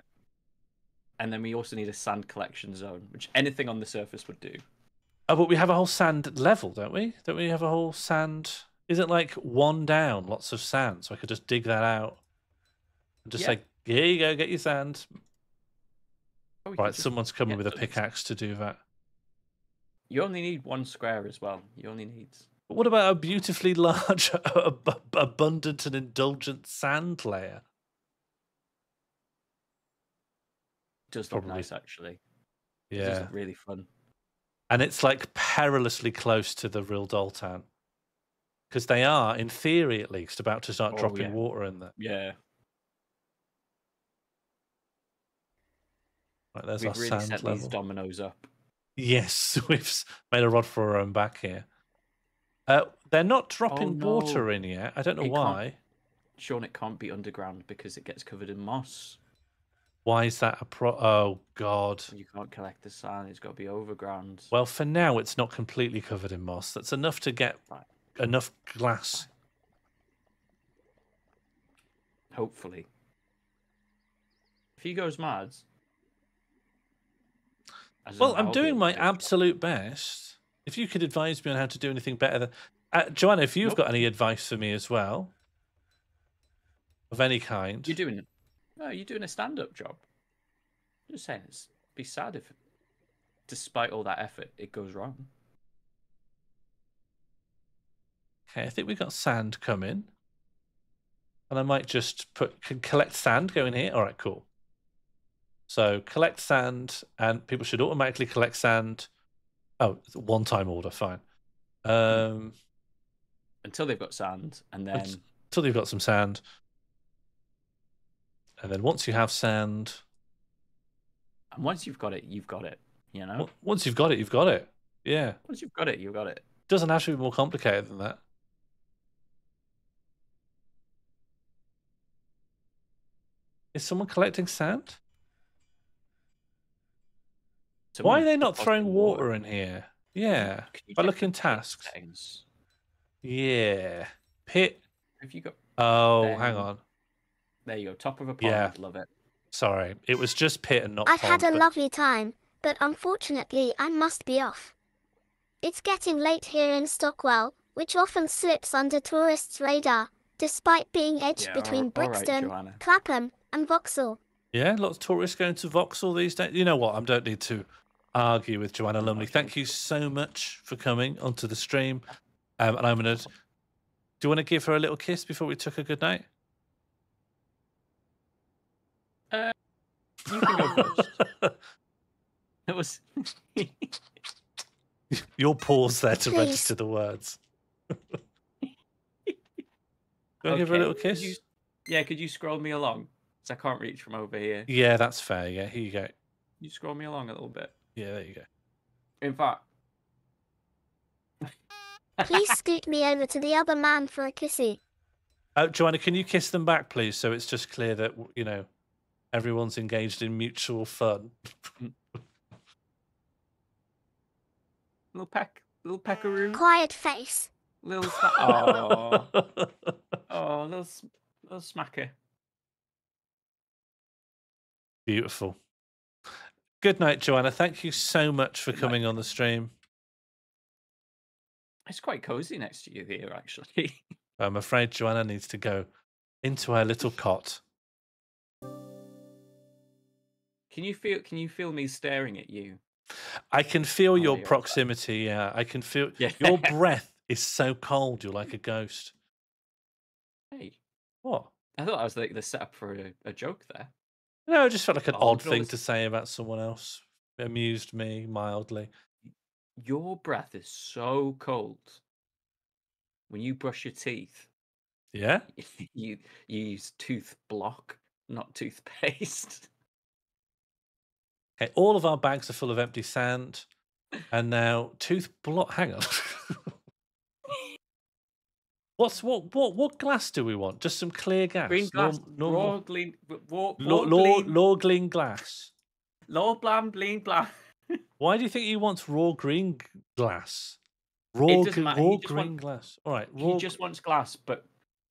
And then we also need a sand collection zone, which anything on the surface would do. Oh, but we have a whole sand level, don't we? Don't we have a whole sand Is it like one down, lots of sand, so I could just dig that out and just say, here you go, get your sand. Oh, you Right, just someone's coming get with a tons. pickaxe to do that. You only need 1 square as well. You only need... But what about a beautifully large, abundant and indulgent sand layer? It does look nice, actually. It does look really fun. And it's like perilously close to the real Doltan. Because they are, in theory at least, about to start dropping water in there. Yeah. Right, there's We've our really sand set level. these dominoes up. Yes, we've made a rod for our own back here. They're not dropping water in yet. I don't know why. Sean, it can't be underground because it gets covered in moss. Why is that a Oh, God. You can't collect the sand. It's got to be overground. Well, for now, it's not completely covered in moss. That's enough to get enough glass. Hopefully. If he goes mad... Well, I'm doing my absolute best. If you could advise me on how to do anything better than... Joanna, if you've got any advice for me as well, of any kind... You're doing a stand-up job. I'm just saying, it'd be sad if, despite all that effort, it goes wrong. Okay, I think we've got sand coming. And I might just collect sand, go in here. All right, cool. So collect sand, and people should automatically collect sand. Oh, it's a one-time order, fine. Until they've got sand, and then... Until they've got some sand. And then once you have sand... And once you've got it, you've got it, you know? Once you've got it, you've got it. Yeah. Once you've got it, you've got it. Doesn't have to be more complicated than that. Is someone collecting sand? Why are they not throwing water in here? Yeah. If I look in tasks. Settings? Yeah. Pit. Have you got... Oh, hang on. There you go. Top of a pond. Yeah. Love it. Sorry. It was just pit and not I've pond. had a lovely time, but unfortunately I must be off. It's getting late here in Stockwell, which often slips under tourists' radar, despite being edged between Brixton, Clapham and Vauxhall. Yeah, lots of tourists going to Vauxhall these days. You know what? I don't need to argue with Joanna Lumley. Thank you so much for coming onto the stream. And I'm going to... Do you want to give her a little kiss before we took a good night? You can go first. It was... Your pause there to register the words. Do you want to give her a little kiss? Could you scroll me along? Because I can't reach from over here. Yeah, that's fair. Yeah, here you go. You scroll me along a little bit. Yeah, there you go. In fact... Please scoot me over to the other man for a kissy. Joanna, can you kiss them back, please, so it's just clear that, you know, everyone's engaged in mutual fun. Little peckaroo. Quiet face. Little little smacker. Beautiful. Good night, Joanna. Thank you so much for coming on the stream. It's quite cozy next to you here, actually. I'm afraid Joanna needs to go into her little cot. Can you feel me staring at you? I can feel your proximity. Yeah, I can feel your breath is so cold. You're like a ghost. Hey, what? I thought I was like the setup for a joke there. No, it just felt like an odd thing to say about someone else. It amused me mildly. Your breath is so cold when you brush your teeth. Yeah? You use tooth block, not toothpaste. Okay, all of our bags are full of empty sand. And now tooth block. Hang on. What glass do we want? Just some clear gas. Green glass. Raw glean glass. Law blam bleen blam. Why do you think he wants raw green glass? Raw green glass. All right. He just wants glass, but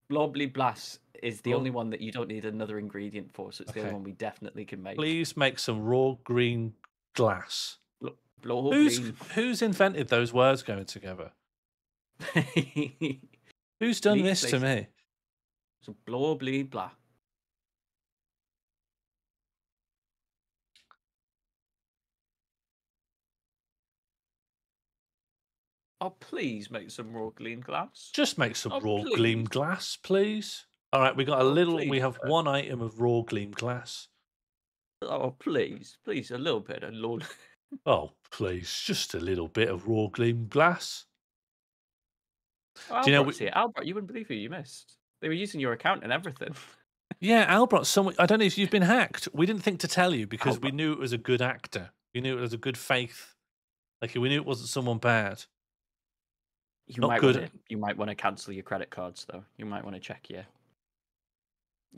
Lobley Blass is the only one that you don't need another ingredient for, so it's the only one we definitely can make. Please make some raw green glass. Who's invented those words going together? Who's done Please, this to please. me? So blah, blah, blah. Oh, please make some raw gleam glass. Just make some Oh, raw gleam please. glass, please. All right, we got a Oh, little. please, We have sir. one item of raw gleam glass. Oh, please, please, a little bit, Lord. Oh, please, just a little bit of raw gleam glass. Oh, Do you know? Albert's here. Albert, you wouldn't believe who you missed. They were using your account and everything. Yeah, Albert. Someone. I don't know if you've been hacked. We didn't think to tell you because we Albert. knew it was a good actor. We knew it was a good faith. Like we knew it wasn't someone bad. You Not might good. want to. You might want to cancel your credit cards, though. You might want to check your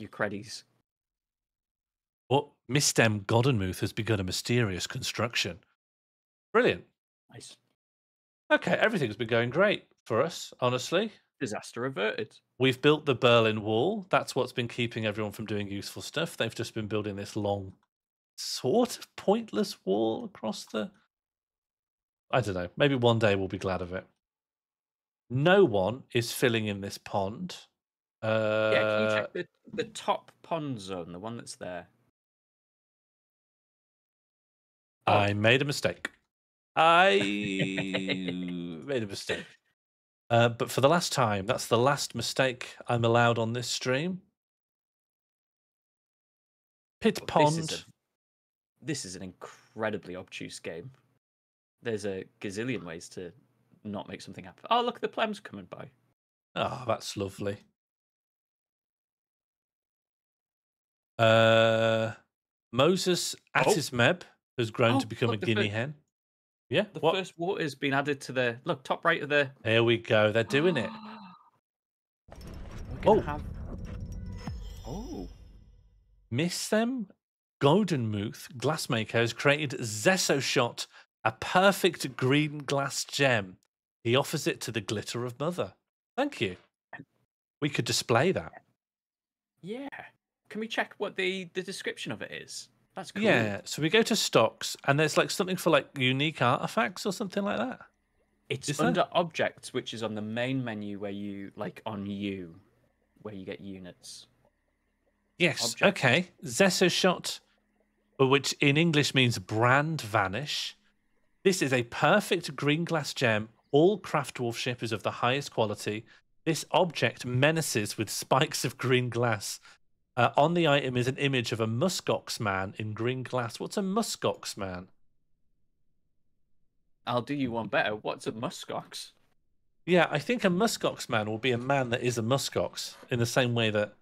credits. What Miss M. Goddenmuth has begun a mysterious construction. Brilliant. Nice. Okay, everything's been going great for us, honestly. Disaster averted. We've built the Berlin Wall. That's what's been keeping everyone from doing useful stuff. They've just been building this long, sort of pointless wall across the... I don't know. Maybe one day we'll be glad of it. No one is filling in this pond. Yeah, can you check the top pond zone, the one that's there? I made a mistake. I made a mistake. But for the last time, that's the last mistake I'm allowed on this stream. Pit Pond. This is an incredibly obtuse game. There's a gazillion ways to not make something happen. Oh, look, the plem's coming by. Oh, that's lovely. Moses Atismeb has grown to become a guinea hen. Yeah, the first water has been added to the top right of the. Here we go. They're doing it. We're gonna have. Oh. Miss them. Goldenmuth glassmaker has created Zesso Shot, a perfect green glass gem. He offers it to the glitter of mother. Thank you. We could display that. Yeah. Can we check what the description of it is? That's cool. Yeah. So we go to stocks, and there's like something for like unique artifacts or something like that. It's under objects, which is on the main menu where you where you get units. Yes. Objects. Okay. Zesso Shot, which in English means brand vanish. This is a perfect green glass gem. All Craft Dwarf ship is of the highest quality. This object menaces with spikes of green glass. On the item is an image of a muskox man in green glass. What's a muskox man? I'll do you one better. What's a muskox? Yeah, I think a muskox man will be a man that is a muskox in the same way that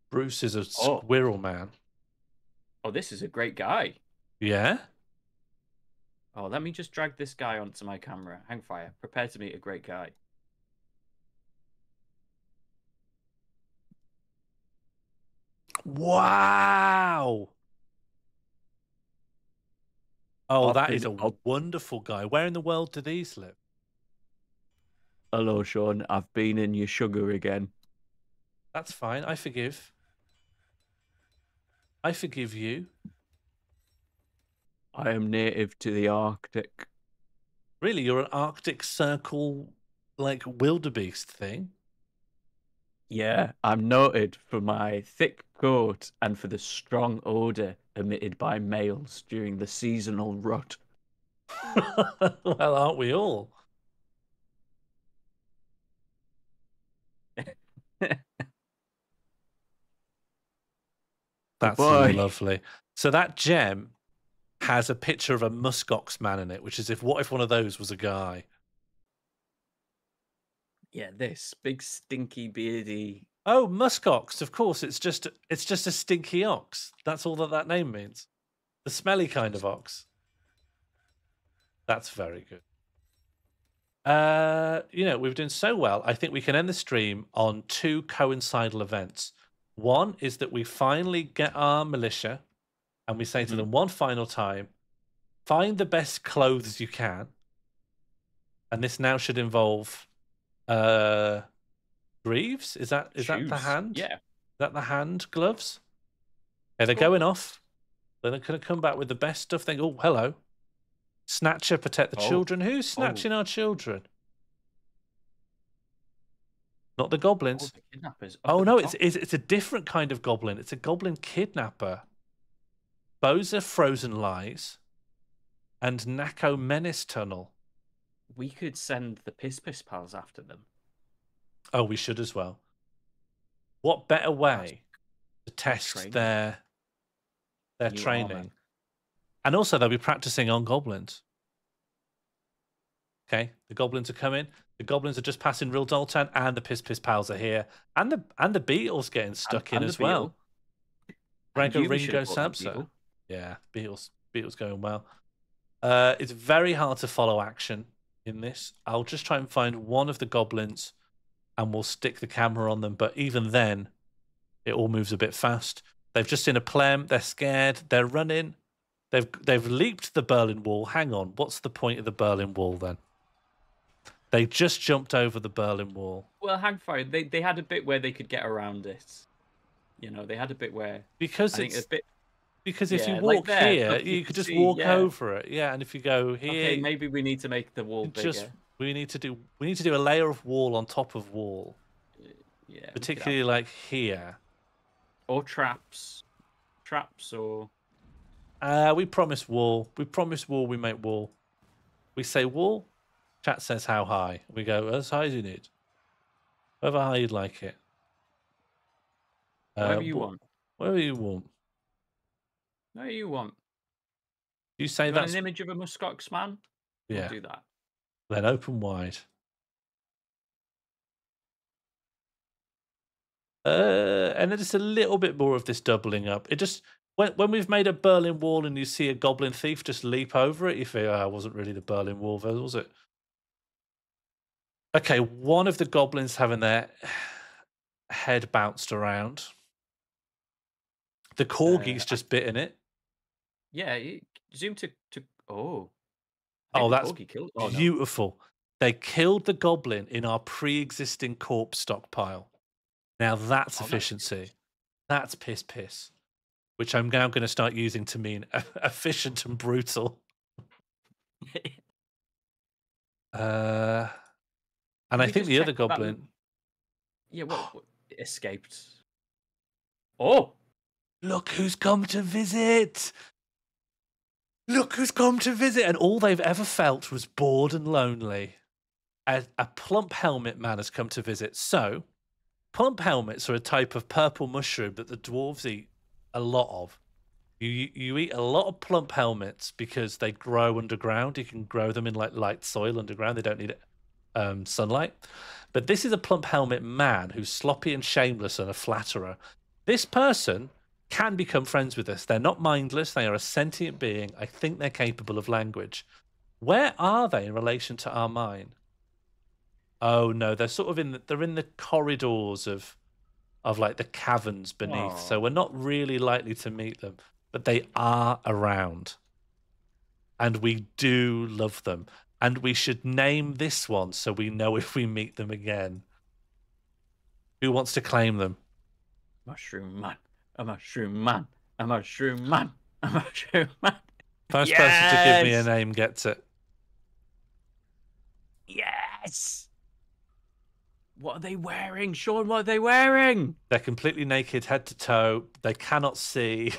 Bruce is a squirrel man. Oh, this is a great guy. Yeah? Oh, let me just drag this guy onto my camera. Hang fire. Prepare to meet a great guy. Wow! Oh, that is a wonderful guy. Where in the world do these live? Hello, Sean. I've been in your sugar again. That's fine. I forgive. I forgive you. I am native to the Arctic. Really? You're an Arctic Circle, like, wildebeest thing? Yeah, I'm noted for my thick coat and for the strong odour emitted by males during the seasonal rut. Well, aren't we all? That's lovely. So that gem has a picture of a muskox man in it, which is what if one of those was a guy? Yeah, this big stinky beardy. Oh, muskox. Of course, it's just a stinky ox. That's all that name means. The smelly kind of ox. That's very good. We've done so well. I think we can end the stream on 2 coincidental events. One is that we finally get our militia, and we say to them one final time, find the best clothes you can. And this now should involve greaves. Is that the hand? Yeah. Is that the hand gloves? Okay, they're going off. They're going to come back with the best stuff. They go, oh, hello. Snatcher, protect the children. Who's snatching our children? Not the Oh, goblins. the kidnappers. Oh no, it's a different kind of goblin. It's a goblin kidnapper. Boza Frozen Lies and Nako Menace Tunnel. We could send the Piss Pals after them. Oh, we should as well. What better way to test their training? Armor. And also they'll be practicing on goblins. Okay, the goblins are coming. The goblins are just passing Real Doltown, and the Piss Pals are here. And the Beetle's getting stuck in as well. Rego Ringo Samsa. Yeah, Beetle's going well. It's very hard to follow action in this. I'll just try and find one of the goblins and we'll stick the camera on them. But even then, it all moves a bit fast. They've just seen a plem. They're scared. They're running. They've leaped the Berlin Wall. Hang on. What's the point of the Berlin Wall then? They just jumped over the Berlin Wall. Well, hang fire. They had a bit where they could get around it. You know, they had a bit where because I think it's a bit. Because if you walk like there, here, you could just walk over it. Yeah, and if you go here, okay, maybe we need to make the wall bigger. We need to do a layer of wall on top of wall. Yeah, particularly like here. Or traps, or. We promise wall. We promise wall. We make wall. We say wall. Chat says how high. We go as high as you need. However high you'd like it. Whatever you want. Whatever you want. No, you want. You say that's an image of a muskox man? Yeah. We'll do that. Then open wide. And then just a little bit more of this doubling up. It just when we've made a Berlin Wall and you see a goblin thief just leap over it, you think, oh, it wasn't really the Berlin Wall, was it? Okay, one of the goblins having their head bounced around. The corgi's just bitten it. Yeah, zoom to oh. That's beautiful. No. They killed the goblin in our pre-existing corpse stockpile. Now that's efficiency. That's piss. Which I'm now going to start using to mean efficient and brutal. And I think the other goblin... Well, it escaped. Oh! Look who's come to visit! Look who's come to visit! And all they've ever felt was bored and lonely. A plump helmet man has come to visit. So, plump helmets are a type of purple mushroom that the dwarves eat a lot of. You eat a lot of plump helmets because they grow underground. You can grow them in like light soil underground. They don't need sunlight. But this is a plump helmet man who's sloppy and shameless and a flatterer. This person can become friends with us. They're not mindless. They are a sentient being. I think they're capable of language. Where are they in relation to our mine? Oh no, they're sort of in the corridors of like the caverns beneath. So we're not really likely to meet them, but they are around. And we do love them. And we should name this one so we know if we meet them again. Who wants to claim them? Mushroom man. A mushroom man. A mushroom man. A mushroom man. First person to give me a name gets it. Yes! What are they wearing? Sean, what are they wearing? They're completely naked, head to toe. They cannot see.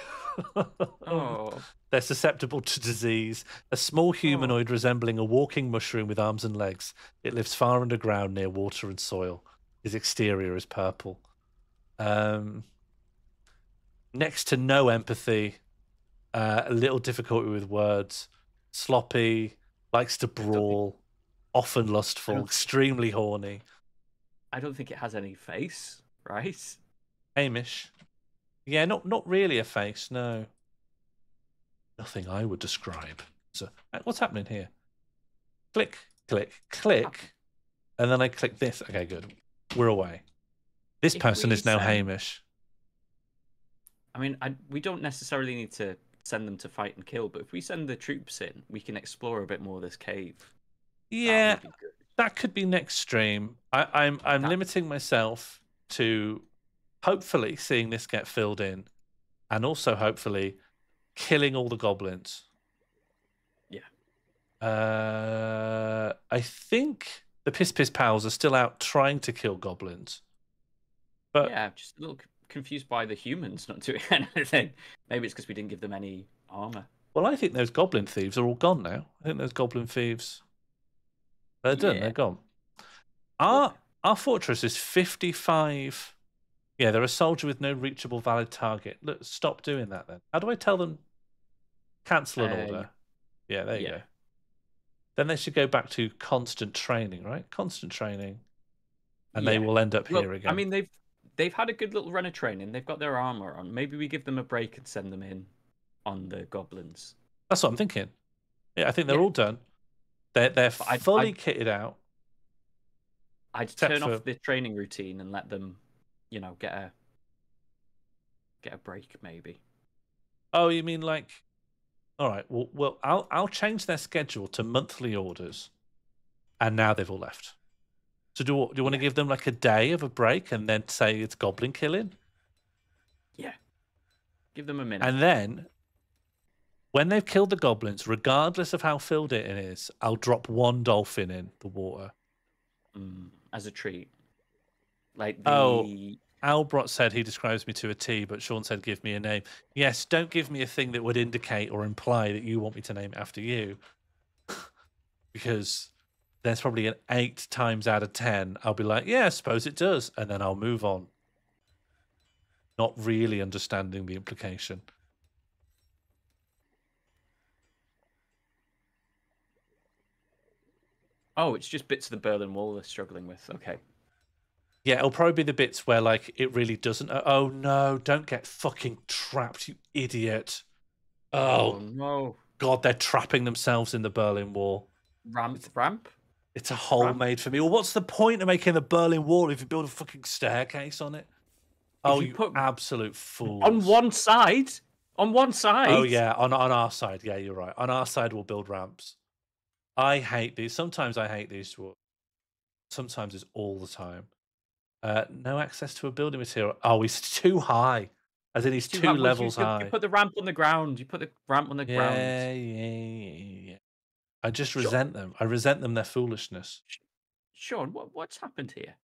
They're susceptible to disease. A small humanoid resembling a walking mushroom with arms and legs. It lives far underground near water and soil. His exterior is purple. Next to no empathy. A little difficulty with words. Sloppy. Likes to brawl. Often lustful. Extremely horny. I don't think it has any face, right? Hamish. Yeah, not really a face, no. Nothing I would describe. So, what's happening here? Click, click, click. And then I click this. Okay, good. We're away. This person is now Hamish. I mean, we don't necessarily need to send them to fight and kill, but if we send the troops in, we can explore a bit more of this cave. Yeah, that could be next stream. I'm limiting myself to hopefully seeing this get filled in, and also hopefully killing all the goblins. Yeah. I think the Piss Piss Pals are still out trying to kill goblins. But yeah, just a little confused by the humans not doing anything. Maybe it's because we didn't give them any armor. well, I think those goblin thieves are all gone now. I think those goblin thieves, they're done. They're gone. Our fortress is 55. Yeah, they're a soldier with no reachable valid target. Look, stop doing that then. How do I tell them cancel an order? Yeah, there you go. Then they should go back to constant training, right? Constant training. And they will end up here again. I mean, they've had a good little run of training. They've got their armor on. Maybe we give them a break and send them in on the goblins. That's what I'm thinking. Yeah, I think they're all done. They're fully kitted out. I'd turn off the training routine and let them, get a break maybe. Oh, you mean like? All right. Well, I'll change their schedule to monthly orders, and now they've all left. So do you want to give them like a day of a break and then say it's goblin killing? Yeah. Give them a minute. And then, when they've killed the goblins, regardless of how filled it is, I'll drop one dolphin in the water. As a treat. Albrot said he describes me to a T, but Sean said give me a name. Yes, don't give me a thing that would indicate or imply that you want me to name it after you. Because there's probably an 8 times out of 10 I'll be like, yeah, I suppose it does, and then I'll move on. Not really understanding the implication. Oh, it's just bits of the Berlin Wall they're struggling with. Okay. Yeah, it'll probably be the bits where like it really doesn't. Oh no! Don't get fucking trapped, you idiot! Oh no! God, they're trapping themselves in the Berlin Wall. Ramp? It's a hole made for me. Well, what's the point of making the Berlin Wall if you build a fucking staircase on it? Oh, you absolute fool! On one side. On one side. Oh yeah, on our side. Yeah, you're right. On our side, we'll build ramps. I hate these. Sometimes I hate these. Sometimes it's all the time. No access to a building material. Oh, he's too high. As in, he's two levels high. You put the ramp on the ground. Ground. Yeah. I just resent them. I resent them, their foolishness. Sean, what's happened here?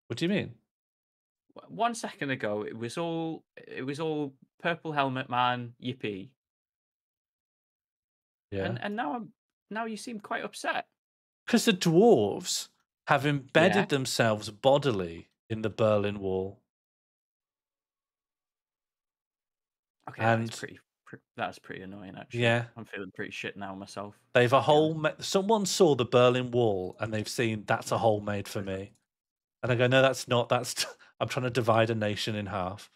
What do you mean? 1 second ago, it was all purple helmet man, yippee. Yeah. And now you seem quite upset. Because the dwarves have embedded themselves bodily in the Berlin Wall. Okay, and that's pretty annoying, actually. Yeah. I'm feeling pretty shit now myself. They've someone saw the Berlin Wall and they've seen that's a hole made for me. And I go, no, that's not. I'm trying to divide a nation in half.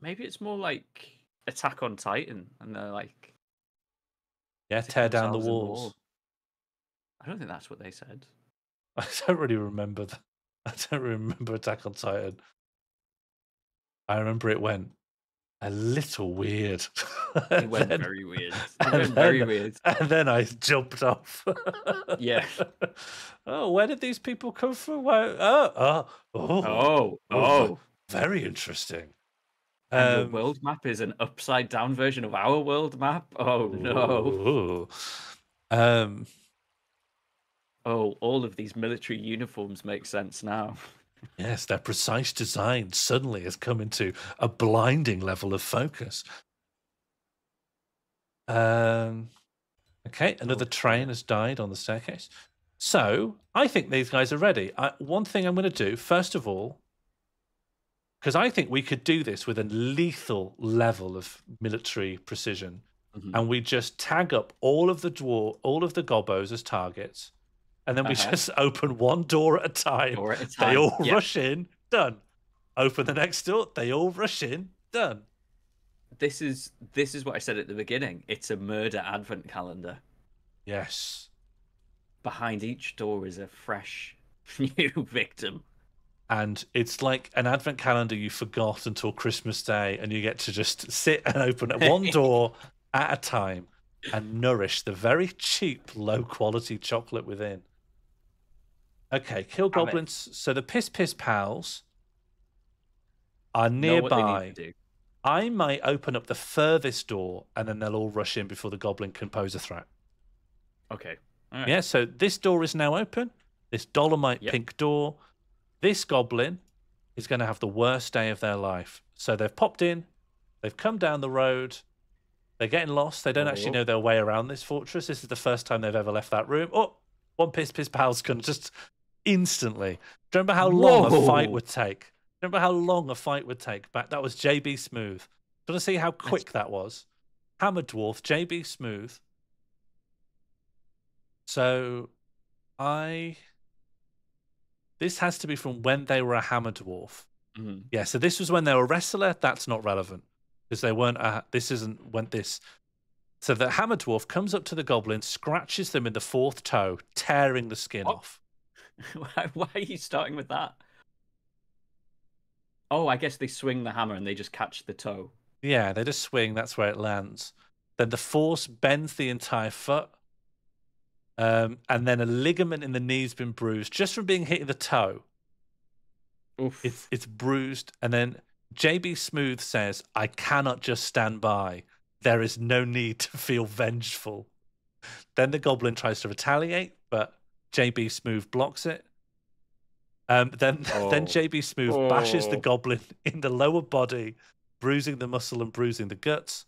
Maybe it's more like Attack on Titan, and they're like, yeah, tear down the walls. I don't think that's what they said. I don't really remember that. I don't remember Attack on Titan. I remember it went a little weird. It went very weird. Very weird. And then I jumped off. Yeah. Oh, where did these people come from? Very interesting. And the world map is an upside down version of our world map. Oh no. All of these military uniforms make sense now. Yes, their precise design suddenly has come into a blinding level of focus. Okay, another train has died on the staircase. So, I think these guys are ready. One thing I'm going to do, first of all, because I think we could do this with a lethal level of military precision, and we just tag up all of the gobbos as targets, and then we just open one door at a time. They all rush in, done. Open the next door, they all rush in, done. This is what I said at the beginning. It's a murder advent calendar. Yes. Behind each door is a fresh new victim. And it's like an advent calendar you forgot until Christmas Day, and you get to just sit and open one door at a time and nourish the very cheap, low-quality chocolate within. Okay, kill goblins. So the Piss Piss Pals are nearby. I might open up the furthest door, and then they'll all rush in before the goblin can pose a threat. Okay. All right. Yeah, so this door is now open. this dolomite pink door. This goblin is going to have the worst day of their life. So they've popped in, they've come down the road, they're getting lost. They don't actually know their way around this fortress. This is the first time they've ever left that room. Oh, one piss pal's gone just instantly. Do you remember how long a fight would take? Remember how long a fight would take? Back that was JB Smooth. Do you want to see how quick that was? Hammer Dwarf, JB Smooth. So this has to be from when they were a Hammer Dwarf. Yeah, so this was when they were a wrestler. That's not relevant because they weren't. This isn't when this. So the Hammer Dwarf comes up to the goblin, scratches them in the fourth toe, tearing the skin off. Why are you starting with that? Oh, I guess they swing the hammer and they just catch the toe. Yeah, they just swing. That's where it lands. Then the force bends the entire foot. And then a ligament in the knee's been bruised just from being hit in the toe. Oof. It's bruised. And then JB Smooth says, I cannot just stand by. There is no need to feel vengeful. Then the goblin tries to retaliate, but JB Smooth blocks it. Then JB Smooth bashes the goblin in the lower body, bruising the muscle and bruising the guts.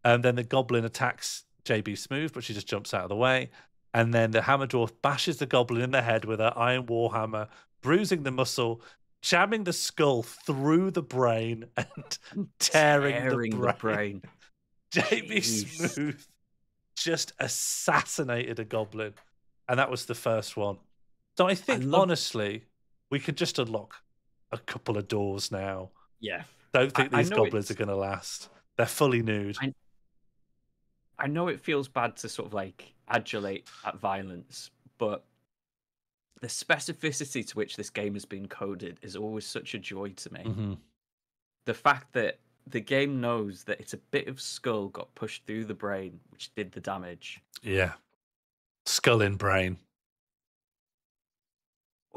And then the goblin attacks JB Smooth, but she just jumps out of the way. And then the Hammer Dwarf bashes the goblin in the head with her iron warhammer, bruising the muscle, jamming the skull through the brain, and tearing the brain. JB Smooth just assassinated a goblin. And that was the first one. So I think, honestly, we could just unlock a couple of doors now. Yeah. Don't think these goblins are going to last. They're fully nude. I know it feels bad to sort of like adulate at violence, but the specificity to which this game has been coded is always such a joy to me. The fact that the game knows that it's a bit of skull got pushed through the brain, which did the damage. Yeah. Skull in brain.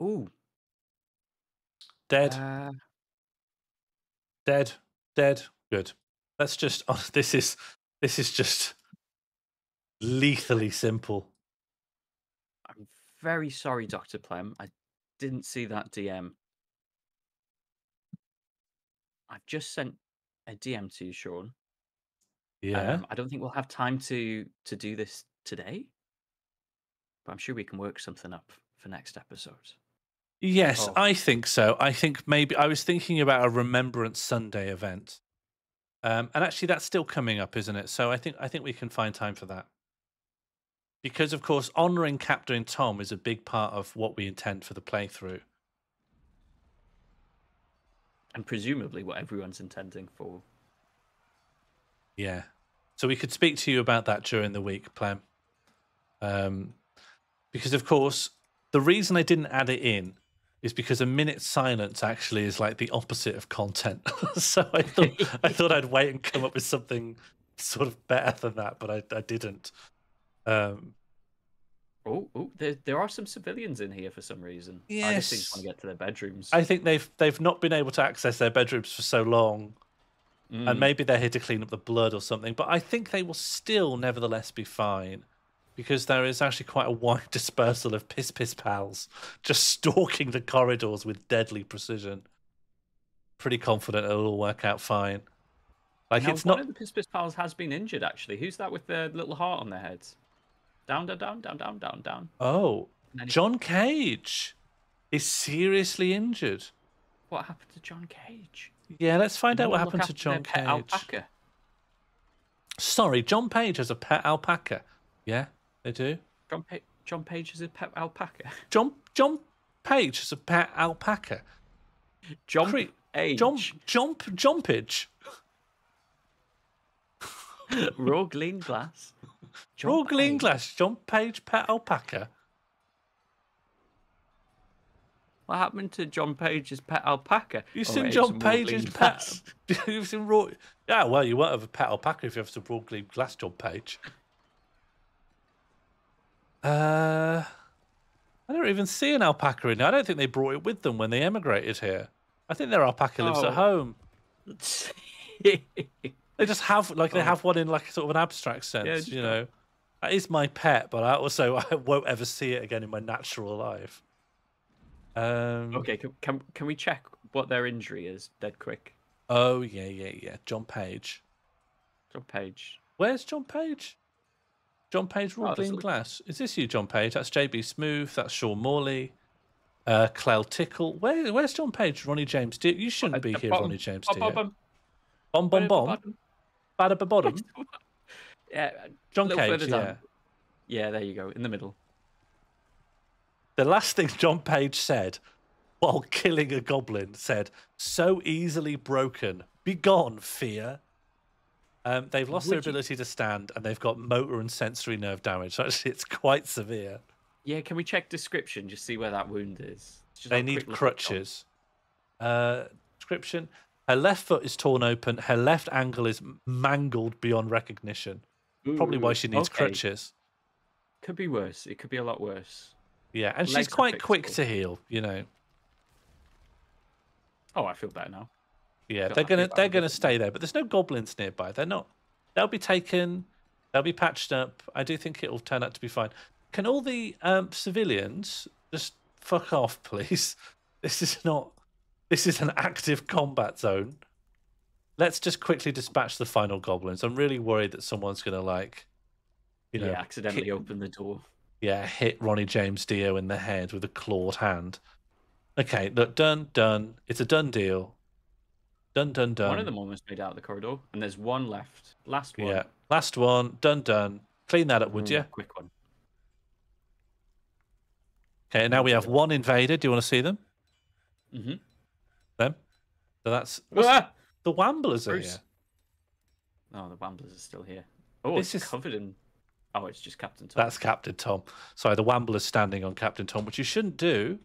Ooh. Dead. Dead. Good. Let's just. Oh, this is just lethally simple. I'm very sorry, Dr. Plem. I didn't see that DM. I've just sent a DM to you, Sean. Yeah. I don't think we'll have time to do this today, but I'm sure we can work something up for next episode. Yes, I think so. I think maybe I was thinking about a Remembrance Sunday event, and actually that's still coming up, isn't it? So I think we can find time for that, because of course honouring Captain Tom is a big part of what we intend for the playthrough, and presumably what everyone's intending for. Yeah, so we could speak to you about that during the week, Plem, because of course the reason I didn't add it in is because a minute's silence actually is like the opposite of content. So I thought I'd wait and come up with something sort of better than that, but I didn't. There are some civilians in here for some reason. Yes. I just want to get to their bedrooms. I think they've not been able to access their bedrooms for so long, and maybe they're here to clean up the blood or something. But I think they will still, nevertheless, be fine. Because there is actually quite a wide dispersal of piss pals just stalking the corridors with deadly precision. Pretty confident it'll all work out fine. Like now, it's one not. of the piss pals has been injured actually. Who's that with the little heart on their heads? Down. Oh, John Cage is seriously injured. What happened to John Cage? Yeah, let's find out what happened to John Cage. Pet alpaca. Sorry, John Page has a pet alpaca. Yeah. They do. John Page is a pet alpaca. John Page is a pet alpaca. Jumpage. Raw green glass. Raw green glass. John Page pet alpaca. What happened to John Page's pet alpaca? You've seen John Page's pet. You've seen raw. Yeah, well, you won't have a pet alpaca if you have some raw green glass, John Page. I don't even see an alpaca in there. I don't think they brought it with them when they emigrated here. I think their alpaca lives at home. They just have they have one in like sort of an abstract sense, you know. That is my pet, but I won't ever see it again in my natural life. Okay, can we check what their injury is dead quick? Oh, yeah. John Page. John Page. Where's John Page? John Page, Raw Green Glass. Is this you, John Page? That's JB Smooth. That's Sean Morley. Clell Tickle. Where's John Page? Ronnie James Dio. You shouldn't be here, Ronnie James Dio. Bomb. Bada bottom. Yeah. John Cage, yeah. Yeah, there you go, in the middle. The last thing John Page said while killing a goblin said, "So easily broken. Begone, fear." They've lost their ability to stand, and they've got motor and sensory nerve damage. So actually, it's quite severe. Yeah, can we check description, just see where that wound is? They need crutches. Description: her left foot is torn open. Her left ankle is mangled beyond recognition. Probably why she needs crutches. Could be worse. It could be a lot worse. Yeah, and she's quite quick to heal, you know. Oh, I feel better now. Yeah, they're gonna stay there, but there's no goblins nearby. They're not. They'll be taken. They'll be patched up. I do think it will turn out to be fine. Can all the civilians just fuck off, please? This is not. This is an active combat zone. Let's just quickly dispatch the final goblins. I'm really worried that someone's gonna accidentally open the door. Yeah, hit Ronnie James Dio in the head with a clawed hand. Okay, look, done. It's a done deal. Done. One of them almost made out of the corridor, and there's one left. Last one. Yeah, last one. Done. Clean that up, would you? Quick one. Okay, now we have one invader. Do you want to see them? Mm-hmm. Them? So that's... The Wamblers are here. Oh, the Wamblers are still here. Oh, it's covered in... Oh, it's just Captain Tom. That's Captain Tom. Sorry, the Wamblers standing on Captain Tom, which you shouldn't do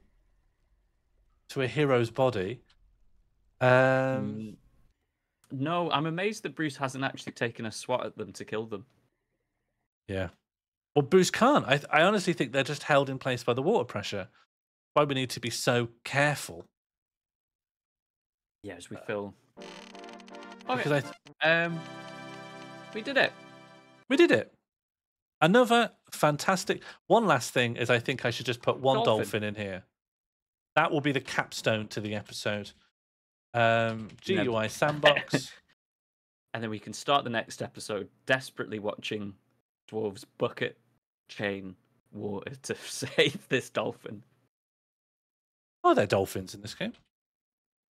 to a hero's body. No, I'm amazed that Bruce hasn't actually taken a swat at them to kill them. Yeah. Well, Bruce can't. I honestly think they're just held in place by the water pressure. Why we need to be so careful. Yeah, as we fill. Okay. We did it. We did it. Another fantastic... One last thing is I think I should just put one dolphin in here. That will be the capstone to the episode. GUI sandbox. And then we can start the next episode desperately watching dwarves bucket chain water to save this dolphin. Are there dolphins in this game?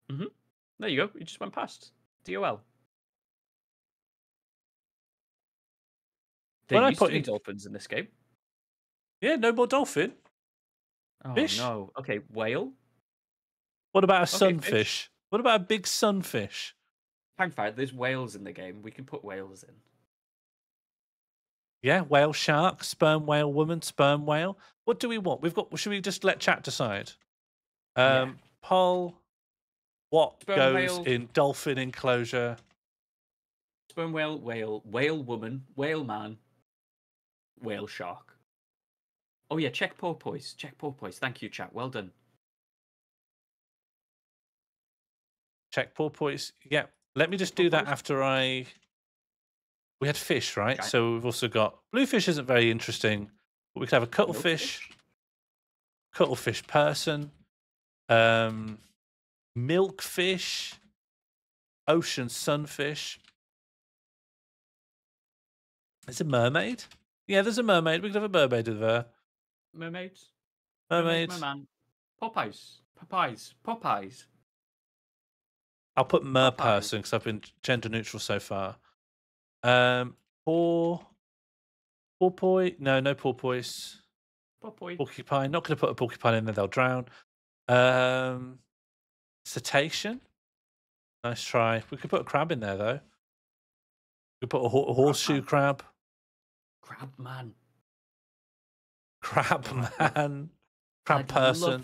Mm-hmm. There you go. You just went past. DOL. There used to be dolphins in this game. Yeah, no more dolphin. Oh, fish? No. Okay, whale. What about a sunfish? What about a big sunfish? Hang fire, there's whales in the game. We can put whales in. Yeah, whale shark, sperm whale woman, sperm whale. What do we want? Should we just let chat decide? Poll. What sperm goes whale. In dolphin enclosure? Sperm whale, whale woman, whale man, whale shark. Oh yeah, check porpoise. Thank you, chat. Well done. Check porpoise. Yeah. Let me just do that after we had fish, right? Okay. So we've also got bluefish isn't very interesting, but we could have a cuttlefish person, milkfish, ocean sunfish. There's a mermaid. Yeah, there's a mermaid. We could have a mermaid in there. Mermaids. Merman. Popeyes. I'll put person because I've been gender neutral so far. Porpoise. No porpoise. Porcupine. Not going to put a porcupine in there. They'll drown. Cetacean. Nice try. We could put a crab in there though. We could put a horseshoe crab. Crab man. Crab person.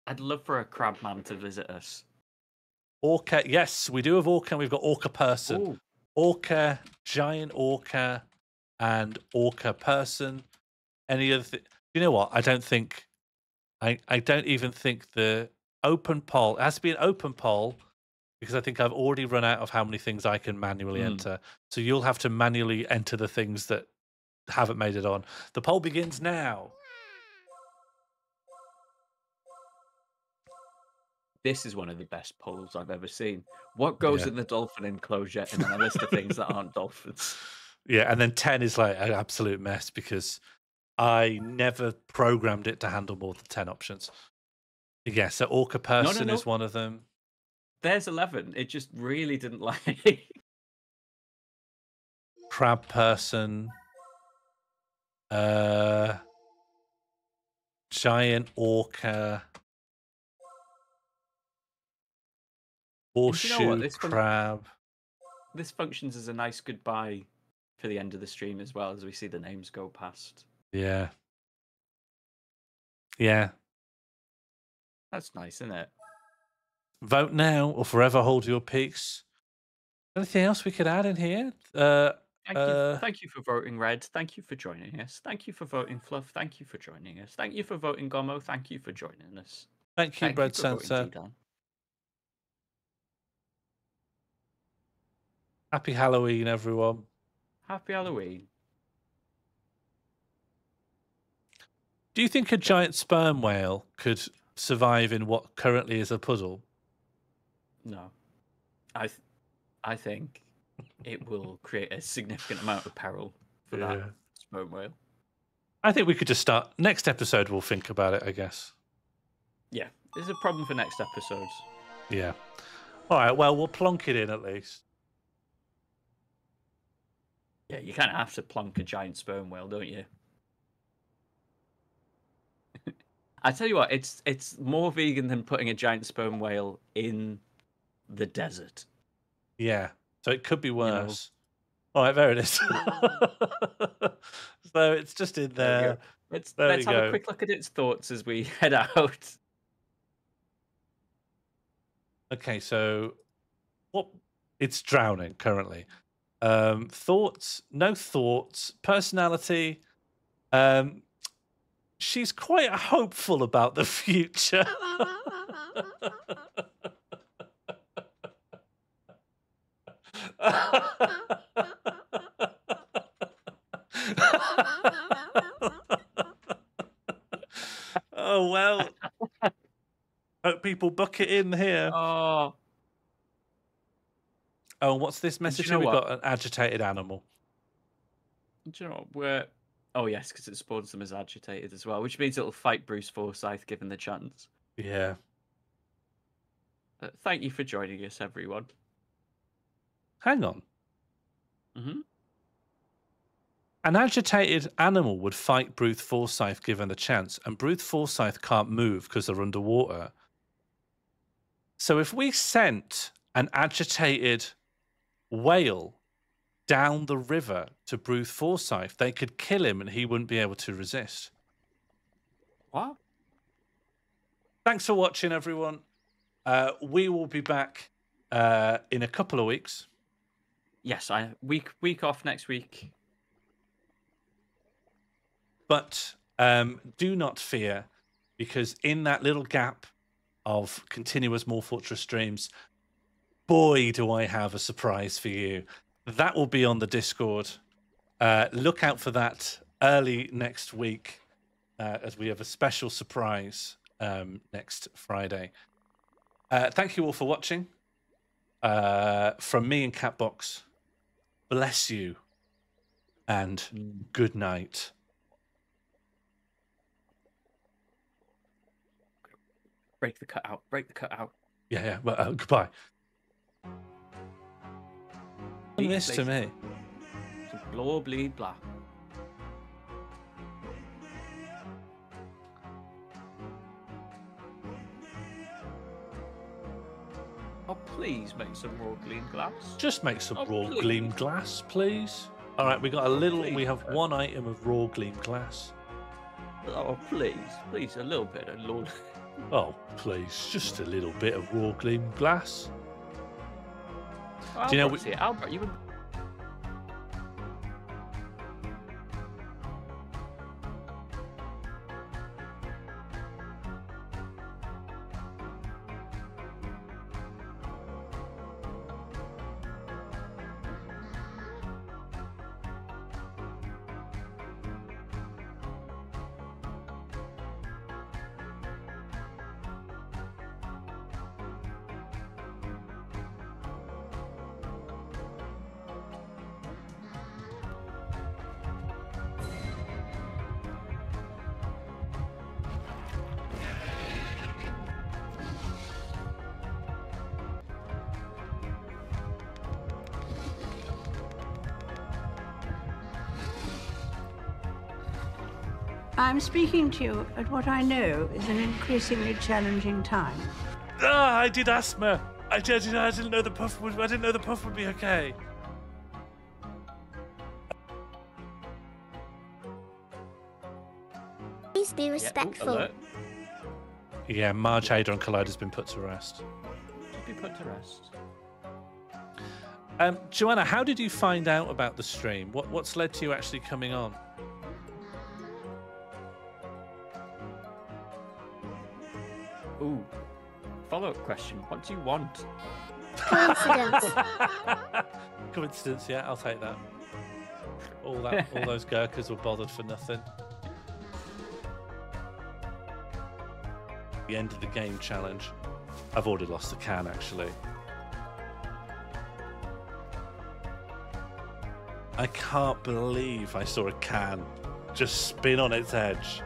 I'd love for a crab man to visit us. Orca, yes, we do have orca, and we've got orca person. Ooh. Orca, giant orca, and orca person. Any other you know what? I don't even think the open poll, it has to be an open poll, because I think I've already run out of how many things I can manually enter. So you'll have to manually enter the things that haven't made it on. The poll begins now. This is one of the best polls I've ever seen. What goes in the dolphin enclosure? And then a list of things that aren't dolphins. Yeah, and then 10 is like an absolute mess because I never programmed it to handle more than 10 options. Yeah, so orca person is one of them. There's 11. It just really didn't like. Crab person. Giant orca. Horseshoe crab. This functions as a nice goodbye for the end of the stream as well, as we see the names go past. Yeah. Yeah. That's nice, isn't it? Vote now or forever hold your peace. Anything else we could add in here? Thank you for voting Red. Thank you for joining us. Thank you for voting Fluff. Thank you for joining us. Thank you for voting Gomo. Thank you for joining us. Thank you, Bread Sensor. Happy Halloween, everyone. Happy Halloween. Do you think a giant sperm whale could survive in what currently is a puddle? No. I think it will create a significant amount of peril for that sperm whale. I think we could just start. Next episode, we'll think about it, I guess. Yeah, there's a problem for next episodes. Yeah. All right, well, we'll plonk it in at least. Yeah, you kind of have to plonk a giant sperm whale, don't you? I tell you what, it's more vegan than putting a giant sperm whale in the desert. Yeah, so it could be worse. All right, there it is. So it's just in there. Let's have a quick look at its thoughts as we head out. Okay, so what? It's drowning currently. Thoughts? No thoughts. Personality? She's quite hopeful about the future. Oh, well. Hope people book it in here. Oh, what's this message? We've got an agitated animal. Do you know what? Oh, yes, because it spawns them as agitated as well, which means it'll fight Bruce Forsyth given the chance. Yeah. Thank you for joining us, everyone. Hang on. Mm-hmm. An agitated animal would fight Bruce Forsyth given the chance, and Bruce Forsyth can't move because they're underwater. So if we sent an agitated whale down the river to Bruce Forsyth, they could kill him and he wouldn't be able to resist. What? Thanks for watching, everyone. We will be back in a couple of weeks. Yes, week off next week. But do not fear, because in that little gap of continuous More Fortress streams, boy, do I have a surprise for you. That will be on the Discord. Look out for that early next week, as we have a special surprise next Friday. Thank you all for watching. From me and Catbox, bless you and good night. Break the cut out. Break the cut out. Yeah. Well, goodbye. This to me. Blow, bleed, blah. Oh, please make some raw gleam glass. Just make some raw gleam glass, please. All right, we got a little. We have one item of raw gleam glass. Oh, please, a little bit of Lord. Oh, please, just a little bit of raw gleam glass. Oh, do you know? Albert, you would. I'm speaking to you at what I know is an increasingly challenging time. Ah, I did asthma. I didn't know the puff would be okay. Please be respectful. Yeah, Marge Hader and Collide has been put to rest. Be put to rest. Joanna, how did you find out about the stream? What's led to you actually coming on? Ooh. Follow-up question. What do you want? Coincidence. Coincidence, yeah, I'll take that. All those Gurkhas were bothered for nothing. The end of the game challenge. I've already lost the can, actually. I can't believe I saw a can just spin on its edge.